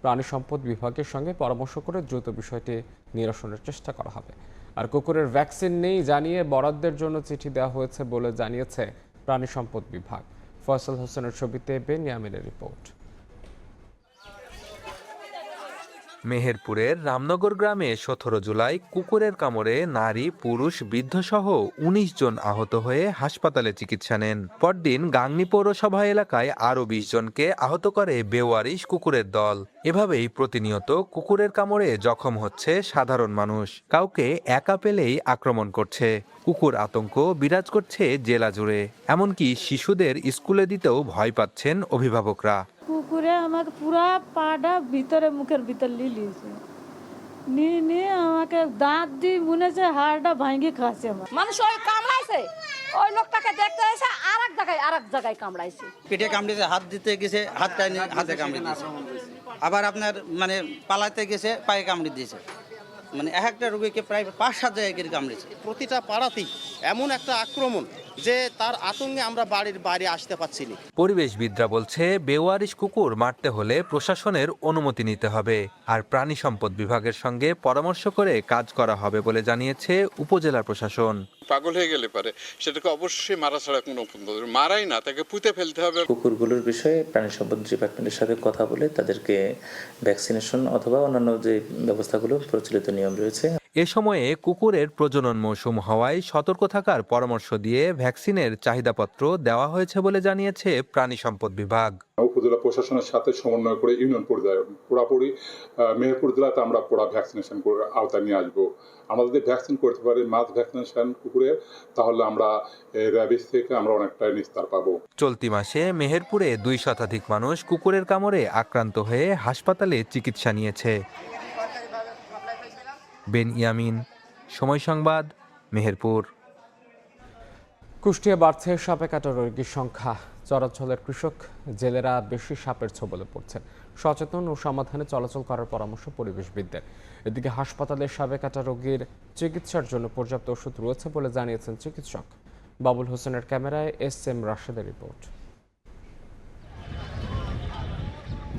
প্রাণী সম্পদ বিভাগের সঙ্গে পরামর্শ করে দ্রুত বিষয়টি নিরসনের চেষ্টা করা হবে। আর কুকুরের ভ্যাকসিন নেই জানিয়ে বরাদ্দের জন্য চিঠি দেওয়া হয়েছে বলে জানিয়েছে প্রাণী সম্পদ বিভাগ। ফয়সাল হোসেনের ছবিতে বেনিয়ামিনের রিপোর্ট। মেহেরপুরের রামনগর গ্রামে 17 জুলাই কুকুরের কামড়ে নারী, পুরুষ, বৃদ্ধসহ 19 জন আহত হয়ে হাসপাতালে চিকিৎসা নেন। পরদিন গাংনী পৌরসভা এলাকায় আরও 20 জনকে আহত করে বেওয়ারিশ কুকুরের দল। এভাবেই প্রতিনিয়ত কুকুরের কামড়ে জখম হচ্ছে সাধারণ মানুষ। কাউকে একা পেলেই আক্রমণ করছে। কুকুর আতঙ্ক বিরাজ করছে জেলা জুড়ে। এমনকি শিশুদের স্কুলে দিতেও ভয় পাচ্ছেন অভিভাবকরা। কুকুরে আমাকে পুরা পাটা ভিতরে মুখের ভিতর লিলিয়েছে, নিয়ে আমাকে দাঁত দিয়ে মুনেছে, হাড়টা ভাঙিয়ে খাচ্ছে। মানুষ ওই কামড়াইছে, ওই লোকটাকে দেখতে এসে আরেক জায়গায় কামড়াইছে। পেটে কামড়েছে, হাত দিতে গেছে হাতে কামড়ে দিয়েছে, আবার আপনার পালাতে গেছে পায়ে কামড়ে দিয়েছে। এক একটা রোগীকে প্রায় 5-7 জায়গায় কামড়েছে। প্রতিটা পাড়াতেই এমন একটা আক্রমণ যে তার আতঙ্কে আমরা বাড়ির বাইরে আসতে পারছি না। পরিবেশবিদরা বলছে বেওয়ারিশ কুকুর মারতে হলে প্রশাসনের অনুমতি নিতে হবে, আর প্রাণী সম্পদ বিভাগের সঙ্গে পরামর্শ করে কাজ করা হবে বলে জানিয়েছে উপজেলা প্রশাসন। পাগল হয়ে গেলে পারে সেটাকে অবশ্যই মারা ছাড়া কোনো মারাই না, তাকে পুঁতে ফেলতে হবে। কুকুরগুলোর বিষয়ে প্রাণী সম্পদ ডিপার্টমেন্টের সাথে কথা বলে তাদেরকে ভ্যাকসিনেশন অথবা অন্যান্য যে ব্যবস্থাগুলো প্রচলিত নিয়ম রয়েছে। এ সময়ে কুকুরের প্রজনন মৌসুম হওয়ায় সতর্ক থাকার পরামর্শ দিয়ে ভ্যাকসিনের চাহিদাপত্র দেওয়া হয়েছে বলে জানিয়েছে প্রাণী সম্পদ বিভাগ। উপজেলা প্রশাসনের সাথে সমন্বয় করে ইউনিয়ন পর্যায়ে পুরোপুরি মেহেরপুর জেলাতে আমরা পুরো ভ্যাকসিনেশন করে আওতায় নিয়ে আসবো। আমরা যদি ভ্যাকসিন করতে পারি মাছ ভ্যাকসিনেশন কুকুরের, তাহলে আমরা র্যাবিস থেকে আমরা অনেকটা নিস্তার পাবো। চলতি মাসে মেহেরপুরে 2 শতাধিক মানুষ কুকুরের কামড়ে আক্রান্ত হয়ে হাসপাতালে চিকিৎসা নিয়েছে। বেনিয়ামিন, সময় সংবাদ, মেহেরপুর। কুষ্টিয়া বাড়ছে সাপে কাটা রোগীর সংখ্যা। চরাঞ্চলের কৃষক জেলেরা বেশি সাপের ছোবলে পড়ছেন। সচেতন ও সমাধানে চলাচল করার পরামর্শ পরিবেশবিদদের। এদিকে হাসপাতালে সাপে কাটা রোগীর চিকিৎসার জন্য পর্যাপ্ত ওষুধ রয়েছে বলে জানিয়েছেন চিকিৎসক। বাবুল হোসেনের ক্যামেরায় এস.এম. রাশেদের রিপোর্ট।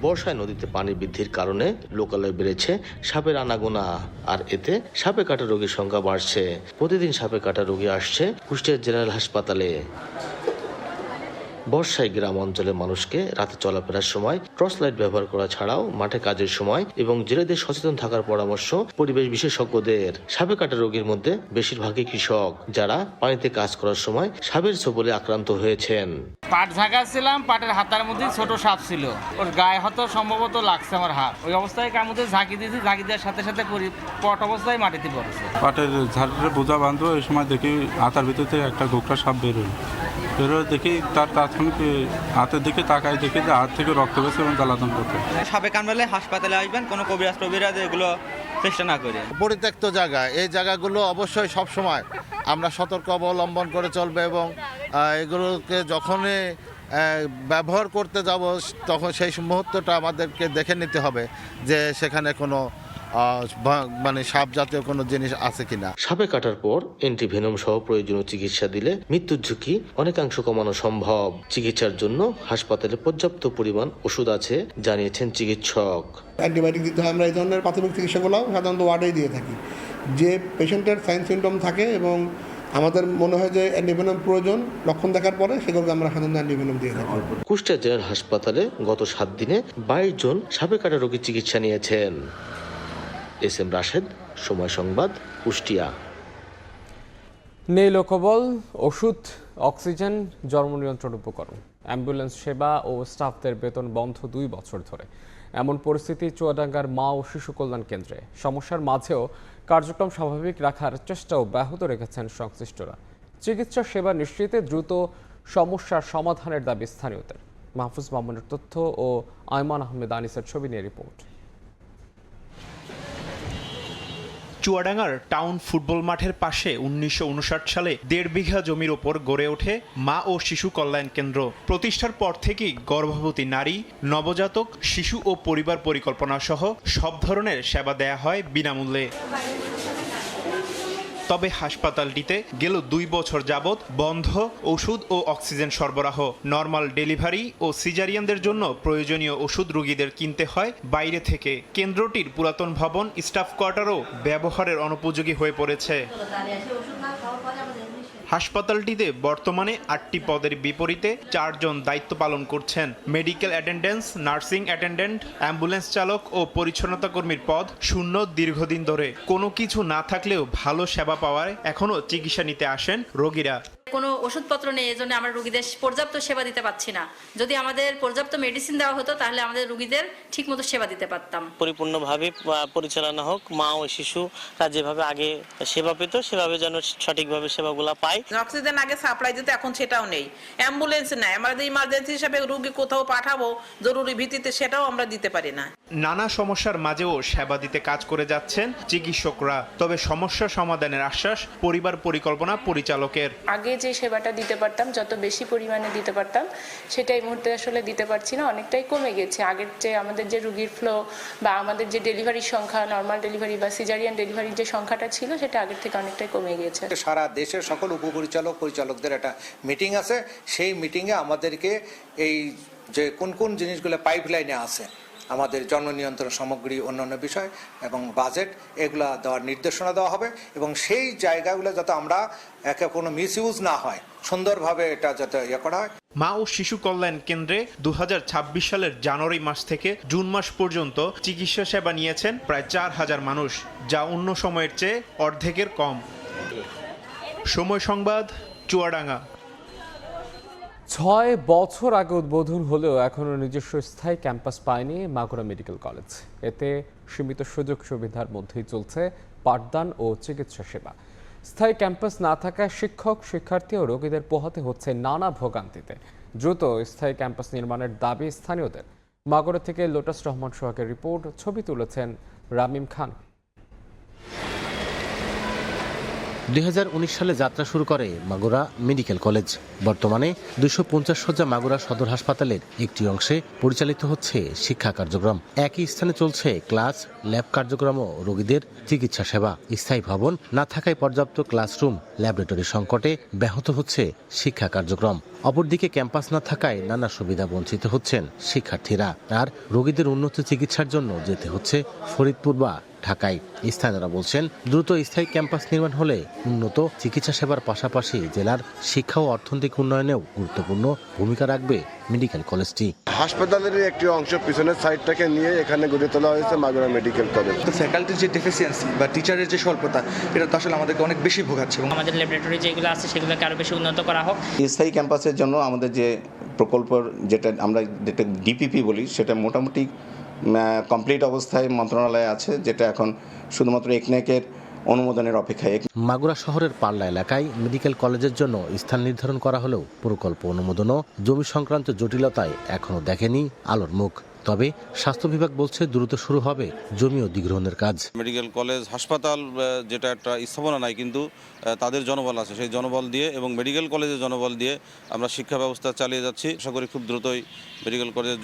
বর্ষায় নদীতে পানি বৃদ্ধির কারণে লোকালয়ে বেড়েছে সাপের আনাগোনা, আর এতে সাপে কাটা রোগীর সংখ্যা বাড়ছে। প্রতিদিন সাপে কাটা রোগী আসছে কুষ্টিয়া জেনারেল হাসপাতালে। বর্ষায় গ্রাম অঞ্চলের মানুষকে রাতে চলাফেরার সময় টর্চ লাইট ব্যবহার করা ছাড়াও মাঠে কাজের সময় এবং জেলেদের সচেতন থাকার পরামর্শ পরিবেশ বিশেষজ্ঞদের। সাপে কাটা রোগীর মধ্যে বেশিরভাগই কৃষক, যারা পানিতে কাজ করার সময় সাপের ছোবলে আক্রান্ত হয়েছেন। পাট ঝাঁকাচ্ছিলাম, পাটের হাতার মধ্যে ছোট সাপ ছিল, ওর গায়ে হয়তো সম্ভবত লাগছে আমার হাত। ওই অবস্থায় কামড়ে ঝাঁকি দিয়েছি, ঝাঁকি দেওয়ার সাথে সাথে পট অবস্থায় মাটিতে পড়েছে। পাটের ঝাড়ে বোঝা বাঁধবো, এই সময় দেখি হাতার ভিতর থেকে একটা গোকরা সাপ বেরোয়। দেখি তার তাৎক্ষণিক হাতের দিকে তাকাই, দেখি যে হাত থেকে রক্ত বেরোচ্ছে এবং জ্বালাতন করতে। সাপে কামড়ালে হাসপাতালে আসবেন, কোনো কবিরাজ এগুলো চেষ্টা না করে। পরিত্যক্ত জায়গা, এই জায়গাগুলো অবশ্যই সব সময় আমরা সতর্ক অবলম্বন করে চলবে এবং এগুলোকে যখনই ব্যবহার করতে যাব তখন সেই মুহূর্তটা আমাদেরকে দেখে নিতে হবে যে সেখানে কোনো সাপ জাতীয় কোনো জিনিস আছে কিনা। সাপে কাটার পর অ্যান্টিভেনম সহ প্রয়োজনীয় চিকিৎসা দিলে মৃত্যুর ঝুঁকি অনেকাংশ কমানো সম্ভব। চিকিৎসার জন্য হাসপাতালে পর্যাপ্ত পরিমাণ ওষুধ আছে জানিয়েছেন চিকিৎসক। অ্যান্টিবায়োটিক দিতে হয়, আমরা এই ধরনের প্রাথমিক চিকিৎসাগুলো সাধারণত ওয়ার্ডেই দিয়ে থাকি। যে পেশেন্টের সাইন সিমটম থাকে এবং আমাদের মনে হয় যে অ্যান্টিভেনম প্রয়োজন, লক্ষণ দেখার পরে সেগুলোকে আমরা সাধারণত অ্যান্টিভেনম দিয়ে থাকি। কুষ্টিয়া জেনারেল হাসপাতালে গত 7 দিনে 22 জন সাপে কাটা রোগীর চিকিৎসা নিয়েছেন। এস.এম. রাশেদ, সময় সংবাদ, কুষ্টিয়া। নেই লোকবল, ওষুধ, অক্সিজেন, জন্ম নিয়ন্ত্রণ উপকরণ, অ্যাম্বুলেন্স সেবা ও স্টাফদের বেতন বন্ধ 2 বছর ধরে। এমন পরিস্থিতি চুয়াডাঙ্গার মা ও শিশু কল্যাণ কেন্দ্রে। সমস্যার মাঝেও কার্যক্রম স্বাভাবিক রাখার চেষ্টা অব্যাহত রেখেছেন সংশ্লিষ্টরা। চিকিৎসা সেবা নিশ্চিতে দ্রুত সমস্যার সমাধানের দাবি স্থানীয়দের। মাহফুজ মামুনের তথ্য ও আয়মান আহমেদ আনিসের ছবি নিয়ে রিপোর্ট। চুয়াডাঙ্গার টাউন ফুটবল মাঠের পাশে 1959 সালে 1.5 বিঘা জমির ওপর গড়ে ওঠে মা ও শিশু কল্যাণ কেন্দ্র। প্রতিষ্ঠার পর থেকেই গর্ভবতী নারী, নবজাতক, শিশু ও পরিবার পরিকল্পনা সহ সব ধরনের সেবা দেয়া হয় বিনামূল্যে। তবে হাসপাতালটিতে গেল 2 বছর যাবৎ বন্ধ ওষুধ ও অক্সিজেন সরবরাহ। নর্মাল ডেলিভারি ও সিজারিয়ানদের জন্য প্রয়োজনীয় ওষুধ রোগীদের কিনতে হয় বাইরে থেকে। কেন্দ্রটির পুরাতন ভবন স্টাফ কোয়ার্টারও ব্যবহারের অনুপযোগী হয়ে পড়েছে। হাসপাতালটিতে বর্তমানে 8টি পদের বিপরীতে 4 জন দায়িত্ব পালন করছেন। Medical attendance, nursing attendant, ambulance চালক ও পরিচ্ছন্নতা কর্মীর পদ শূন্য দীর্ঘদিন ধরে। কোনো কিছু না থাকলেও ভালো সেবা পাওয়ায় এখনও চিকিৎসা নিতে আসেন রোগীরা। কোনো ওষুধপত্র নেই, এজন্য আমরা রোগীদের পর্যাপ্ত সেবা দিতে পারছি না। যদি আমাদের পর্যাপ্ত মেডিসিন দেওয়া হতো তাহলে আমাদের রোগীদের ঠিকমতো সেবা দিতে পারতাম। পরিপূর্ণভাবে পরিচালনা হোক, মা ও শিশুরা যেভাবে আগে সেবা পেত সেভাবে যেন সঠিকভাবে সেবাগুলো পায়। অক্সিজেন আগে সাপ্লাই দিতে, এখন সেটাও নেই। অ্যাম্বুলেন্স নাই, আমাদের ইমার্জেন্সি হিসাবে রোগী কোথাও পাঠাবো জরুরি ভিত্তিতে, সেটাও আমরা দিতে পারি না। নানা সমস্যার মাঝেও সেবা দিতে কাজ করে যাচ্ছেন চিকিৎসকরা। তবে সমস্যা সমাধানের আশ্বাস পরিবার পরিকল্পনা পরিচালকের। আগে যে সেবাটা দিতে পারতাম, যত বেশি পরিমাণে দিতে পারতাম, সেটা এই মুহূর্তে আসলে দিতে পারছি না, অনেকটাই কমে গেছে। আগের যে আমাদের যে রোগীর ফ্লো বা আমাদের যে ডেলিভারির সংখ্যা, নর্মাল ডেলিভারি বা সিজারিয়ান ডেলিভারির যে সংখ্যাটা ছিল, সেটা আগের থেকে অনেকটাই কমে গিয়েছে। সারা দেশের সকল পরিচালকদের একটা মিটিং আছে, সেই মিটিংয়ে আমাদেরকে এই যে কোন কোন জিনিসগুলো পাইপলাইনে আছে, আমাদের জন্ম নিয়ন্ত্রণ সামগ্রী, অন্যান্য বিষয় এবং বাজেট, এগুলা দেওয়ার নির্দেশনা দেওয়া হবে এবং সেই জায়গাগুলো যাতে আমরা একে কোনো মিসইউজ না হয়, সুন্দরভাবে এটা যাতে করা হয়। মা ও শিশু কল্যাণ কেন্দ্রে 2026 সালের জানুয়ারি মাস থেকে জুন মাস পর্যন্ত চিকিৎসা সেবা নিয়েছেন প্রায় 4000 মানুষ, যা অন্য সময়ের চেয়ে অর্ধেকের কম। সময় সংবাদ, চুয়াডাঙ্গা। 6 বছর আগে উদ্বোধন হলেও এখনও নিজস্ব স্থায়ী ক্যাম্পাস পায়নি মাগুরা মেডিকেল কলেজ। এতে সীমিত সুযোগ সুবিধার মধ্যেই চলছে পাঠদান ও চিকিৎসা সেবা। স্থায়ী ক্যাম্পাস না থাকায় শিক্ষক, শিক্ষার্থী ও রোগীদের পোহাতে হচ্ছে নানা ভোগান্তিতে। দ্রুত স্থায়ী ক্যাম্পাস নির্মাণের দাবি স্থানীয়দের। মাগুরা থেকে লোটাস রহমান সোহাগের রিপোর্ট, ছবি তুলেছেন রামিম খান। 2019 সালে যাত্রা শুরু করে মাগুরা মেডিকেল কলেজ। বর্তমানে 250 শয্যা মাগুরা সদর হাসপাতালের একটি অংশে পরিচালিত হচ্ছে শিক্ষা কার্যক্রম। একই স্থানে চলছে ক্লাস, ল্যাব কার্যক্রম ও রোগীদের চিকিৎসা সেবা। স্থায়ী ভবন না থাকায় পর্যাপ্ত ক্লাসরুম, ল্যাবরেটরি সংকটে ব্যাহত হচ্ছে শিক্ষা কার্যক্রম। অপরদিকে ক্যাম্পাস না থাকায় নানা সুবিধা বঞ্চিত হচ্ছেন শিক্ষার্থীরা। আর রোগীদের উন্নত চিকিৎসার জন্য যেতে হচ্ছে ফরিদপুর বা ঢাকায়। স্থানীয়রা বলছেন, দ্রুত স্থায়ী ক্যাম্পাস নির্মাণ হলে উন্নত চিকিৎসা সেবার পাশাপাশি জেলার শিক্ষা ও অর্থনৈতিক উন্নয়নেও গুরুত্বপূর্ণ ভূমিকা রাখবে মেডিকেল কলেজটি। হাসপাতালের একটি অংশ পিছনের সাইডটাকে নিয়ে এখানে গড়ে তোলা হয়েছে মাগুরা মেডিকেল কলেজ। তো ফ্যাকাল্টির যে ডেফিসিয়েন্সি বা টিচারের যে স্বল্পতা, এটা তো আসলে আমাদেরকে অনেক বেশি ভোগাচ্ছে। এবং আমাদের ল্যাবরেটরি যেগুলো আছে সেগুলোকে আরও বেশি উন্নত করা হোক। স্থায়ী ক্যাম্পাসের জন্য আমাদের যে প্রকল্প, যেটা আমরা ডিপিপি বলি, সেটা মোটামুটি কমপ্লিট অবস্থায় মন্ত্রণালয়ে আছে, যেটা এখন শুধুমাত্র একনেকের অনুমোদনের অপেক্ষায়। মাগুরা শহরের পাল্লা এলাকায় মেডিকেল কলেজের জন্য স্থান নির্ধারণ করা হলেও প্রকল্প অনুমোদনও জমি সংক্রান্ত জটিলতায় এখনো দেখেনি আলোর মুখ। তবে স্বাস্থ্য বিভাগ বলছে দ্রুত শুরু হবে জমি অধিগ্রহণের কাজ। মেডিকেল কলেজ হাসপাতাল যেটা একটা স্থাপনা নাই, কিন্তু তাদের জনবল আছে, সেই জনবল দিয়ে এবং মেডিকেল কলেজের জনবল দিয়ে আমরা শিক্ষা ব্যবস্থা চালিয়ে যাচ্ছি। আশা করি খুব দ্রুতই মেডিকেল কলেজের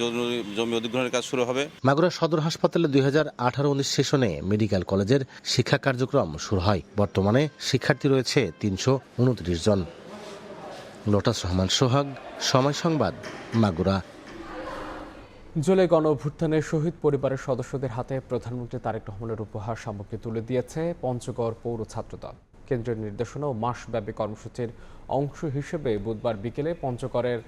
জমি অধিগ্রহণের কাজ শুরু হবে। মাগুরা সদর হাসপাতালে 2018-19 সেশনে মেডিকেল কলেজের শিক্ষা কার্যক্রম শুরু হয়। বর্তমানে শিক্ষার্থী রয়েছে 329 জন। লোটাস রহমান সোহাগ, সময় সংবাদ, মাগুরা। জুলাই গণ অভ্যুত্থানের শহীদ পরিবারের সদস্যদের হাতে প্রধানমন্ত্রী তারেক রহমানের উপহার সামগ্রী তুলে দিয়েছে পঞ্চগড় পৌর ছাত্রদল। কেন্দ্রীয় নির্দেশনা ও মাসব্যাপী কর্মসূচির অংশ হিসেবে বুধবার বিকেলে পঞ্চগড়ের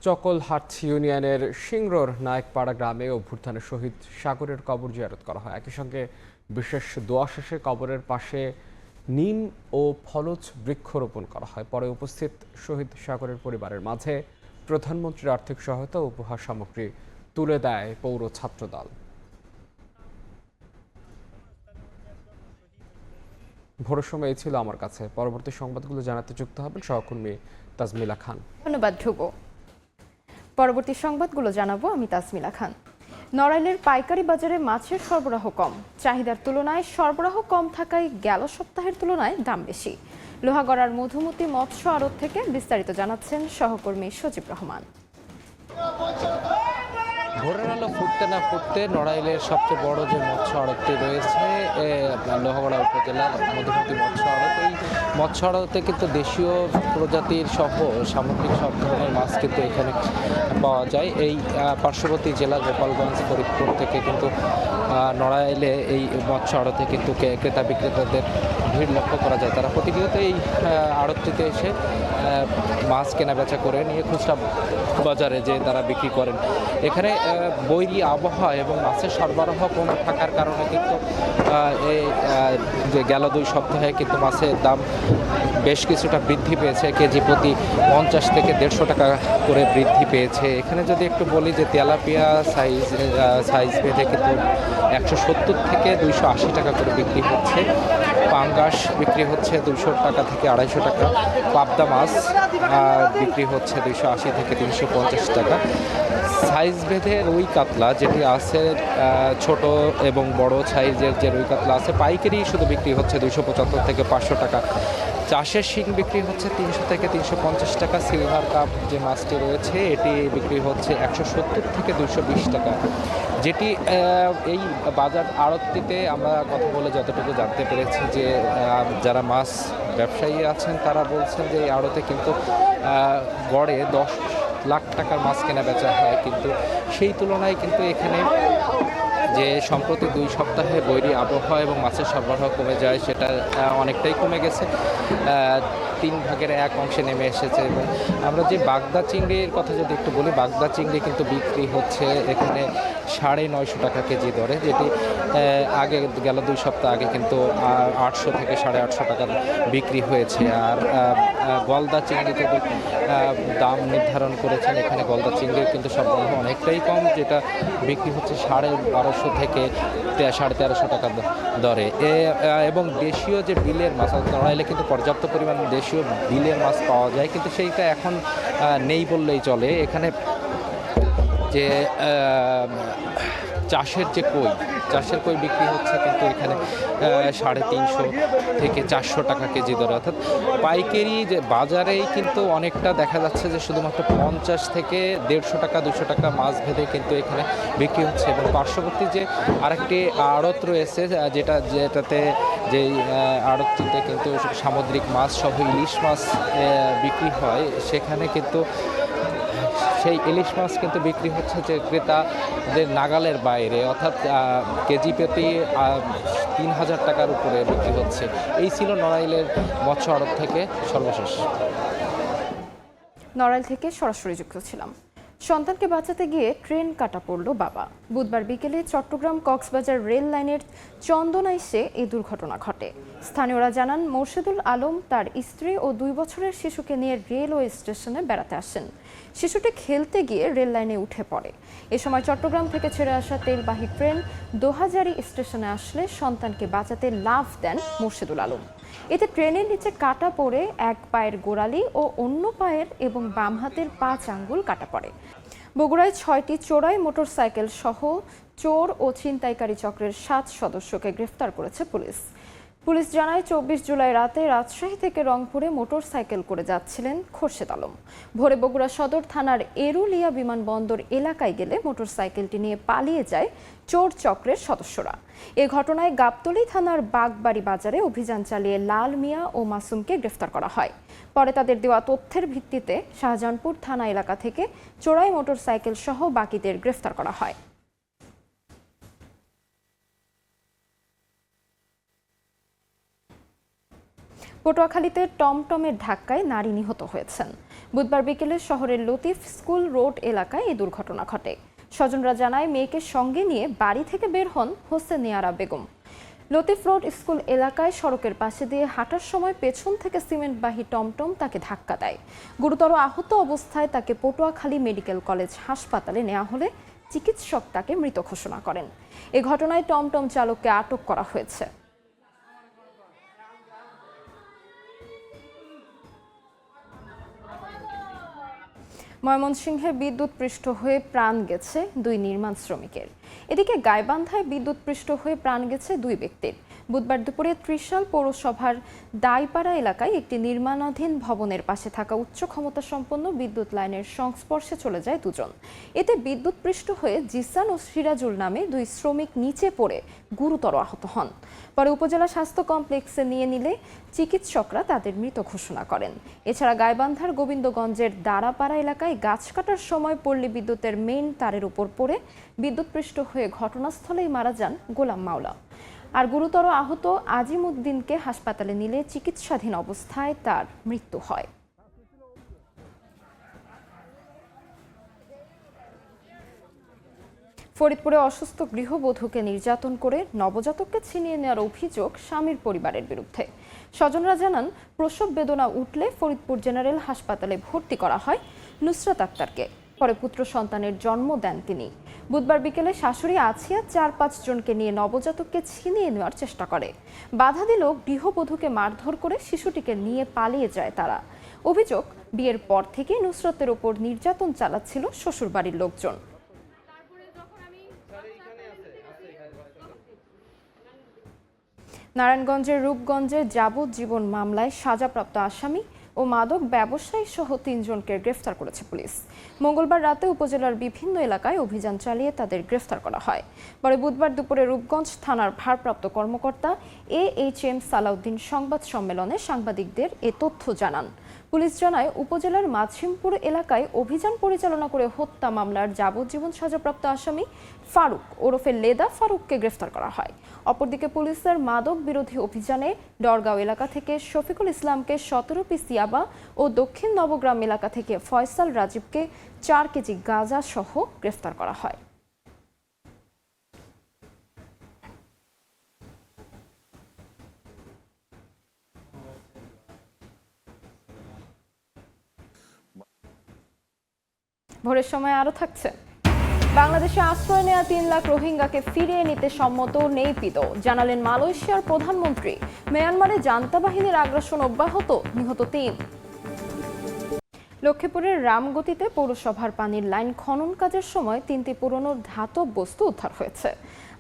চকলহাট ইউনিয়নের সিংড়োর নায়কপাড়া গ্রামে অভ্যুত্থানের শহীদ সাগরের কবর জিয়ারত করা হয়। একই সঙ্গে বিশেষ দোয়া শেষে কবরের পাশে নিম ও ফলজ বৃক্ষরোপণ করা হয়। পরে উপস্থিত শহীদ সাগরের পরিবারের মাঝে প্রধানমন্ত্রীর আর্থিক সহায়তা ও উপহার সামগ্রী তুলে দেয় পৌর ছাত্রদল। ভোরের সময় এই ছিল আমার কাছে। পরবর্তী সংবাদগুলো জানাতে যুক্ত হবেন সহকর্মী তাজমিলা খান। ধন্যবাদ ধ্রুব। পরবর্তী সংবাদগুলো জানাবো আমি তাজমিলা খান। নড়াইলের পাইকারি বাজারে মাছের সরবরাহ কম। চাহিদার তুলনায় সরবরাহ কম থাকায় গেল সপ্তাহের তুলনায় দাম বেশি। লোহাগড়ার মধুমতি মৎস্য আড়ত থেকে বিস্তারিত জানাচ্ছেন সহকর্মী সজীব রহমান। ভোরের আলো ফুটতে না ফুটতে নড়াইলের সবচেয়ে বড় যে মৎস্য আড়তটি রয়েছে লোহাগড়া উপজেলার মধুমতি মৎস্য আড়ত, এই মৎস্য আড়তে কিন্তু দেশীয় প্রজাতির সহ সামুদ্রিক সব ধরনের মাছ কিন্তু এখানে পাওয়া যায়। এই পার্শ্ববর্তী জেলা গোপালগঞ্জ, ফরিদপুর থেকে কিন্তু নড়াইলে এই মৎস্য আড়তে কিন্তু ক্রেতা বিক্রেতাদের ভিড় লক্ষ্য করা যায়। তারা প্রতিনিয়ত এই আড়তটিতে এসে মাছ কেনাবেচা করে নিয়ে খুচরা বাজারে যে তারা বিক্রি করেন। এখানে বৈরী আবহাওয়া এবং মাছের সরবরাহ কম থাকার কারণে কিন্তু এই যে গেল 2 সপ্তাহে কিন্তু মাছের দাম বেশ কিছুটা বৃদ্ধি পেয়েছে। কেজি প্রতি 50 থেকে 150 টাকা করে বৃদ্ধি পেয়েছে। এখানে যদি একটু বলি যে তেলাপিয়া সাইজ ভেদে কিন্তু 170 থেকে 280 টাকা করে বিক্রি হচ্ছে। পাঙ্গাস বিক্রি হচ্ছে 200 টাকা থেকে 250 টাকা। পাবদা মাছ বিক্রি হচ্ছে 280 থেকে 350 টাকা। সাইজ ভেদে রুই কাতলা যেটি আছে ছোট এবং বড় সাইজের যে রুই কাতলা আছে পাইকারি শুধু বিক্রি হচ্ছে 275 থেকে 500 টাকা। চাষের শিং বিক্রি হচ্ছে 300 থেকে 350 টাকা। সিলভার কাপ যে মাছটি রয়েছে এটি বিক্রি হচ্ছে 170 থেকে 220 টাকা। যেটি এই বাজার আড়তটিতে আমরা কথা বলে যতটুকু জানতে পেরেছি যে যারা মাছ ব্যবসায়ী আছেন তারা বলছেন যে এই আড়তে কিন্তু গড়ে 10 লাখ টাকার মাছ কেনা বেচা হয়, কিন্তু সেই তুলনায় কিন্তু এখানে যে সম্প্রতি 2 সপ্তাহে বৈরী আবহাওয়া এবং মাছের সরবরাহ কমে যায় সেটা অনেকটাই কমে গেছে, 3 ভাগের 1 অংশে নেমে এসেছে। এবং আমরা যে বাগদা চিংড়ির কথা যদি একটু বলি, বাগদা চিংড়ি কিন্তু বিক্রি হচ্ছে এখানে 950 টাকা কেজি দরে, যেটি আগে গেল 2 সপ্তাহ আগে কিন্তু 800 থেকে 850 টাকা বিক্রি হয়েছে। আর গলদা চিংড়ি যদি দাম নির্ধারণ করেছেন, এখানে গলদা চিংড়ির কিন্তু সরবরাহ অনেকটাই কম, যেটা বিক্রি হচ্ছে 1250 থেকে 1350 টাকা দরে। এবং দেশীয় যে বিলের মাছ, নড়াইলে কিন্তু পর্যাপ্ত পরিমাণ দেশীয় বিলের মাছ পাওয়া যায়, কিন্তু সেইটা এখন নেই বললেই চলে। এখানে যে চাষের কই বিক্রি হচ্ছে কিন্তু এখানে 350 থেকে 400 টাকা কেজি দরে, অর্থাৎ পাইকারি যে বাজারেই কিন্তু অনেকটা দেখা যাচ্ছে যে শুধুমাত্র 50 থেকে 150 টাকা 200 টাকা মাছ ভেদে কিন্তু এখানে বিক্রি হচ্ছে। এবং পার্শ্ববর্তী যে আরেকটি আড়ত রয়েছে যেটাতে যেই আড়তটিতে কিন্তু সামুদ্রিক মাছ সহ ইলিশ মাছ বিক্রি হয়, সেখানে কিন্তু সেই ইলিশ মাছ কিন্তু বিক্রি হচ্ছে যে ক্রেতাদের নাগালের বাইরে, অর্থাৎ কেজি প্রতি 3000 টাকার উপরে বিক্রি হচ্ছে। এই ছিল নড়াইলের মৎস্য আড়ত থেকে সর্বশেষ। নড়াইল থেকে সরাসরি যুক্ত ছিলাম। সন্তানকে বাঁচাতে গিয়ে ট্রেন কাটা পড়ল বাবা। বুধবার বিকেলে চট্টগ্রাম কক্সবাজার রেল লাইনের চন্দনাইশে এই দুর্ঘটনা ঘটে। স্থানীয়রা জানান, মোর্শেদুল আলম তার স্ত্রী ও 2 বছরের শিশুকে নিয়ে রেলওয়ে স্টেশনে বেড়াতে আসেন। শিশুটি খেলতে গিয়ে রেল লাইনে উঠে পড়ে। এ সময় চট্টগ্রাম থেকে ছেড়ে আসা তেলবাহী ট্রেন দোহাজারী স্টেশনে আসলে সন্তানকে বাঁচাতে লাফ দেন মোর্শেদুল আলম। এতে ট্রেনের নিচে কাটা পড়ে এক পায়ের গোড়ালি ও অন্য পায়ের এবং বাম হাতের 5 আঙ্গুল কাটা পড়ে। বগুড়ায় 6টি চোরাই মোটরসাইকেল সহ চোর ও ছিনতাইকারী চক্রের 7 সদস্যকে গ্রেফতার করেছে পুলিশ। পুলিশ জানায়, 24 জুলাই রাতে রাজশাহী থেকে রংপুরে মোটরসাইকেল করে যাচ্ছিলেন খোরশেদ আলম। ভোরে বগুড়া সদর থানার এরুলিয়া বিমানবন্দর এলাকায় গেলে মোটরসাইকেলটি নিয়ে পালিয়ে যায় চোর চক্রের সদস্যরা। এ ঘটনায় গাবতলী থানার বাগবাড়ি বাজারে অভিযান চালিয়ে লাল মিয়া ও মাসুমকে গ্রেফতার করা হয়। পরে তাদের দেওয়া তথ্যের ভিত্তিতে শাহজাহানপুর থানা এলাকা থেকে চোরাই মোটরসাইকেল সহ বাকিদের গ্রেফতার করা হয়। পটুয়াখালীতে টমটমের ধাক্কায় নারী নিহত হয়েছেন। বুধবার বিকেলে শহরের লতিফ স্কুল রোড এলাকায় এই দুর্ঘটনা ঘটে। স্বজনরা জানায়, মেয়েকে সঙ্গে নিয়ে বাড়ি থেকে বের হন হোসেনিয়ারা বেগম। লতিফ রোড স্কুল এলাকায় সড়কের পাশে দিয়ে হাঁটার সময় পেছন থেকে সিমেন্টবাহী টমটম তাকে ধাক্কা দেয়। গুরুতর আহত অবস্থায় তাকে পটুয়াখালী মেডিকেল কলেজ হাসপাতালে নেওয়া হলে চিকিৎসক তাকে মৃত ঘোষণা করেন। এ ঘটনায় টমটম চালককে আটক করা হয়েছে। ময়মনসিংহে বিদ্যুৎপৃষ্ট হয়ে প্রাণ গেছে 2 নির্মাণ শ্রমিকের। এদিকে গাইবান্ধায় বিদ্যুৎপৃষ্ট হয়ে প্রাণ গেছে 2 ব্যক্তির। বুধবার দুপুরে ত্রিশাল পৌরসভার দাইপাড়া এলাকায় একটি নির্মাণাধীন ভবনের পাশে থাকা উচ্চ ক্ষমতা সম্পন্ন বিদ্যুৎ লাইনের সংস্পর্শে চলে যায় 2 জন। এতে বিদ্যুৎপৃষ্ট হয়ে জিসান ও সিরাজুল নামে 2 শ্রমিক নিচে পড়ে গুরুতর আহত হন। পরে উপজেলা স্বাস্থ্য কমপ্লেক্সে নিয়ে নিলে চিকিৎসকরা তাদের মৃত ঘোষণা করেন। এছাড়া গাইবান্ধার গোবিন্দগঞ্জের দাঁড়াপাড়া এলাকায় গাছ কাটার সময় পল্লী বিদ্যুতের মেইন তারের উপর পড়ে বিদ্যুৎপৃষ্ট হয়ে ঘটনাস্থলেই মারা যান গোলাম মাওলা। আর গুরুতর আহত আজিম উদ্দিনকে হাসপাতালে নিলে চিকিৎসাধীন অবস্থায় তার মৃত্যু হয়। ফরিদপুরে অসুস্থ গৃহবধূকে নির্যাতন করে নবজাতককে ছিনিয়ে নেওয়ার অভিযোগ স্বামীর পরিবারের বিরুদ্ধে। স্বজনরা জানান, প্রসব বেদনা উঠলে ফরিদপুর জেনারেল হাসপাতালে ভর্তি করা হয় নুসরাত আক্তারকে। পরে পুত্র সন্তানের জন্ম দেন তিনি। বুধবার বিকেলে শাশুড়ি আছিয়া 4-5 জনকে নিয়ে নবজাতককে ছিনিয়ে নেওয়ার চেষ্টা করে। বাধা দিল গৃহবধূকে মারধর করে শিশুটিকে নিয়ে পালিয়ে যায় তারা। অভিযোগ, বিয়ের পর থেকে নুসরাতের ওপর নির্যাতন চালাচ্ছিল শ্বশুরবাড়ির লোকজন। নারায়ণগঞ্জের রূপগঞ্জে যাবজ্জীবন মামলায় সাজাপ্রাপ্ত আসামি ও মাদক ব্যবসায়ী সহ 3 জনকে গ্রেফতার করেছে পুলিশ। মঙ্গলবার রাতে উপজেলার বিভিন্ন এলাকায় অভিযান চালিয়ে তাদের গ্রেফতার করা হয়। পরে বুধবার দুপুরে রূপগঞ্জ থানার ভারপ্রাপ্ত কর্মকর্তা AHM সালাউদ্দিন সংবাদ সম্মেলনে সাংবাদিকদের এ তথ্য জানান। পুলিশ জানায়, উপজেলার মাছিমপুর এলাকায় অভিযান পরিচালনা করে হত্যা মামলার যাবজ্জীবন সাজাপ্রাপ্ত আসামি ফারুক ওরফে লেদা ফারুককে গ্রেফতার করা হয়। অপরদিকে পুলিশের মাদক বিরোধী অভিযানে ডরগাঁও এলাকা থেকে শফিকুল ইসলামকে 17 পিস ইয়াবা ও দক্ষিণ নবগ্রাম এলাকা থেকে ফয়সাল রাজীবকে 4 কেজি গাঁজা সহ গ্রেফতার করা হয়। ভোরের সময় আরো থাকছে, বাংলাদেশে আশ্রয় নেওয়া 3 লাখ রোহিঙ্গাকে ফিরিয়ে নিতে সম্মত নেপিদো, জানালেন মালয়েশিয়ার প্রধানমন্ত্রী। মিয়ানমারে জান্তা বাহিনীর আগ্রাসন অব্যাহত, নিহত 3। লক্ষ্মীপুরের রামগতিতে পৌরসভার পানির লাইন খনন কাজের সময় 3টি পুরনো ধাতব বস্তু উদ্ধার হয়েছে।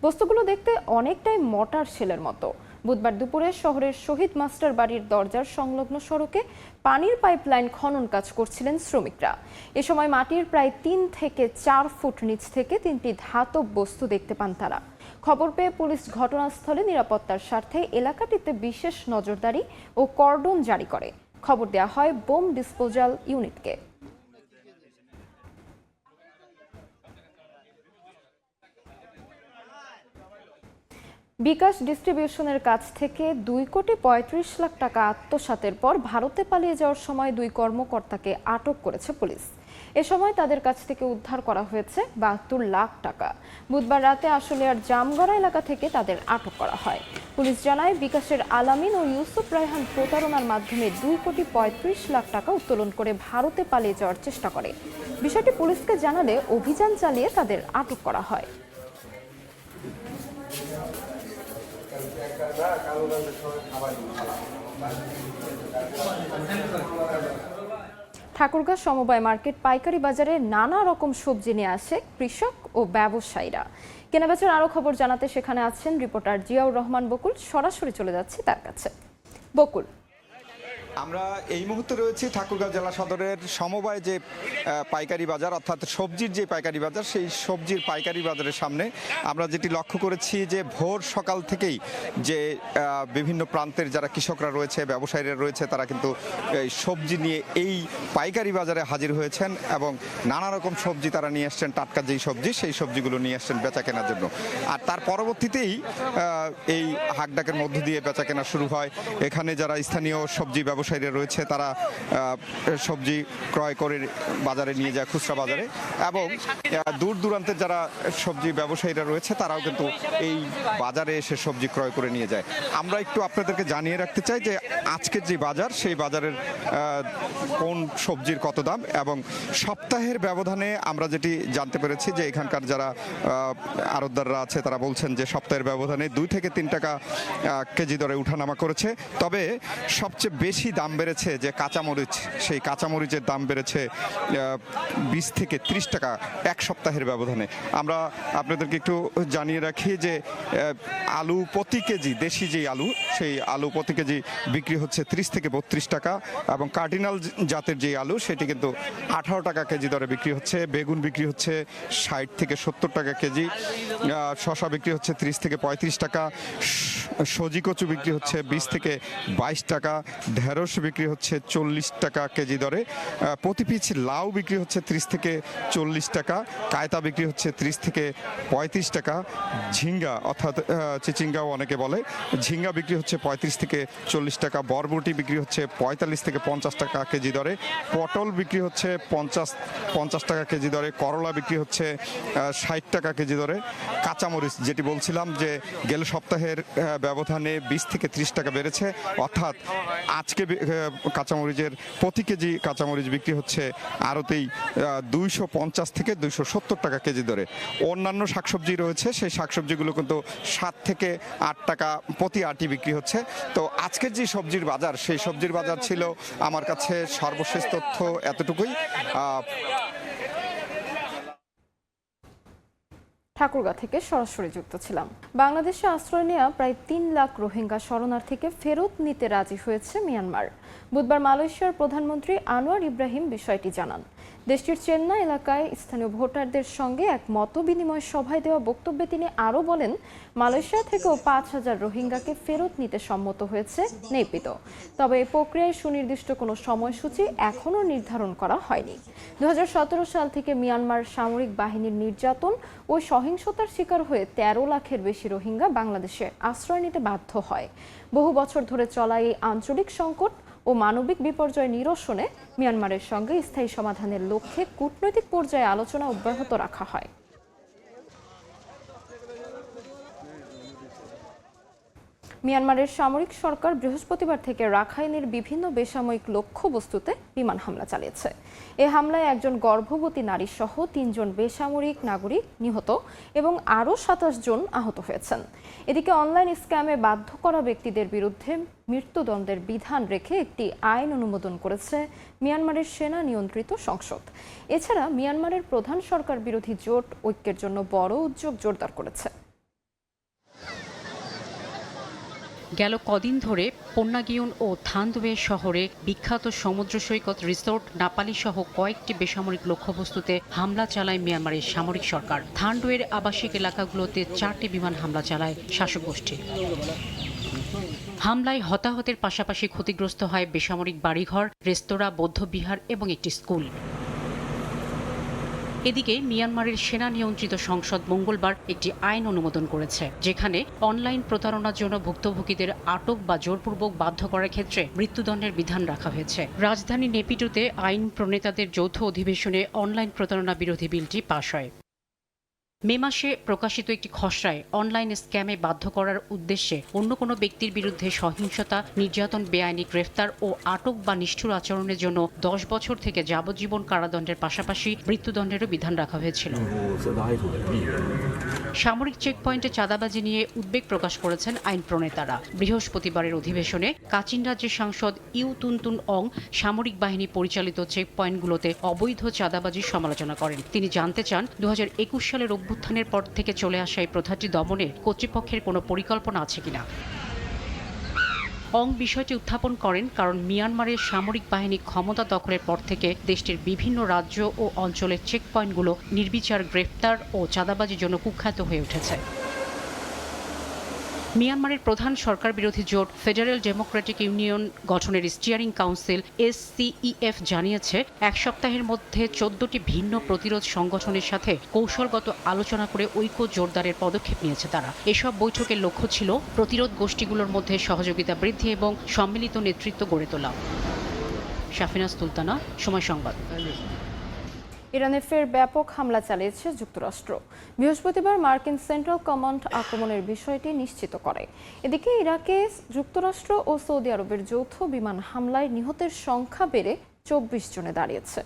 বস্তুগুলো দেখতে অনেকটাই মর্টার শেলের মতো। বুধবার দুপুরে শহরের শহীদ মাস্টার বাড়ির দরজার সংলগ্ন সড়কে পানির পাইপলাইন খনন কাজ করছিলেন শ্রমিকরা। এ সময় মাটির প্রায় 3 থেকে 4 ফুট নিচ থেকে 3টি ধাতব বস্তু দেখতে পান তারা। খবর পেয়ে পুলিশ ঘটনাস্থলে নিরাপত্তার স্বার্থে এলাকাটিতে বিশেষ নজরদারি ও কর্ডন জারি করে। খবর দেওয়া হয় বোম ডিসপোজাল ইউনিটকে। বিকাশ ডিস্ট্রিবিউশনের কাছ থেকে 2,35 লাখ টাকা আত্মসাতের পর ভারতে পালিয়ে যাওয়ার সময় 2 কর্মকর্তাকে আটক করেছে পুলিশ। এ সময় তাদের কাছ থেকে উদ্ধার করা হয়েছে 72 লাখ টাকা। বুধবার রাতে আশুলিয়ার জামগড়া এলাকা থেকে তাদের আটক করা হয়। পুলিশ জানায়, বিকাশের আলামিন ও ইউসুফ রায়হান প্রতারণার মাধ্যমে 2,35 লাখ টাকা উত্তোলন করে ভারতে পালিয়ে যাওয়ার চেষ্টা করে। বিষয়টি পুলিশকে জানালে অভিযান চালিয়ে তাদের আটক করা হয়। ঠাকুরগাঁ সমবায় মার্কেট পাইকারি বাজারে নানা রকম সবজি নিয়ে আসে কৃষক ও ব্যবসায়ীরা। কেনাবেচার আরো খবর জানাতে সেখানে আছেন রিপোর্টার জিয়াউর রহমান বকুল। সরাসরি চলে যাচ্ছি তার কাছে। বকুল, আমরা এই মুহূর্তে রয়েছি ঠাকুরগাঁও জেলা সদরের সমবায় যে পাইকারি বাজার, অর্থাৎ সবজির যে পাইকারি বাজার, সেই সবজির পাইকারি বাজারের সামনে আমরা যেটি লক্ষ্য করেছি যে ভোর সকাল থেকেই যে বিভিন্ন প্রান্তের যারা কৃষকরা রয়েছে, ব্যবসায়ীরা রয়েছে, তারা কিন্তু সবজি নিয়ে এই পাইকারি বাজারে হাজির হয়েছেন এবং নানা রকম সবজি তারা নিয়ে আসছেন। টাটকা যেই সবজি, সেই সবজিগুলো নিয়ে আসছেন বেচা কেনার জন্য। আর তার পরবর্তীতেই এই হাকডাকের মধ্য দিয়ে বেচা কেনা শুরু হয়। এখানে যারা স্থানীয় সবজি ব্যবসায়ীরা রয়েছে তারা সবজি ক্রয় করে বাজারে নিয়ে যায়, খুচরা বাজারে, এবং দূর দূরান্তের যারা সবজি ব্যবসায়ীরা রয়েছে তারাও কিন্তু এই বাজারে এসে সবজি ক্রয় করে নিয়ে যায়। আমরা একটু আপনাদেরকে জানিয়ে রাখতে চাই যে আজকের যে বাজার, সেই বাজারের কোন সবজির কত দাম, এবং সপ্তাহের ব্যবধানে আমরা যেটি জানতে পেরেছি যে এখানকার যারা আড়তদাররা আছে তারা বলছেন যে সপ্তাহের ব্যবধানে 2 থেকে 3 টাকা কেজি দরে উঠানামা করেছে। তবে সবচেয়ে বেশি দাম বেড়েছে যে কাঁচামরিচ, সেই কাঁচামরিচের দাম বেড়েছে 20 থেকে 30 টাকা এক সপ্তাহের ব্যবধানে। আমরা আপনাদেরকে একটু জানিয়ে রাখি যে আলু প্রতি কেজি, দেশি যে আলু, সেই আলু প্রতি কেজি বিক্রি হচ্ছে 30 থেকে 32 টাকা, এবং কার্ডিনাল জাতের যে আলু সেটি কিন্তু 18 টাকা কেজি দরে বিক্রি হচ্ছে। বেগুন বিক্রি হচ্ছে 60 থেকে 70 টাকা কেজি, শসা বিক্রি হচ্ছে 30 থেকে 35 টাকা, সজি কচু বিক্রি হচ্ছে 20 থেকে 22 টাকা, ঢেঁড়স বিক্রি হচ্ছে 40 টাকা কেজি দরে, প্রতি পিস লাউ বিক্রি হচ্ছে 30 থেকে 40 টাকা, কায়তা বিক্রি হচ্ছে 30 থেকে 35 টাকা, ঝিঙ্গা অর্থাৎ চিচিঙ্গাও অনেকে বলে, ঝিঙ্গা বিক্রি হচ্ছে 35 থেকে 40 টাকা, বরবটি বিক্রি হচ্ছে 45 থেকে 50 টাকা কেজি দরে, পটল বিক্রি হচ্ছে 50 টাকা কেজি দরে, করলা বিক্রি হচ্ছে 60 টাকা কেজি দরে, কাঁচামরিচ যেটি বলছিলাম যে গেল সপ্তাহের ব্যবধানে 20 থেকে 30 টাকা বেড়েছে, অর্থাৎ আজকে কাঁচামরিচের প্রতি কেজি কাঁচামরিচ বিক্রি হচ্ছে আড়তেই 250 থেকে 270 টাকা কেজি দরে। অন্যান্য শাকসবজি রয়েছে, সেই শাকসবজিগুলো কিন্তু 7 থেকে 8 টাকা প্রতি আটি বিক্রি হচ্ছে। তো আজকের যে সবজির বাজার, সেই সবজির বাজার ছিল আমার কাছে সর্বশেষ তথ্য এতটুকুই। ঠাকুরগাঁ থেকে সরাসরি যুক্ত ছিলাম। বাংলাদেশে আশ্রয় নেওয়া প্রায় 3 লাখ রোহিঙ্গা শরণার্থীকে ফেরত নিতে রাজি হয়েছে মিয়ানমার। বুধবার মালয়েশিয়ার প্রধানমন্ত্রী আনোয়ার ইব্রাহিম বিষয়টি জানান। দেশটির চেন্নাই এলাকায় স্থানীয় ভোটারদের সঙ্গে এক মতবিনিময় সভায় দেওয়া বক্তব্যে তিনি আরও বলেন, মালয়েশিয়া থেকেও 5,000 রোহিঙ্গাকে ফেরত নিতে সম্মত হয়েছে নেপিত। তবে এই প্রক্রিয়ায় সুনির্দিষ্ট কোনো সময়সূচি এখনও নির্ধারণ করা হয়নি। 2017 সাল থেকে মিয়ানমার সামরিক বাহিনীর নির্যাতন ও সহিংসতার শিকার হয়ে 13 লাখের বেশি রোহিঙ্গা বাংলাদেশে আশ্রয় নিতে বাধ্য হয়। বহু বছর ধরে চলা এই আঞ্চলিক সংকট ও মানবিক বিপর্যয় নিরসনে মিয়ানমারের সঙ্গে স্থায়ী সমাধানের লক্ষ্যে কূটনৈতিক পর্যায়ে আলোচনা অব্যাহত রাখা হয়। মিয়ানমারের সামরিক সরকার বৃহস্পতিবার থেকে রাখাইনের বিভিন্ন বেসামরিক লক্ষ্যবস্তুতে বিমান হামলা চালিয়েছে। এ হামলায় একজন গর্ভবতী নারী সহ ৩ জন বেসামরিক নাগরিক নিহত এবং আরও ২৭ জন আহত হয়েছেন। এদিকে অনলাইন স্ক্যামে বাধ্য করা ব্যক্তিদের বিরুদ্ধে মৃত্যুদণ্ডের বিধান রেখে একটি আইন অনুমোদন করেছে মিয়ানমারের সেনা নিয়ন্ত্রিত সংসদ। এছাড়া মিয়ানমারের প্রধান সরকার বিরোধী জোট ঐক্যের জন্য বড় উদ্যোগ জোরদার করেছে। গেল কদিন ধরে পন্নাগিয়ন ও থানদুয়ে শহরে বিখ্যাত সমুদ্র সৈকত রিসোর্ট নাপালি সহ কয়েকটি বেসামরিক লক্ষ্যবস্তুতে হামলা চালায় মিয়ানমারের সামরিক সরকার। থানদুয়ের আবাসিক এলাকাগুলোতে 4টি বিমান হামলা চালায় শাসক গোষ্ঠী। হামলায় হতাহতের পাশাপাশি ক্ষতিগ্রস্ত হয় বেসামরিক বাড়িঘর, রেস্তোরাঁ, বৌদ্ধবিহার এবং একটি স্কুল। এদিকে মিয়ানমারের সেনা নিয়ন্ত্রিত সংসদ মঙ্গলবার একটি আইন অনুমোদন করেছে, যেখানে অনলাইন প্রতারণার জন্য ভুক্তভোগীদের আটক বা জোরপূর্বক বাধ্য করার ক্ষেত্রে মৃত্যুদণ্ডের বিধান রাখা হয়েছে। রাজধানী নেপিডোতে আইন প্রণেতাদের যৌথ অধিবেশনে অনলাইন প্রতারণা বিরোধী বিলটি পাশ হয়। মে মাসে প্রকাশিত একটি খসড়ায় অনলাইন স্ক্যামে বাধ্য করার উদ্দেশ্যে অন্য কোনো ব্যক্তির বিরুদ্ধে সহিংসতা, নির্যাতন, বেআইনি গ্রেফতার ও আটক বা নিষ্ঠুর আচরণের জন্য 10 বছর থেকে যাবজ্জীবন কারাদণ্ডের পাশাপাশি মৃত্যুদণ্ডেরও বিধান রাখা হয়েছিল। সামরিক চেকপয়েন্টে চাঁদাবাজি নিয়ে উদ্বেগ প্রকাশ করেছেন আইন প্রণেতারা। বৃহস্পতিবারের অধিবেশনে কাচিন রাজ্যের সাংসদ ইউ তুনতুন অং সামরিক বাহিনী পরিচালিত চেকপয়েন্টগুলোতে অবৈধ চাঁদাবাজির সমালোচনা করেন। তিনি জানতে চান 2021 সালের অভ্যুত্থানের পর থেকে চলে আসা এই প্রথাটি দমনে কর্তৃপক্ষের কোনো পরিকল্পনা আছে কিনা। অং বিষয়টি উত্থাপন করেন কারণ মিয়ানমারের সামরিক বাহিনী ক্ষমতা দখলের পর থেকে দেশটির বিভিন্ন রাজ্য ও অঞ্চলের চেকপয়েন্টগুলো নির্বিচার গ্রেফতার ও চাঁদাবাজির জন্য কুখ্যাত হয়ে উঠেছে। মিয়ানমারের প্রধান সরকার বিরোধী জোট ফেডারেল ডেমোক্রেটিক ইউনিয়ন গঠনের স্টিয়ারিং কাউন্সিল SCEF জানিয়েছে 1 সপ্তাহের মধ্যে 14টি ভিন্ন প্রতিরোধ সংগঠনের সাথে কৌশলগত আলোচনা করে ঐক্য জোরদারের পদক্ষেপ নিয়েছে তারা। এসব বৈঠকের লক্ষ্য ছিল প্রতিরোধ গোষ্ঠীগুলোর মধ্যে সহযোগিতা বৃদ্ধি এবং সম্মিলিত নেতৃত্ব গড়ে তোলা। শাফিনা সুলতানা, সময় সংবাদ। ইরানে ফের ব্যাপক হামলা চালিয়েছে যুক্তরাষ্ট্র। বৃহস্পতিবার মার্কিন সেন্ট্রাল কমান্ড আক্রমণের বিষয়টি নিশ্চিত করে। এদিকে ইরাকে যুক্তরাষ্ট্র ও সৌদি আরবের যৌথ বিমান হামলায় নিহতের সংখ্যা বেড়ে 24 জনে দাঁড়িয়েছে।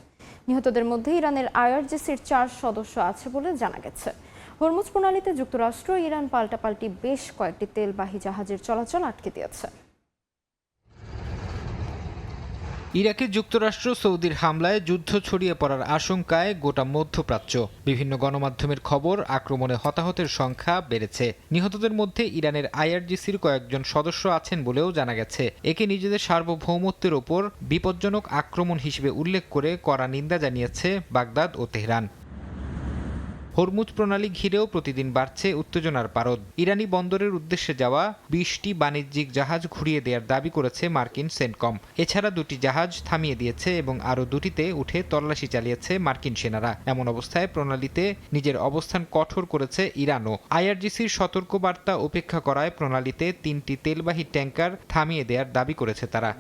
নিহতদের মধ্যে ইরানের IRGC-র 4 সদস্য আছে বলে জানা গেছে। হরমুজ প্রণালীতে যুক্তরাষ্ট্র ইরান পাল্টাপাল্টি বেশ কয়েকটি তেলবাহী জাহাজের চলাচল আটকে দিয়েছে। ইরাকে যুক্তরাষ্ট্র সৌদির হামলায় যুদ্ধ ছড়িয়ে পড়ার আশঙ্কায় গোটা মধ্যপ্রাচ্য। বিভিন্ন গণমাধ্যমের খবর, আক্রমণে হতাহতের সংখ্যা বেড়েছে। নিহতদের মধ্যে ইরানের IRGC-র কয়েকজন সদস্য আছেন বলেও জানা গেছে। একে নিজেদের সার্বভৌমত্বের ওপর বিপজ্জনক আক্রমণ হিসেবে উল্লেখ করে কড়া নিন্দা জানিয়েছে বাগদাদ ও তেহরান। হরমুজ প্রণালী ঘিরেও প্রতিদিন বাড়ছে উত্তেজনার পারদ। ইরানি বন্দরের উদ্দেশ্যে যাওয়া 20টি বাণিজ্যিক জাহাজ ঘুরিয়ে দেওয়ার দাবি করেছে মার্কিন সেন্টকম। এছাড়া 2টি জাহাজ থামিয়ে দিয়েছে এবং আরও 2টিতে উঠে তল্লাশি চালিয়েছে মার্কিন সেনারা। এমন অবস্থায় প্রণালীতে নিজের অবস্থান কঠোর করেছে ইরানও। IRGC-র সতর্কবার্তা উপেক্ষা করায় প্রণালীতে 3টি তেলবাহী ট্যাঙ্কার থামিয়ে দেওয়ার দাবি করেছে তারা।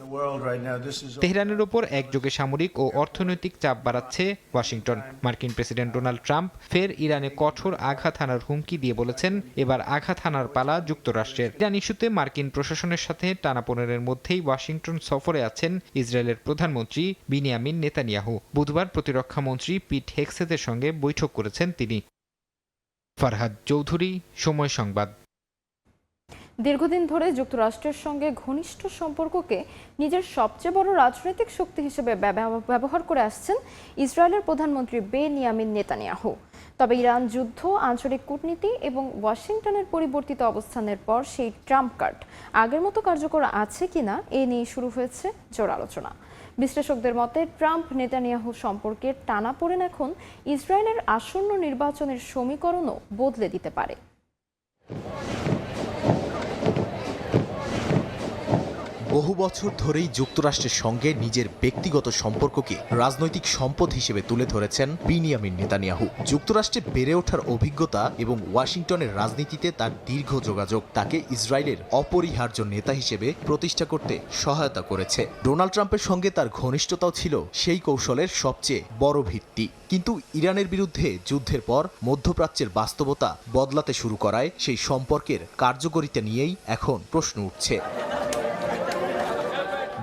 তেহরানের ওপর একযোগে সামরিক ও অর্থনৈতিক চাপ বাড়াচ্ছে ওয়াশিংটন। মার্কিন প্রেসিডেন্ট ডোনাল্ড ট্রাম্প ফের ইরানে কঠোর আঘাত হানার হুমকি দিয়ে বলেছেন এবার আঘাত হানার পালা যুক্তরাষ্ট্রের। ইরান ইস্যুতে মার্কিন প্রশাসনের সাথে টানাপোড়েনের মধ্যেই ওয়াশিংটন সফরে আছেন ইসরায়েলের প্রধানমন্ত্রী বিনিয়ামিন নেতানিয়াহু। বুধবার প্রতিরক্ষা মন্ত্রী পিট হেগসেথের সঙ্গে বৈঠক করেছেন তিনি। ফারহাদ চৌধুরী, সময় সংবাদ। দীর্ঘদিন ধরে যুক্তরাষ্ট্রের সঙ্গে ঘনিষ্ঠ সম্পর্ককে নিজের সবচেয়ে বড় রাজনৈতিক শক্তি হিসেবে ব্যবহার করে আসছেন ইসরায়েলের প্রধানমন্ত্রী বেনিয়ামিন নেতানিয়াহু। তবে ইরান যুদ্ধ, আঞ্চলিক কূটনীতি এবং ওয়াশিংটনের পরিবর্তিত অবস্থানের পর সেই ট্রাম্প কার্ড আগের মতো কার্যকর আছে কিনা এ নিয়ে শুরু হয়েছে জোর আলোচনা। বিশ্লেষকদের মতে ট্রাম্প নেতানিয়াহু সম্পর্কের টানাপোড়েন এখন ইসরায়েলের আসন্ন নির্বাচনের সমীকরণও বদলে দিতে পারে। বহু বছর ধরেই যুক্তরাষ্ট্রের সঙ্গে নিজের ব্যক্তিগত সম্পর্ককে রাজনৈতিক সম্পদ হিসেবে তুলে ধরেছেন বিনিয়ামিন নেতানিয়াহু। যুক্তরাষ্ট্রে বেড়ে ওঠার অভিজ্ঞতা এবং ওয়াশিংটনের রাজনীতিতে তার দীর্ঘ যোগাযোগ তাকে ইসরায়েলের অপরিহার্য নেতা হিসেবে প্রতিষ্ঠা করতে সহায়তা করেছে। ডোনাল্ড ট্রাম্পের সঙ্গে তার ঘনিষ্ঠতাও ছিল সেই কৌশলের সবচেয়ে বড় ভিত্তি। কিন্তু ইরানের বিরুদ্ধে যুদ্ধের পর মধ্যপ্রাচ্যের বাস্তবতা বদলাতে শুরু করায় সেই সম্পর্কের কার্যকরিতা নিয়েই এখন প্রশ্ন উঠছে।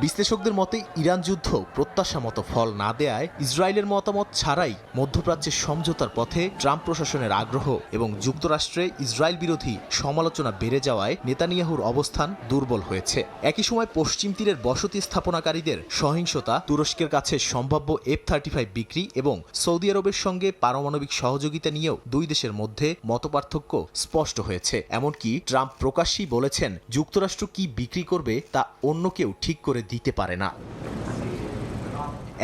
বিশ্লেষকদের মতে ইরান যুদ্ধ প্রত্যাশা মতো ফল না দেয়ায় ইসরায়েলের মতামত ছাড়াই মধ্যপ্রাচ্যের সমঝোতার পথে ট্রাম্প প্রশাসনের আগ্রহ এবং যুক্তরাষ্ট্রে ইসরায়েল বিরোধী সমালোচনা বেড়ে যাওয়ায় নেতানিয়াহুর অবস্থান দুর্বল হয়েছে। একই সময় পশ্চিম তীরের বসতি স্থাপনাকারীদের সহিংসতা, তুরস্কের কাছে সম্ভাব্য F-35 বিক্রি এবং সৌদি আরবের সঙ্গে পারমাণবিক সহযোগিতা নিয়েও দুই দেশের মধ্যে মতপার্থক্য স্পষ্ট হয়েছে। এমনকি ট্রাম্প প্রকাশ্যেই বলেছেন যুক্তরাষ্ট্র কি বিক্রি করবে তা অন্য কেউ ঠিক করে দিতে পারে না।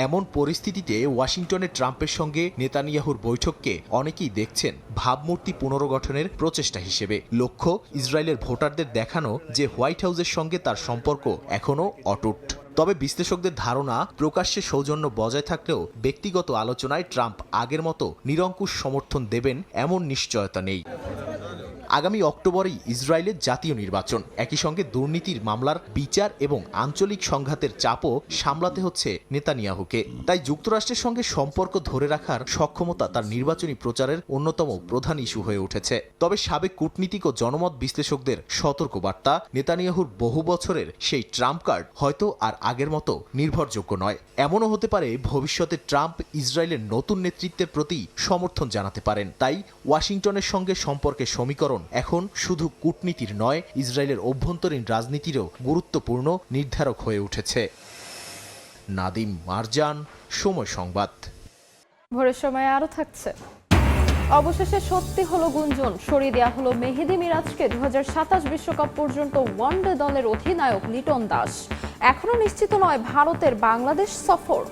এমন পরিস্থিতিতে ওয়াশিংটনে ট্রাম্পের সঙ্গে নেতানিয়াহুর বৈঠককে অনেকেই দেখছেন ভাবমূর্তি পুনর্গঠনের প্রচেষ্টা হিসেবে। লক্ষ্য ইসরায়েলের ভোটারদের দেখানো যে হোয়াইট হাউসের সঙ্গে তার সম্পর্ক এখনও অটুট। তবে বিশ্লেষকদের ধারণা প্রকাশ্যে সৌজন্য বজায় থাকলেও ব্যক্তিগত আলোচনায় ট্রাম্প আগের মতো নিরঙ্কুশ সমর্থন দেবেন এমন নিশ্চয়তা নেই। আগামী অক্টোবরেই ইসরায়েলের জাতীয় নির্বাচন, একই সঙ্গে দুর্নীতির মামলার বিচার এবং আঞ্চলিক সংঘাতের চাপও সামলাতে হচ্ছে নেতানিয়াহুকে। তাই যুক্তরাষ্ট্রের সঙ্গে সম্পর্ক ধরে রাখার সক্ষমতা তার নির্বাচনী প্রচারের অন্যতম প্রধান ইস্যু হয়ে উঠেছে। তবে সাবেক কূটনীতিক ও জনমত বিশ্লেষকদের সতর্কবার্তা, নেতানিয়াহুর বহু বছরের সেই ট্রাম্প কার্ড হয়তো আর আগের মতো নির্ভরযোগ্য নয়। এমনও হতে পারে ভবিষ্যতে ট্রাম্প ইসরায়েলের নতুন নেতৃত্বের প্রতি সমর্থন জানাতে পারেন। তাই ওয়াশিংটনের সঙ্গে সম্পর্কের সমীকরণ এখন শুধু কূটনীতির নয়, ইসরায়েলের অভ্যন্তরীণ রাজনীতিরও গুরুত্বপূর্ণ নির্ধারক হয়ে উঠেছে। নাদিম মারজান, সময় সংবাদ। ভোরের সময় আরো থাকছে। অবশেষে সত্যি হলো গুঞ্জন, সরিয়ে দেওয়া হলো মেহেদী মিরাজকে 2027 বিশ্বকাপ পর্যন্ত ওয়ানডে দলের অধিনায়ক লিটন দাস। এখনো নিশ্চিত নয় ভারতের বাংলাদেশ সফর।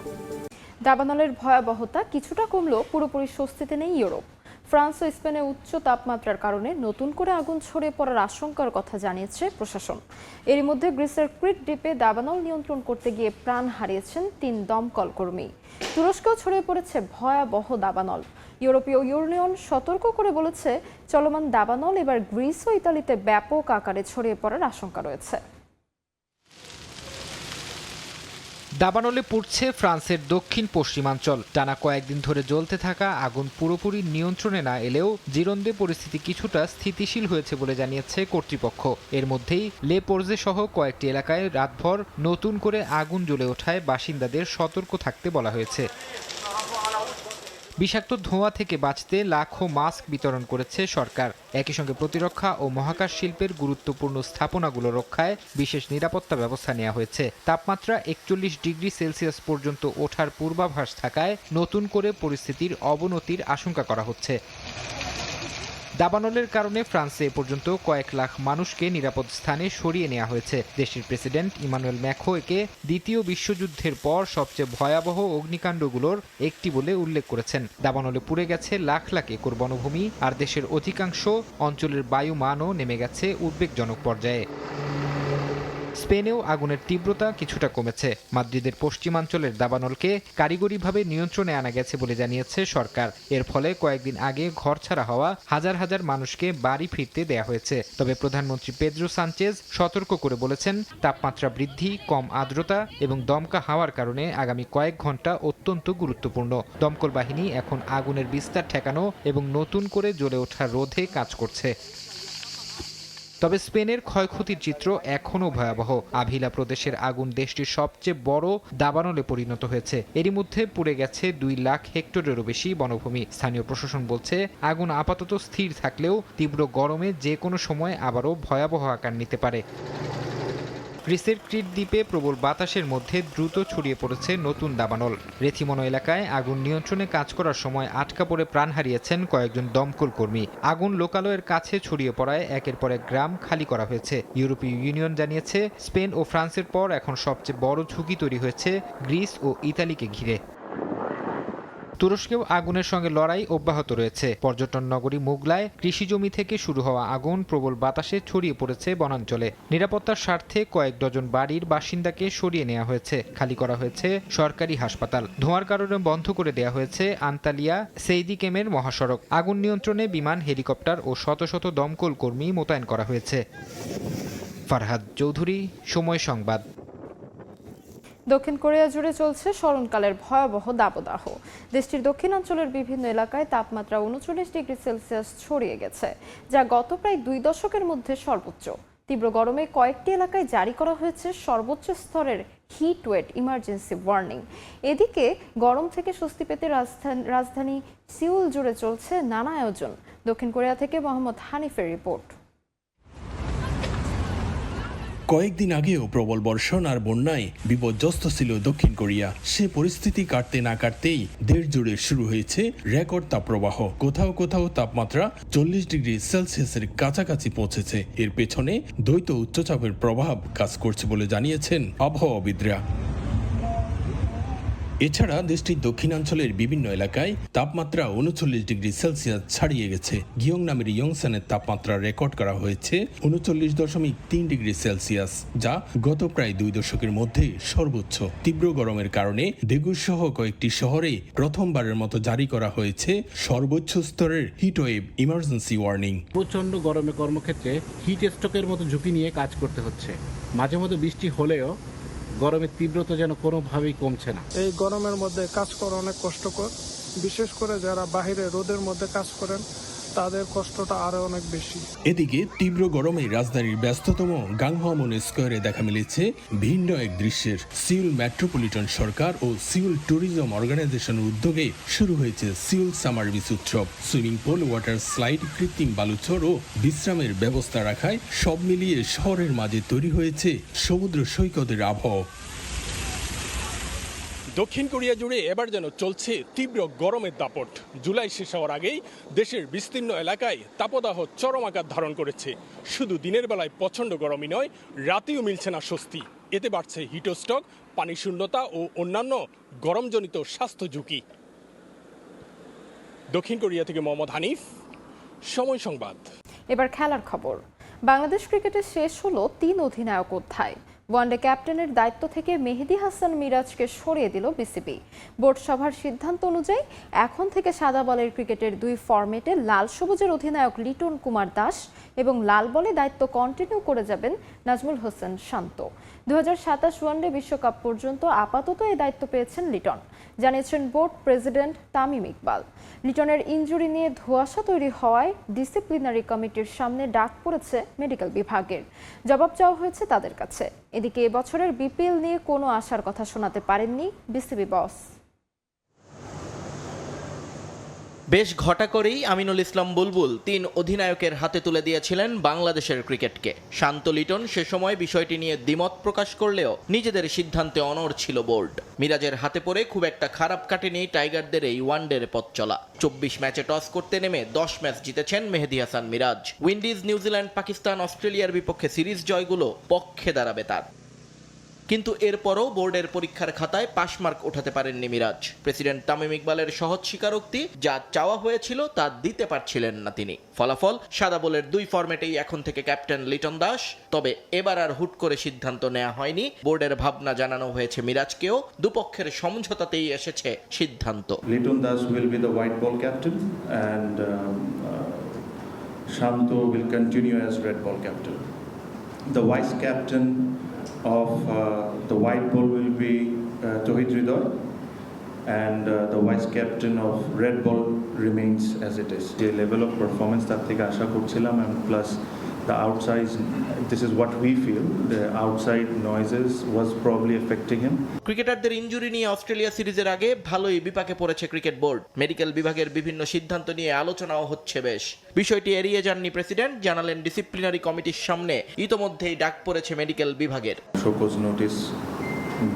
দাবানলের ভয়াবহতা কিছুটা কমলেও পুরোপুরি স্বস্তিতে নেই ইউরোপ। ফ্রান্স ও স্পেনে উচ্চ তাপমাত্রার কারণে নতুন করে আগুন ছড়িয়ে পড়ার আশঙ্কার কথা জানিয়েছে প্রশাসন। এরই মধ্যে গ্রিসের ক্রিট দ্বীপে দাবানল নিয়ন্ত্রণ করতে গিয়ে প্রাণ হারিয়েছেন 3 দমকল কর্মী। তুরস্কেও ছড়িয়ে পড়েছে ভয়াবহ দাবানল। ইউরোপীয় ইউনিয়ন সতর্ক করে বলেছে চলমান দাবানল এবার গ্রিস ও ইতালিতে ব্যাপক আকারে ছড়িয়ে পড়ার আশঙ্কা রয়েছে। দাবানলে পুড়ছে ফ্রান্সের দক্ষিণ পশ্চিমাঞ্চল। টানা কয়েকদিন ধরে জ্বলতে থাকা আগুন পুরোপুরি নিয়ন্ত্রণে না এলেও জিরোন্দে পরিস্থিতি কিছুটা স্থিতিশীল হয়েছে বলে জানিয়েছে কর্তৃপক্ষ। এর মধ্যেই লে পোর্জে সহ কয়েকটি এলাকায় রাতভর নতুন করে আগুন জ্বলে ওঠায় বাসিন্দাদের সতর্ক থাকতে বলা হয়েছে। বিষাক্ত ধোঁয়া থেকে বাঁচতে লাখো মাস্ক বিতরণ করেছে সরকার। একই সঙ্গে প্রতিরক্ষা ও মহাকাশ শিল্পের গুরুত্বপূর্ণ স্থাপনাগুলো রক্ষায় বিশেষ নিরাপত্তা ব্যবস্থা নেওয়া হয়েছে। তাপমাত্রা 41 ডিগ্রি সেলসিয়াস পর্যন্ত ওঠার পূর্বাভাস থাকায় নতুন করে পরিস্থিতির অবনতির আশঙ্কা করা হচ্ছে। দাবানলের কারণে ফ্রান্সে এ পর্যন্ত কয়েক লাখ মানুষকে নিরাপদ স্থানে সরিয়ে নেওয়া হয়েছে। দেশটির প্রেসিডেন্ট ইমানুয়েল ম্যাক্রো একে দ্বিতীয় বিশ্বযুদ্ধের পর সবচেয়ে ভয়াবহ অগ্নিকাণ্ডগুলোর একটি বলে উল্লেখ করেছেন। দাবানলে পুড়ে গেছে লাখ লাখ একর বনভূমি, আর দেশের অধিকাংশ অঞ্চলের বায়ুমানও নেমে গেছে উদ্বেগজনক পর্যায়ে। স্পেনেও আগুনের তীব্রতা কিছুটা কমেছে। মাদ্রিদের পশ্চিমাঞ্চলের দাবানলকে কারিগরিভাবে নিয়ন্ত্রণে আনা গেছে বলে জানিয়েছে সরকার। এর ফলে কয়েকদিন আগে ঘরছাড়া হওয়া হাজার হাজার মানুষকে বাড়ি ফিরতে দেয়া হয়েছে। তবে প্রধানমন্ত্রী পেদ্রো সানচেজ সতর্ক করে বলেছেন, তাপমাত্রা বৃদ্ধি, কম আর্দ্রতা এবং দমকা হাওয়ার কারণে আগামী কয়েক ঘন্টা অত্যন্ত গুরুত্বপূর্ণ। দমকল বাহিনী এখন আগুনের বিস্তার ঠেকানো এবং নতুন করে জ্বলে ওঠা রোধে কাজ করছে। তবে স্পেনের ক্ষয়ক্ষতির চিত্র এখনও ভয়াবহ। আভিলা প্রদেশের আগুন দেশটির সবচেয়ে বড় দাবানলে পরিণত হয়েছে। এরই মধ্যে পুড়ে গেছে 2 লাখ হেক্টরেরও বেশি বনভূমি। স্থানীয় প্রশাসন বলছে আগুন আপাতত স্থির থাকলেও তীব্র গরমে যে কোনো সময় আবারও ভয়াবহ আকার নিতে পারে। গ্রিসের ক্রিট দ্বীপে প্রবল বাতাসের মধ্যে দ্রুত ছড়িয়ে পড়েছে নতুন দাবানল। রেথিমনো এলাকায় আগুন নিয়ন্ত্রণে কাজ করার সময় আটকা পড়ে প্রাণ হারিয়েছেন কয়েকজন দমকল কর্মী। আগুন লোকালয়ের কাছে ছড়িয়ে পড়ায় একের পর এক গ্রাম খালি করা হয়েছে। ইউরোপীয় ইউনিয়ন জানিয়েছে স্পেন ও ফ্রান্সের পর এখন সবচেয়ে বড় ঝুঁকি তৈরি হয়েছে গ্রিস ও ইতালিকে ঘিরে। তুরস্কেও আগুনের সঙ্গে লড়াই অব্যাহত রয়েছে। পর্যটন নগরী মুগলায় কৃষি জমি থেকে শুরু হওয়া আগুন প্রবল বাতাসে ছড়িয়ে পড়েছে বনাঞ্চলে। নিরাপত্তার স্বার্থে কয়েক ডজন বাড়ির বাসিন্দাকে সরিয়ে নেওয়া হয়েছে, খালি করা হয়েছে সরকারি হাসপাতাল। ধোঁয়ার কারণে বন্ধ করে দেওয়া হয়েছে আন্তালিয়া সেইদিকেমের মহাসড়ক। আগুন নিয়ন্ত্রণে বিমান, হেলিকপ্টার ও শত শত দমকল কর্মী মোতায়েন করা হয়েছে। ফারহাদ চৌধুরী, সময় সংবাদ। দক্ষিণ কোরিয়া জুড়ে চলছে স্মরণকালের ভয়াবহ দাবদাহ। দেশটির দক্ষিণাঞ্চলের বিভিন্ন এলাকায় তাপমাত্রা 39 ডিগ্রি সেলসিয়াস ছড়িয়ে গেছে, যা গত প্রায় 2 দশকের মধ্যে সর্বোচ্চ। তীব্র গরমে কয়েকটি এলাকায় জারি করা হয়েছে সর্বোচ্চ স্তরের হিট ওয়েভ ইমার্জেন্সি ওয়ার্নিং। এদিকে গরম থেকে স্বস্তি পেতে রাজধানী সিউল জুড়ে চলছে নানা আয়োজন। দক্ষিণ কোরিয়া থেকে মোহাম্মদ হানিফের রিপোর্ট। কয়েকদিন আগেও প্রবল বর্ষণ আর বন্যায় বিপর্যস্ত ছিল দক্ষিণ কোরিয়া। সে পরিস্থিতি কাটতে না কাটতেই দেশ জুড়ে শুরু হয়েছে রেকর্ড তাপপ্রবাহ। কোথাও কোথাও তাপমাত্রা 40 ডিগ্রি সেলসিয়াসের কাছাকাছি পৌঁছেছে। এর পেছনে দ্বৈত উচ্চচাপের প্রভাব কাজ করছে বলে জানিয়েছেন আবহাওয়াবিদরা। এছাড়া দেশটির দক্ষিণাঞ্চলের বিভিন্ন এলাকায় তাপমাত্রা 39 ডিগ্রি সেলসিয়াস ছাড়িয়ে গেছে। গিয়ং নামের ইয়ংসানের তাপমাত্রা রেকর্ড করা হয়েছে 39.3 ডিগ্রি সেলসিয়াস, যা গত প্রায় 2 দশকের মধ্যে সর্বোচ্চ। তীব্র গরমের কারণে দেগুর সহ কয়েকটি শহরে প্রথমবারের মতো জারি করা হয়েছে সর্বোচ্চ স্তরের হিটওয়েভ ইমার্জেন্সি ওয়ার্নিং। প্রচন্ড গরমে কর্মক্ষেত্রে হিট স্ট্রোকের মতো ঝুঁকি নিয়ে কাজ করতে হচ্ছে। মাঝে মধ্যে বৃষ্টি হলেও গরমের তীব্রতা যেন কোনোভাবেই কমছে না। এই গরমের মধ্যে কাজ করা অনেক কষ্টকর, বিশেষ করে যারা বাইরে রোদের মধ্যে কাজ করেন তাদের কষ্টটা আরো অনেক বেশি। এদিকে তীব্র গরমে রাজধানীর ব্যস্ততম গাংহামন স্কোয়ারে দেখা মিলেছে ভিন্ন এক দৃশ্যের। সিউল মেট্রোপলিটন সরকার ও সিউল ট্যুরিজম অর্গানাইজেশনের উদ্যোগে শুরু হয়েছে সিউল সামার বিচ উৎসব। সুইমিং পুল, ওয়াটার স্লাইড, কৃত্রিম বালুচর ও বিশ্রামের ব্যবস্থা রাখায় সব মিলিয়ে শহরের মাঝে তৈরি হয়েছে সমুদ্র সৈকতের আবহাওয়া। দক্ষিণ কোরিয়া জুড়ে এবার যেন চলছে তীব্র গরমের দাপট। জুলাই শেষ হওয়ার আগেই দেশের বিস্তীর্ণ এলাকায় তাপদাহ চরম আকার ধারণ করেছে। শুধু দিনের বেলায় প্রচণ্ড গরমই নয়, রাতেও মিলছে না স্বস্তি। এতে বাড়ছে হিটস্ট্রোক, পানি শূন্যতা ও অন্যান্য গরমজনিত স্বাস্থ্য ঝুঁকি। দক্ষিণ কোরিয়া থেকে মোহাম্মদ হানিফ, সময় সংবাদ। এবার খেলার খবর। বাংলাদেশ ক্রিকেটে শেষ হলো 3 অধিনায়ক অধ্যায়। ওয়ানডে ক্যাপ্টেনের দায়িত্ব থেকে মেহেদী হাসান মিরাজকে সরিয়ে দিল বিসিবি। বোর্ড সভার সিদ্ধান্ত অনুযায়ী এখন থেকে সাদা বলের ক্রিকেটের 2 ফরম্যাটে লাল সবুজের অধিনায়ক লিটন কুমার দাস এবং লাল বলে দায়িত্ব কন্টিনিউ করে যাবেন নাজমুল হোসেন শান্ত। 2027 ওয়ানডে বিশ্বকাপ পর্যন্ত আপাতত এই দায়িত্ব পেয়েছেন লিটন, জানিয়েছেন বোর্ড প্রেসিডেন্ট তামিম ইকবাল। লিটনের ইনজুরি নিয়ে ধোঁয়াশা তৈরি হওয়ায় ডিসিপ্লিনারি কমিটির সামনে ডাক পড়েছে মেডিকেল বিভাগের। জবাব চাওয়া হয়েছে তাদের কাছে। এদিকে এবছরের বিপিএল নিয়ে কোনো আশার কথা শোনাতে পারেননি বিসিবি বস। বেশ ঘটা করেই আমিনুল ইসলাম বুলবুল 3 অধিনায়কের হাতে তুলে দিয়েছিলেন বাংলাদেশের ক্রিকেটকে। শান্ত, লিটন সে সময় বিষয়টি নিয়ে দ্বিমত প্রকাশ করলেও নিজেদের সিদ্ধান্তে অনড় ছিল বোর্ড। মিরাজের হাতে পড়ে খুব একটা খারাপ কাটেনি টাইগারদের এই ওয়ানডের পথ চলা। 24 ম্যাচে টস করতে নেমে 10 ম্যাচ জিতেছেন মেহেদী হাসান মিরাজ। উইন্ডিজ, নিউজিল্যান্ড, পাকিস্তান, অস্ট্রেলিয়ার বিপক্ষে সিরিজ জয়গুলো পক্ষে দাঁড়াবে তার। কিন্তু এরপরও বোর্ডের পরীক্ষার খাতায় পাস মার্ক ওঠাতে পারেননি মিরাজ। প্রেসিডেন্ট তামিম ইকবালের সহজ স্বীকারোক্তি, যা চাওয়া হয়েছিল তা দিতে পারছিলেন না তিনি। ফলাফল, সাদা বলের 2 ফরম্যাটেই এখন থেকে ক্যাপ্টেন লিটন দাস। তবে এবার আর হুট করে সিদ্ধান্ত নেওয়া হয়নি। বোর্ডের ভাবনা জানানো হয়েছে মিরাজকেও। দুপক্ষের সমঝোতাতেই এসেছে সিদ্ধান্ত। Liton Das will be the white ball captain and Shanto will continue as red ball captain. The vice captain of the white ball will be Tohid Hridoy and the vice captain of red ball remains as it is. The level of performance তার থেকে আশা করছিলাম, and plus the outside, this is what we feel, the outside noises was probably affecting him. ক্রিকেটারদের injury নিয়ে Australia সিরিজের আগে ভালোই বিপাকে পড়েছে ক্রিকেট বোর্ড। মেডিকেল বিভাগের বিভিন্ন সিদ্ধান্ত নিয়ে আলোচনাও হচ্ছে বেশ। বিষয়টি এড়িয়ে যাননি প্রেসিডেন্ট, জানালেন ডিসিপ্লিনারি কমিটির সামনে ইতোমধ্যেই ডাক পড়েছে মেডিকেল বিভাগের। শোকজ নোটিশ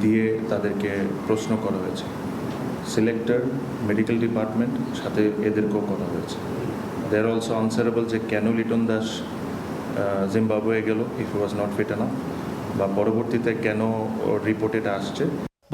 দিয়ে তাদেরকে প্রশ্ন করা হয়েছে। সিলেক্টর, মেডিকেল ডিপার্টমেন্ট, সাথে এদেরকেও করা হয়েছে। দে আর অলসো আনসারেবল যে কেন লিটন দাস জিম্বাবুয়ে গেল if he was not fit enough, বা পরবর্তীতে কেন রিপোর্ট এটা আসছে।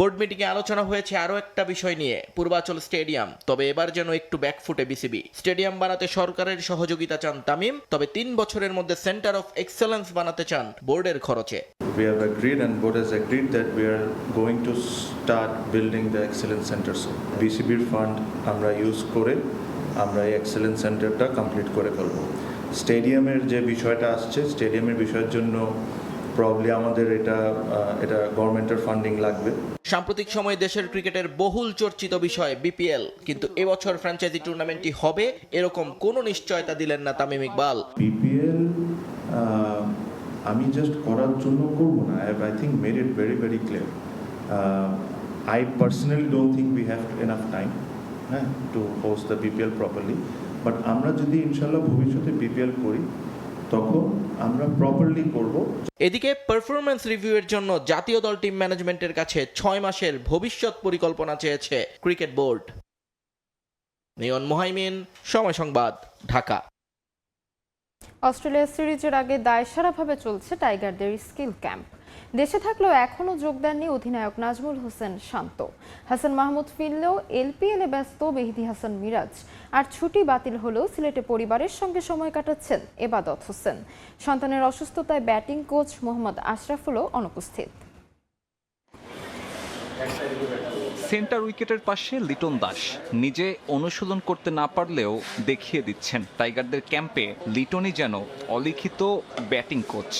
বোর্ড মিটিংয়ে আলোচনা হয়েছে আরও একটা বিষয় নিয়ে, পূর্বাচল স্টেডিয়াম। তবে এবার যেন একটু ব্যাকফুটে বিসিবি। স্টেডিয়াম বানাতে সরকারের সহযোগিতা চান তামিম, তবে 3 বছরের মধ্যে সেন্টার অফ এক্সেলেন্স বানাতে চান বোর্ডের খরচে। We have agreed and board has agreed that we are going to start building the excellence center. So BCB fund আমরা ইউজ করে আমরা এই এক্সেলেন্স সেন্টারটা কমপ্লিট করে ফেলব। স্টেডিয়ামের যে বিষয়টা আসছে, স্টেডিয়ামের বিষয়ের জন্য প্রবলি আমাদের এটা গভর্নমেন্টের ফান্ডিং লাগবে। সাম্প্রতিক সময়ে দেশের ক্রিকেটের বহুল চর্চিত বিষয় বিপিএল, কিন্তু এবছর ফ্র্যাঞ্চাইজি টুর্নামেন্টটি হবে এরকম কোনো নিশ্চয়তা দিলেন না তামিম ইকবাল। বিপিএল আমি জাস্ট করার জন্য করব না। I think made it very very clear. I personally don't think we have enough time to host the BPL properly. But আমরা যদি ইনশাআল্লাহ ভবিষ্যতে BPL করি তখন আমরা প্রপারলি করব। এদিকে পারফরম্যান্স রিভিউয়ের জন্য জাতীয় দল টিম ম্যানেজমেন্টের কাছে 6 মাসের ভবিষ্যৎ পরিকল্পনা চেয়েছে ক্রিকেট বোর্ড। নিয়ন মোহাইমিন, সময় সংবাদ, ঢাকা। অস্ট্রেলিয়া সিরিজের আগে দায়সারাভাবে চলছে টাইগারদের স্কিল ক্যাম্প। দেশে থাকলেও এখনও যোগ দেননি অধিনায়ক নাজমুল হোসেন শান্ত। হাসান মাহমুদ ফিরলেও এলপিএলে ব্যস্ত মেহেদী হাসান মিরাজ। আর ছুটি বাতিল হলেও সিলেটে পরিবারের সঙ্গে সময় কাটাচ্ছেন এবাদত হোসেন। সন্তানের অসুস্থতায় ব্যাটিং কোচ মোহাম্মদ আশরাফুলও অনুপস্থিত। সেন্টার উইকেটের পাশে লিটন দাস নিজে অনুশীলন করতে না পারলেও দেখিয়ে দিচ্ছেন টাইগারদের ক্যাম্পে লিটনই যেন অলিখিত ব্যাটিং কোচ।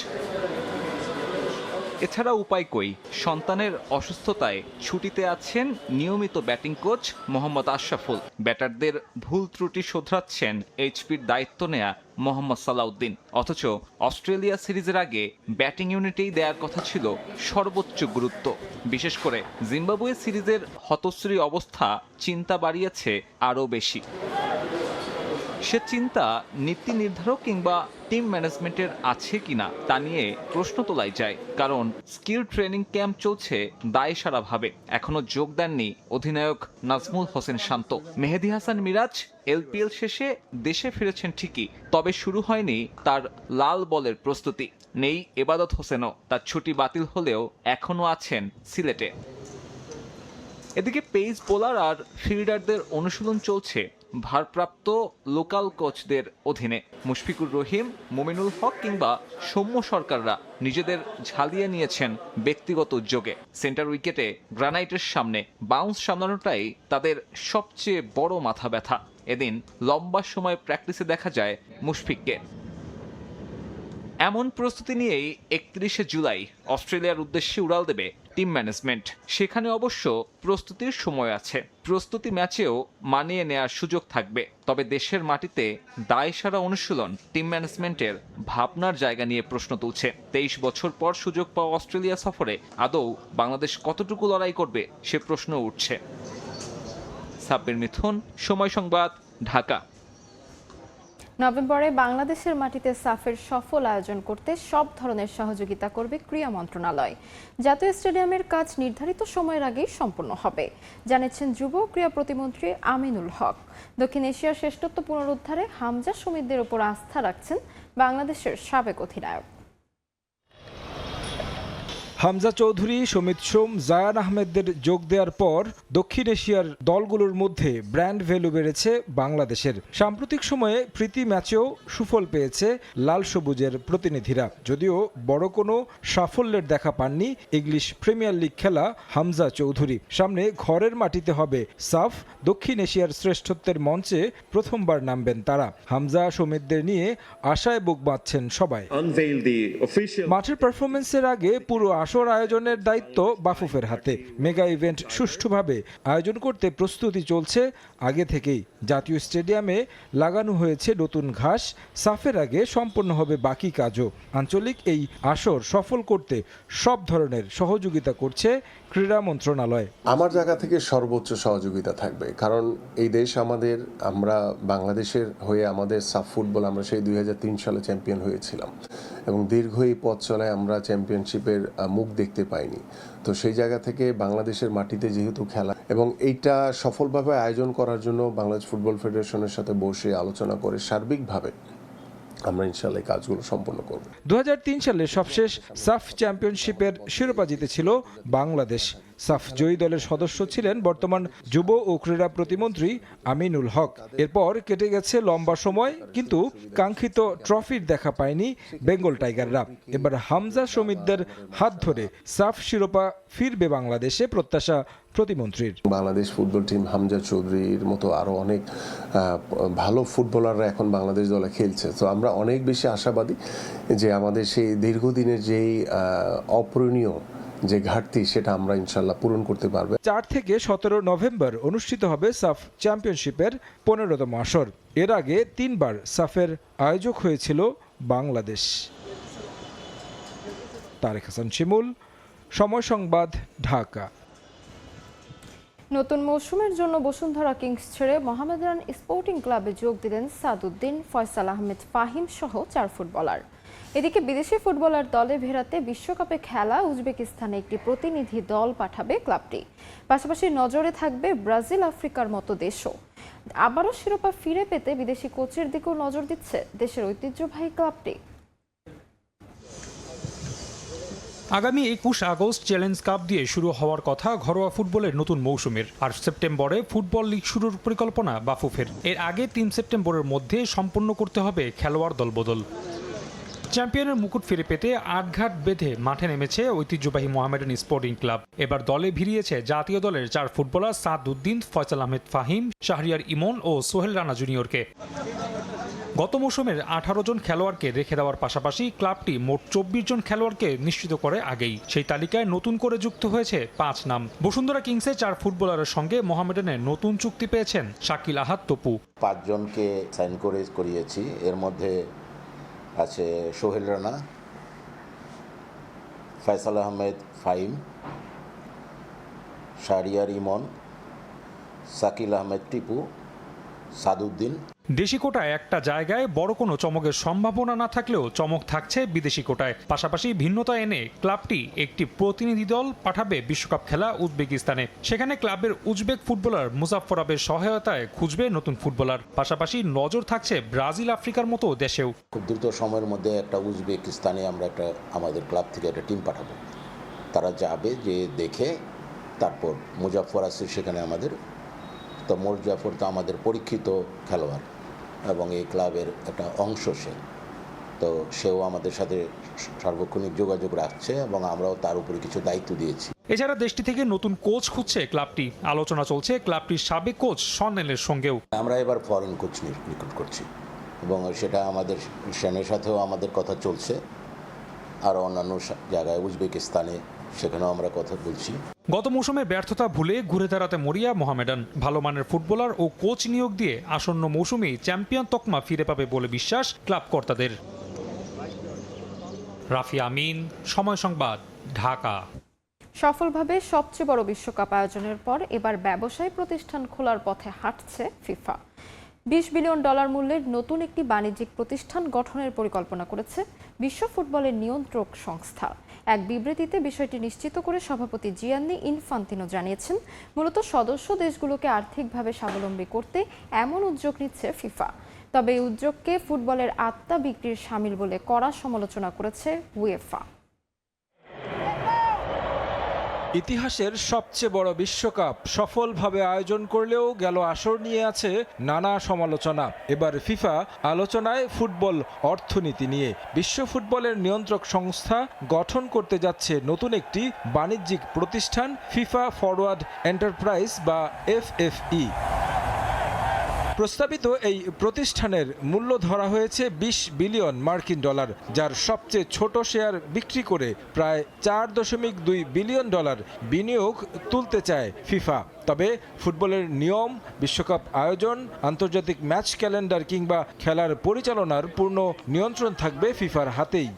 এছাড়া উপায় কই, সন্তানের অসুস্থতায় ছুটিতে আছেন নিয়মিত ব্যাটিং কোচ মোহাম্মদ আশরাফুল। ব্যাটারদের ভুল ত্রুটি শোধরাচ্ছেন এইচপির দায়িত্ব নেয়া মোহাম্মদ সালাউদ্দিন। অথচ অস্ট্রেলিয়া সিরিজের আগে ব্যাটিং ইউনিটেই দেওয়ার কথা ছিল সর্বোচ্চ গুরুত্ব। বিশেষ করে জিম্বাবুয়ে সিরিজের হতশ্রী অবস্থা চিন্তা বাড়িয়েছে আরও বেশি। সে চিন্তা নীতি নির্ধারক কিংবা টিম ম্যানেজমেন্টের আছে কিনা তা নিয়ে প্রশ্ন তোলাই যায়, কারণ স্কিল ট্রেনিং ক্যাম্প চলছে দায়সারাভাবে। এখনো যোগ দেননি অধিনায়ক নাজমুল হোসেন শান্ত। মেহেদী হাসান মিরাজ এলপিএল শেষে দেশে ফিরেছেন ঠিকই, তবে শুরু হয়নি তার লাল বলের প্রস্তুতি। নেই এবাদত হোসেনও, তার ছুটি বাতিল হলেও এখনো আছেন সিলেটে। এদিকে পেস বোলার আর ফিল্ডারদের অনুশীলন চলছে ভারপ্রাপ্ত লোকাল কোচদের অধীনে। মুশফিকুর রহিম, মুমিনুল হক কিংবা সৌম্য সরকাররা নিজেদের ঝালিয়ে নিয়েছেন ব্যক্তিগত উদ্যোগে। সেন্টার উইকেটে গ্রানাইটের সামনে বাউন্স সামলানোটাই তাদের সবচেয়ে বড় মাথা ব্যথা। এদিন লম্বা সময় প্র্যাকটিসে দেখা যায় মুশফিককে। এমন প্রস্তুতি নিয়েই 31শে জুলাই অস্ট্রেলিয়ার উদ্দেশ্যে উড়াল দেবে টিম ম্যানেজমেন্ট। সেখানে অবশ্য প্রস্তুতির সময় আছে, প্রস্তুতি ম্যাচেও মানিয়ে নেয়ার সুযোগ থাকবে। তবে দেশের মাটিতে দায়সারা অনুশীলন টিম ম্যানেজমেন্টের ভাবনার জায়গা নিয়ে প্রশ্ন তুলছে। 23 বছর পর সুযোগ পাওয়া অস্ট্রেলিয়া সফরে আদৌ বাংলাদেশ কতটুকু লড়াই করবে সে প্রশ্ন উঠছে। সাব্বির মিথুন, সময় সংবাদ, ঢাকা। নভেম্বরে বাংলাদেশের মাটিতে সাফের সফল আয়োজন করতে সব ধরনের সহযোগিতা করবে ক্রীড়া মন্ত্রণালয়। জাতীয় স্টেডিয়ামের কাজ নির্ধারিত সময়ের আগেই সম্পন্ন হবে, জানিয়েছেন যুব ক্রীড়া প্রতিমন্ত্রী আমিনুল হক। দক্ষিণ এশিয়ার শ্রেষ্ঠত্ব পুনরুদ্ধারে হামজা সমিতদের উপর আস্থা রাখছেন বাংলাদেশের সাবেক অধিনায়ক। হামজা চৌধুরী, সমিত সোম, জায়ান আহমেদদের যোগ দেওয়ার পর দক্ষিণ এশিয়ার দলগুলোর মধ্যে ব্র্যান্ড ভ্যালু বেড়েছে বাংলাদেশের। সাম্প্রতিক সময়ে প্রীতি ম্যাচেও সুফল পেয়েছে লাল সবুজের প্রতিনিধিরা। যদিও বড় কোনো সাফল্যের দেখা পাননি ইংলিশ প্রিমিয়ার লিগ খেলা হামজা চৌধুরী। সামনে ঘরের মাটিতে হবে সাফ। দক্ষিণ এশিয়ার শ্রেষ্ঠত্বের মঞ্চে প্রথমবার নামবেন তারা। হামজা সমিতদের নিয়ে আশায় বুক বাঁধছেন সবাই। মাঠের পারফরমেন্সের আগে পুরো আসর আয়োজনের দায়িত্ব বাফুফের হাতে। মেগা ইভেন্ট সুষ্ঠুভাবে আয়োজন করতে প্রস্তুতি চলছে আগে থেকেই। জাতীয় স্টেডিয়ামে লাগানো হয়েছে নতুন ঘাস। সাফের আগে সম্পন্ন হবে বাকি কাজও। আঞ্চলিক এই আসর সফল করতে সব ধরনের সহযোগিতা করছে ক্রীড়া মন্ত্রণালয়। আমার জায়গা থেকে সর্বোচ্চ সহযোগিতা থাকবে, কারণ এই দেশ আমাদের, আমরা বাংলাদেশের হয়ে আমাদের সাফ ফুটবল আমরা সেই 2003 সালে চ্যাম্পিয়ন হয়েছিলাম এবং দীর্ঘ এই পথ চলায় আমরা চ্যাম্পিয়নশিপের মুখ দেখতে পাইনি। তো সেই জায়গা থেকে বাংলাদেশের মাটিতে যেহেতু খেলা এবং এইটা সফলভাবে আয়োজন করার জন্য বাংলাদেশ ফুটবল ফেডারেশনের সাথে বসে আলোচনা করে সার্বিকভাবে আমরা ইনশাআল্লাহ কাজগুলো সম্পন্ন করব। 2003 সালে সবশেষ সাফ চ্যাম্পিয়নশিপের শিরোপা জিতেছিল বাংলাদেশ। সাফ জয়ী দলের সদস্য ছিলেন বর্তমান যুব ও ক্রীড়া প্রতিমন্ত্রী আমিনুল হক। এরপর কেটে গেছে লম্বা সময়, কিন্তু কাঙ্ক্ষিত ট্রফির দেখা পায়নি বেঙ্গল টাইগাররা। এবার হামজা সমিতদের হাত ধরে সাফ শিরোপা ফিরবে বাংলাদেশে প্রত্যাশা প্রতিমন্ত্রীর। বাংলাদেশ ফুটবল টিম হামজা চৌধুরীর মতো আরো অনেক ভালো ফুটবলাররা এখন বাংলাদেশ দলে খেলছে, তো আমরা অনেক বেশি আশাবাদী যে আমাদের সেই দীর্ঘদিনের যেই অপূরণীয় যে ঘাটতি সেটা আমরা ইনশাল্লাহ পূরণ করতে পারবো। 4 থেকে 17 নভেম্বর অনুষ্ঠিত হবে সাফ চ্যাম্পিয়নশিপের 15তম আসর। এর আগে 3 বার সাফের আয়োজক হয়েছিল বাংলাদেশ। তারেক হাসান শিমুল, সময় সংবাদ, ঢাকা। নতুন মৌসুমের জন্য বসুন্ধরা কিংস ছেড়ে মোহামেডান স্পোর্টিং ক্লাবে যোগ দিলেন সাদউদ্দিন, ফয়সাল আহমেদ ফাহিম সহ 4 ফুটবলার। এদিকে বিদেশি ফুটবলার দলে ভেড়াতে বিশ্বকাপে খেলা উজবেকিস্তানে একটি প্রতিনিধি দল পাঠাবে ক্লাবটি। পাশাপাশি নজরে থাকবে ব্রাজিল, আফ্রিকার মতো দেশও। আবারও শিরোপা ফিরে পেতে বিদেশি কোচের দিকেও নজর দিচ্ছে দেশের ঐতিহ্যবাহী ক্লাবটি। আগামী 21 আগস্ট চ্যালেঞ্জ কাপ দিয়ে শুরু হওয়ার কথা ঘরোয়া ফুটবলের নতুন মৌসুমের। আর সেপ্টেম্বরে ফুটবল লিগ শুরুর পরিকল্পনা বাফুফের। এর আগে 3 সেপ্টেম্বরের মধ্যে সম্পন্ন করতে হবে খেলোয়াড় দলবদল। চ্যাম্পিয়নের মুকুট ফিরে পেতে আটঘাট বেঁধে মাঠে নেমেছে ঐতিহ্যবাহী মোহামেডান স্পোর্টিং ক্লাব। এবার দলে ভিড়িয়েছে জাতীয় দলের 4 ফুটবলার সাদউদ্দিন, ফয়সাল আহমেদ ফাহিম, শাহরিয়ার ইমন ও সোহেল রানা জুনিয়রকে। গত মৌসুমের 18 জন খেলোয়াড়কে রেখে দেওয়ার পাশাপাশি ক্লাবটি মোট 24 জন খেলোয়াড়কে নিশ্চিত করে আগেই। সেই তালিকায় নতুন করে যুক্ত হয়েছে 5 নাম। বসুন্ধরা কিংসে 4 ফুটবলারের সঙ্গে মোহামেডানের নতুন চুক্তি পেয়েছেন শাকিল আহাদ তপু। 5 জনকে সাইন করিয়েছি। এর মধ্যে আছে সোহেল রানা, ফয়সাল আহমেদ ফাহিম, শাহরিয়ার ইমন, শাকিল আহমেদ টিপু, সাদউদ্দিন। দেশি কোটায় একটা জায়গায় বড় কোনো চমকের সম্ভাবনা না থাকলেও চমক থাকছে বিদেশি কোটায়। পাশাপাশি ভিন্নতা এনে ক্লাবটি একটি প্রতিনিধি দল পাঠাবে বিশ্বকাপ খেলা উজবেকিস্তানে। সেখানে ক্লাবের উজবেক ফুটবলার মুজাফফর আবের সহায়তায় খুঁজবে নতুন ফুটবলার। পাশাপাশি নজর থাকছে ব্রাজিল, আফ্রিকার মতো দেশেও। খুব দ্রুত সময়ের মধ্যে একটা উজবেকিস্তানে আমরা আমাদের ক্লাব থেকে একটা টিম পাঠাবো। তারা যাবে, যে দেখে তারপর মুজাফফর আছে সেখানে আমাদের। তো মুজাফফর তো আমাদের পরীক্ষিত খেলোয়াড় এবং এই ক্লাবের একটা অংশ সে, তো সেও আমাদের সাথে সার্বক্ষণিক যোগাযোগ রাখছে এবং আমরাও তার উপরে কিছু দায়িত্ব দিয়েছি। এছাড়া দেশটি থেকে নতুন কোচ খুঁজছে ক্লাবটি। আলোচনা চলছে ক্লাবটির সাবেক কোচ সন্নেলের সঙ্গেও। আমরা এবার ফরেন কোচ নিয়োগ করছি এবং সেটা আমাদের সেনের সাথেও আমাদের কথা চলছে। আর অন্যান্য জায়গায় উজবেকিস্তানে সেখানেও আমরা কথা বলছি। গত মৌসুমে ব্যর্থতা ভুলে ঘুরে দাঁড়াতে মরিয়া মোহামেডান। ভালো মানের ফুটবলার ও কোচ নিয়োগ দিয়ে আসন্ন মৌসুমে চ্যাম্পিয়ন তকমা ফিরে পাবে বলে বিশ্বাস ক্লাব কর্তাদের। রাফি আমিন, সময় সংবাদ, ঢাকা। সফলভাবে সবচেয়ে বড় বিশ্বকাপ আয়োজনের পর এবার ব্যবসায়ী প্রতিষ্ঠান খোলার পথে হাঁটছে ফিফা। $20 বিলিয়ন মূল্যের নতুন একটি বাণিজ্যিক প্রতিষ্ঠান গঠনের পরিকল্পনা করেছে বিশ্ব ফুটবলের নিয়ন্ত্রক সংস্থা। এক বিবৃতিতে বিষয়টি নিশ্চিত করে সভাপতি জিয়ান্নি ইনফান্তিনো জানিয়েছেন, মূলত সদস্য দেশগুলোকে আর্থিকভাবে স্বাবলম্বী করতে এমন উদ্যোগ নিচ্ছে ফিফা। তবে এই উদ্যোগকে ফুটবলের আত্মা বিক্রির শামিল বলে কড়া সমালোচনা করেছে উয়েফা। ইতিহাসের সবচেয়ে বড় বিশ্বকাপ সফলভাবে আয়োজন করলেও গেল আসর নিয়ে আছে নানা সমালোচনা। এবার ফিফা আলোচনায় ফুটবল অর্থনীতি নিয়ে। বিশ্ব ফুটবলের নিয়ন্ত্রক সংস্থা গঠন করতে যাচ্ছে নতুন একটি বাণিজ্যিক প্রতিষ্ঠান, ফিফা ফরওয়ার্ড এন্টারপ্রাইজ বা FFE। প্রস্তাবিত এই প্রতিষ্ঠানের মূল্য ধরা হয়েছে $20 বিলিয়ন, যার সবচেয়ে ছোট শেয়ার বিক্রি করে প্রায় $4.2 বিলিয়ন বিনিয়োগ তুলতে চায় ফিফা। তবে ফুটবলের নিয়ম, বিশ্বকাপ আয়োজন, আন্তর্জাতিক ম্যাচ ক্যালেন্ডার কিংবা খেলার পরিচালনার পূর্ণ নিয়ন্ত্রণ থাকবে ফিফার হাতেই।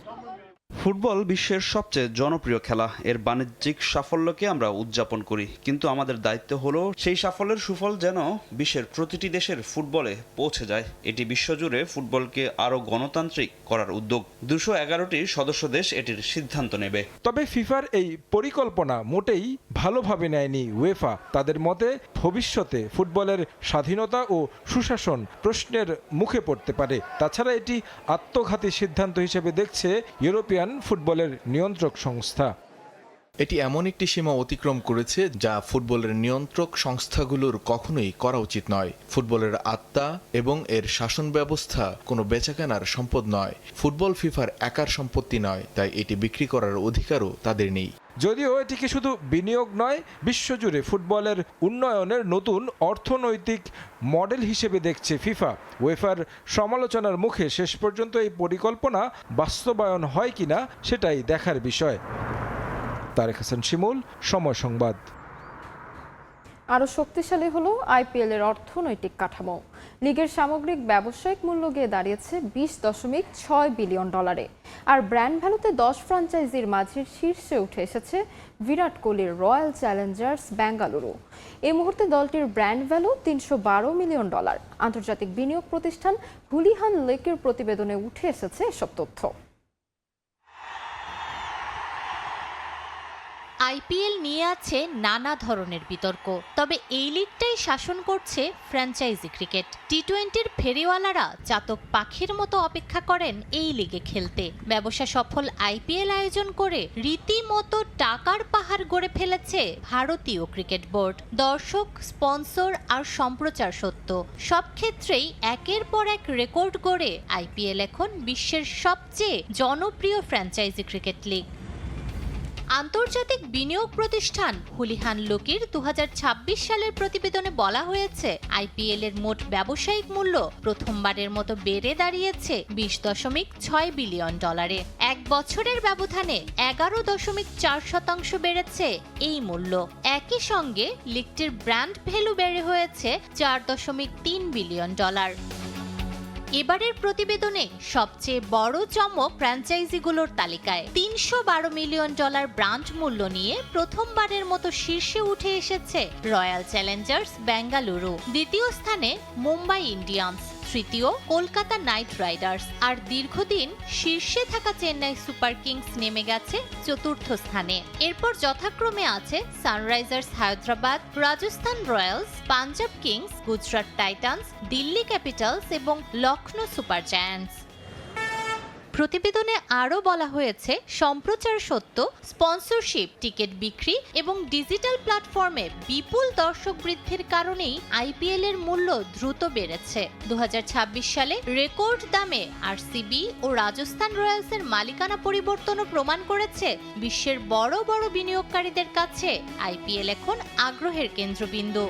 ফুটবল বিশ্বের সবচেয়ে জনপ্রিয় খেলা। এর বাণিজ্যিক সাফল্যকে আমরা উদযাপন করি, কিন্তু আমাদের দায়িত্ব হলো সেই সাফল্যের সুফল যেন বিশ্বের প্রতিটি দেশের ফুটবলে পৌঁছে যায়। এটি বিশ্বজুড়ে ফুটবলকে আরও গণতান্ত্রিক করার উদ্যোগ। 211টি সদস্য দেশ এটির সিদ্ধান্ত নেবে। তবে ফিফার এই পরিকল্পনা মোটেই ভালোভাবে নেয়নি উয়েফা। তাদের মতে ভবিষ্যতে ফুটবলের স্বাধীনতা ও সুশাসন প্রশ্নের মুখে পড়তে পারে। তাছাড়া এটি আত্মঘাতী সিদ্ধান্ত হিসেবে দেখছে ইউরোপিয়ান ফুটবলের নিয়ন্ত্রক সংস্থা। এটি এমন একটি সীমা অতিক্রম করেছে যা ফুটবলের নিয়ন্ত্রক সংস্থাগুলোর কখনোই করা উচিত নয়। ফুটবলের আত্মা এবং এর শাসন ব্যবস্থা কোনো বেচাকেনার সম্পদ নয়। ফুটবল ফিফার একার সম্পত্তি নয়, তাই এটি বিক্রি করার অধিকারও তাদের নেই। যদিও এটিকে শুধু বিনিয়োগ নয়, বিশ্বজুড়ে ফুটবলের উন্নয়নের নতুন অর্থনৈতিক মডেল হিসেবে দেখছে ফিফা। উয়েফার সমালোচনার মুখে শেষ পর্যন্ত এই পরিকল্পনা বাস্তবায়ন হয় কিনা সেটাই দেখার বিষয়। তারেক হাসান শিমুল, সময় সংবাদ। আরও শক্তিশালী হলো আইপিএল এর অর্থনৈতিক কাঠামো। লিগের সামগ্রিক ব্যবসায়িক মূল্য গিয়ে দাঁড়িয়েছে $20.6 বিলিয়ন। আর ব্র্যান্ড ভ্যালুতে 10 ফ্র্যাঞ্চাইজির মাঝে শীর্ষে উঠে এসেছে বিরাট কোহলির রয়্যাল চ্যালেঞ্জার্স বেঙ্গালুরু। এই মুহূর্তে দলটির ব্র্যান্ড ভ্যালু $312 মিলিয়ন। আন্তর্জাতিক বিনিয়োগ প্রতিষ্ঠান হুলিহান লেকের প্রতিবেদনে উঠে এসেছে এসব তথ্য। আইপিএল নিয়ে আছে নানা ধরনের বিতর্ক, তবে এই লিগটাই শাসন করছে ফ্র্যাঞ্চাইজি ক্রিকেট। টি-20-র ফেরিওয়ালারা চাতক পাখির মতো অপেক্ষা করেন এই লিগে খেলতে। ব্যবসা সফল আইপিএল আয়োজন করে রীতিমতো টাকার পাহাড় গড়ে ফেলেছে ভারতীয় ক্রিকেট বোর্ড। দর্শক, স্পন্সর আর সম্প্রচার সত্য সব ক্ষেত্রেই একের পর এক রেকর্ড গড়ে আইপিএল এখন বিশ্বের সবচেয়ে জনপ্রিয় ফ্র্যাঞ্চাইজি ক্রিকেট লিগ। আন্তর্জাতিক বিনিয়োগ প্রতিষ্ঠান হুলিহান লোকির 2026 সালের প্রতিবেদনে বলা হয়েছে আইপিএল এর মোট ব্যবসায়িক মূল্য প্রথমবারের মতো বেড়ে দাঁড়িয়েছে $20.6 বিলিয়ন। এক বছরের ব্যবধানে 11.4% বেড়েছে এই মূল্য। একই সঙ্গে লিগটির ব্র্যান্ড ভ্যালু বেড়ে হয়েছে $4.3 বিলিয়ন। এবারের প্রতিবেদনে সবচেয়ে বড় চমক ফ্র্যাঞ্চাইজিগুলোর তালিকায় $312 মিলিয়ন ব্র্যান্ড মূল্য নিয়ে প্রথমবারের মতো শীর্ষে উঠে এসেছে রয়্যাল চ্যালেঞ্জার্স বেঙ্গালুরু। দ্বিতীয় স্থানে মুম্বাই ইন্ডিয়ান্স, তৃতীয় কলকাতা নাইট রাইডার্স, আর দীর্ঘদিন শীর্ষে থাকা চেন্নাই সুপার কিংস নেমে গেছে চতুর্থ স্থানে। এরপর যথাক্রমে আছে Sunrisers Hyderabad, Rajasthan Royals, Punjab Kings, Gujarat Titans, Delhi Capitals এবং লখনৌ সুপার জায়ান্টস। প্রতিবেদনে আরও বলা হয়েছে সম্প্রচার সত্য, স্পন্সরশিপ, টিকিট বিক্রি এবং ডিজিটাল প্ল্যাটফর্মে বিপুল দর্শক বৃদ্ধির কারণেই আইপিএল এর মূল্য দ্রুত বেড়েছে। 2026 সালে রেকর্ড দামে আরসিবি ও রাজস্থান রয়্যালসের মালিকানা পরিবর্তনও প্রমাণ করেছে বিশ্বের বড় বড় বিনিয়োগকারীদের কাছে আইপিএল এখন আগ্রহের কেন্দ্রবিন্দু।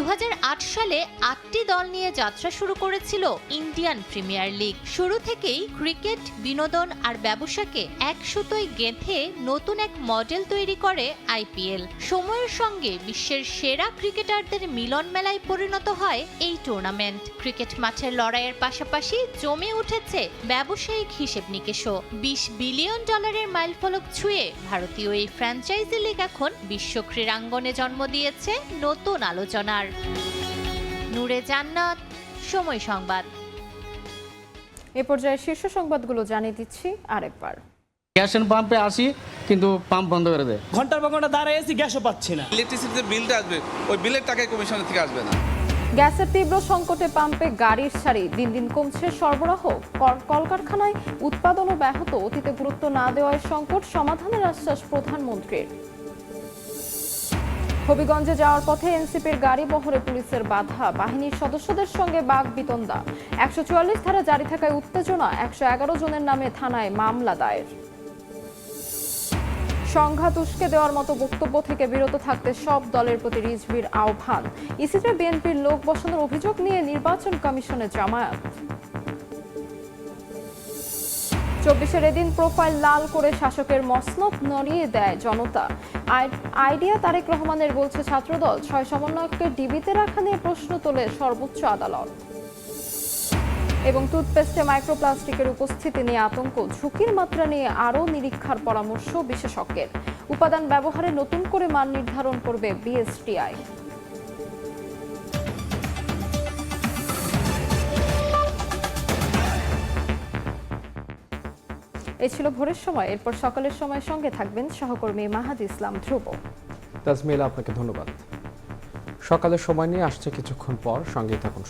2008 সালে 8টি দল নিয়ে যাত্রা শুরু করেছিল ইন্ডিয়ান প্রিমিয়ার লিগ। শুরু থেকেই ক্রিকেট, বিনোদন আর ব্যবসাকে এক সুতোয় গেঁথে নতুন এক মডেল তৈরি করে আইপিএল। সময়ের সঙ্গে বিশ্বের সেরা ক্রিকেটারদের মিলন মেলায় পরিণত হয় এই টুর্নামেন্ট। ক্রিকেট মাঠের লড়াইয়ের পাশাপাশি জমে উঠেছে ব্যবসায়িক হিসেব নিকেশও। $20 বিলিয়ন মাইলফলক ছুঁয়ে ভারতীয় এই ফ্র্যাঞ্চাইজি লিগ এখন বিশ্ব ক্রীড়াঙ্গনে জন্ম দিয়েছে নতুন আলোচনার। নূরে জান্নাত, সময় সংবাদ। এ পর্যায়ে শীর্ষ সংবাদগুলো জানিয়ে দিচ্ছি আরেকবার। গ্যাস পাম্পে আসি কিন্তু পাম্প বন্ধ করে দেয়। ঘন্টার পর ঘন্টা দাঁড়ায় আছি, গ্যাসও পাচ্ছি না। ইলেকট্রিসিটির বিলটা আসবে, ওই বিলের টাকা কমিশন থেকে আসবে না। গ্যাসের তীব্র সংকটে পাম্পে গাড়ির সারি, দিন দিন কমছে সরবরাহ। কলকারখানায় উৎপাদনও ব্যাহত, অতীতে গুরুত্ব না দেওয়ায় সংকট সমাধানের আশ্বাস প্রধানমন্ত্রীর। হবিগঞ্জে যাওয়ার পথে এনসিপির গাড়ি বহরে পুলিশের বাধা, বাহিনীর সদস্যদের সঙ্গে বাগবিতণ্ডা। 144 ধারা জারি থাকায় উত্তেজনা, 111 জনের নামে থানায় মামলা দায়ের। সংঘাত উস্কে দেওয়ার মতো বক্তব্য থেকে বিরত থাকতে সব দলের প্রতি রিজভির আহ্বান। ইসিতে বিএনপির লোক বসানোর অভিযোগ নিয়ে নির্বাচন কমিশনে জামায়াত। 24-এর এদিন প্রোফাইল লাল করে শাসকের মসনদ নড়িয়ে দেয় জনতা। আইডিয়া তারেক রহমানের বলছে ছাত্রদল। 6 সমন্বয়ককে ডিবিতে রাখা নিয়ে প্রশ্ন তোলে সর্বোচ্চ আদালত। এবং টুথপেস্টে মাইক্রোপ্লাস্টিকের উপস্থিতি নিয়ে আতঙ্ক, ঝুঁকির মাত্রা নিয়ে আরও নিরীক্ষার পরামর্শ বিশেষজ্ঞের। উপাদান ব্যবহারে নতুন করে মান নির্ধারণ করবে বিএসটিআই। এই ছিল ভোরের সময়। এরপর সকালের সময় সঙ্গে থাকবেন সহকর্মী মাহাদ ইসলাম ধ্রুব। তাজমিলা, আপনাকে ধন্যবাদ। সকালের সময় নিয়ে আসছে কিছুক্ষণ পর, সঙ্গেই থাকুন।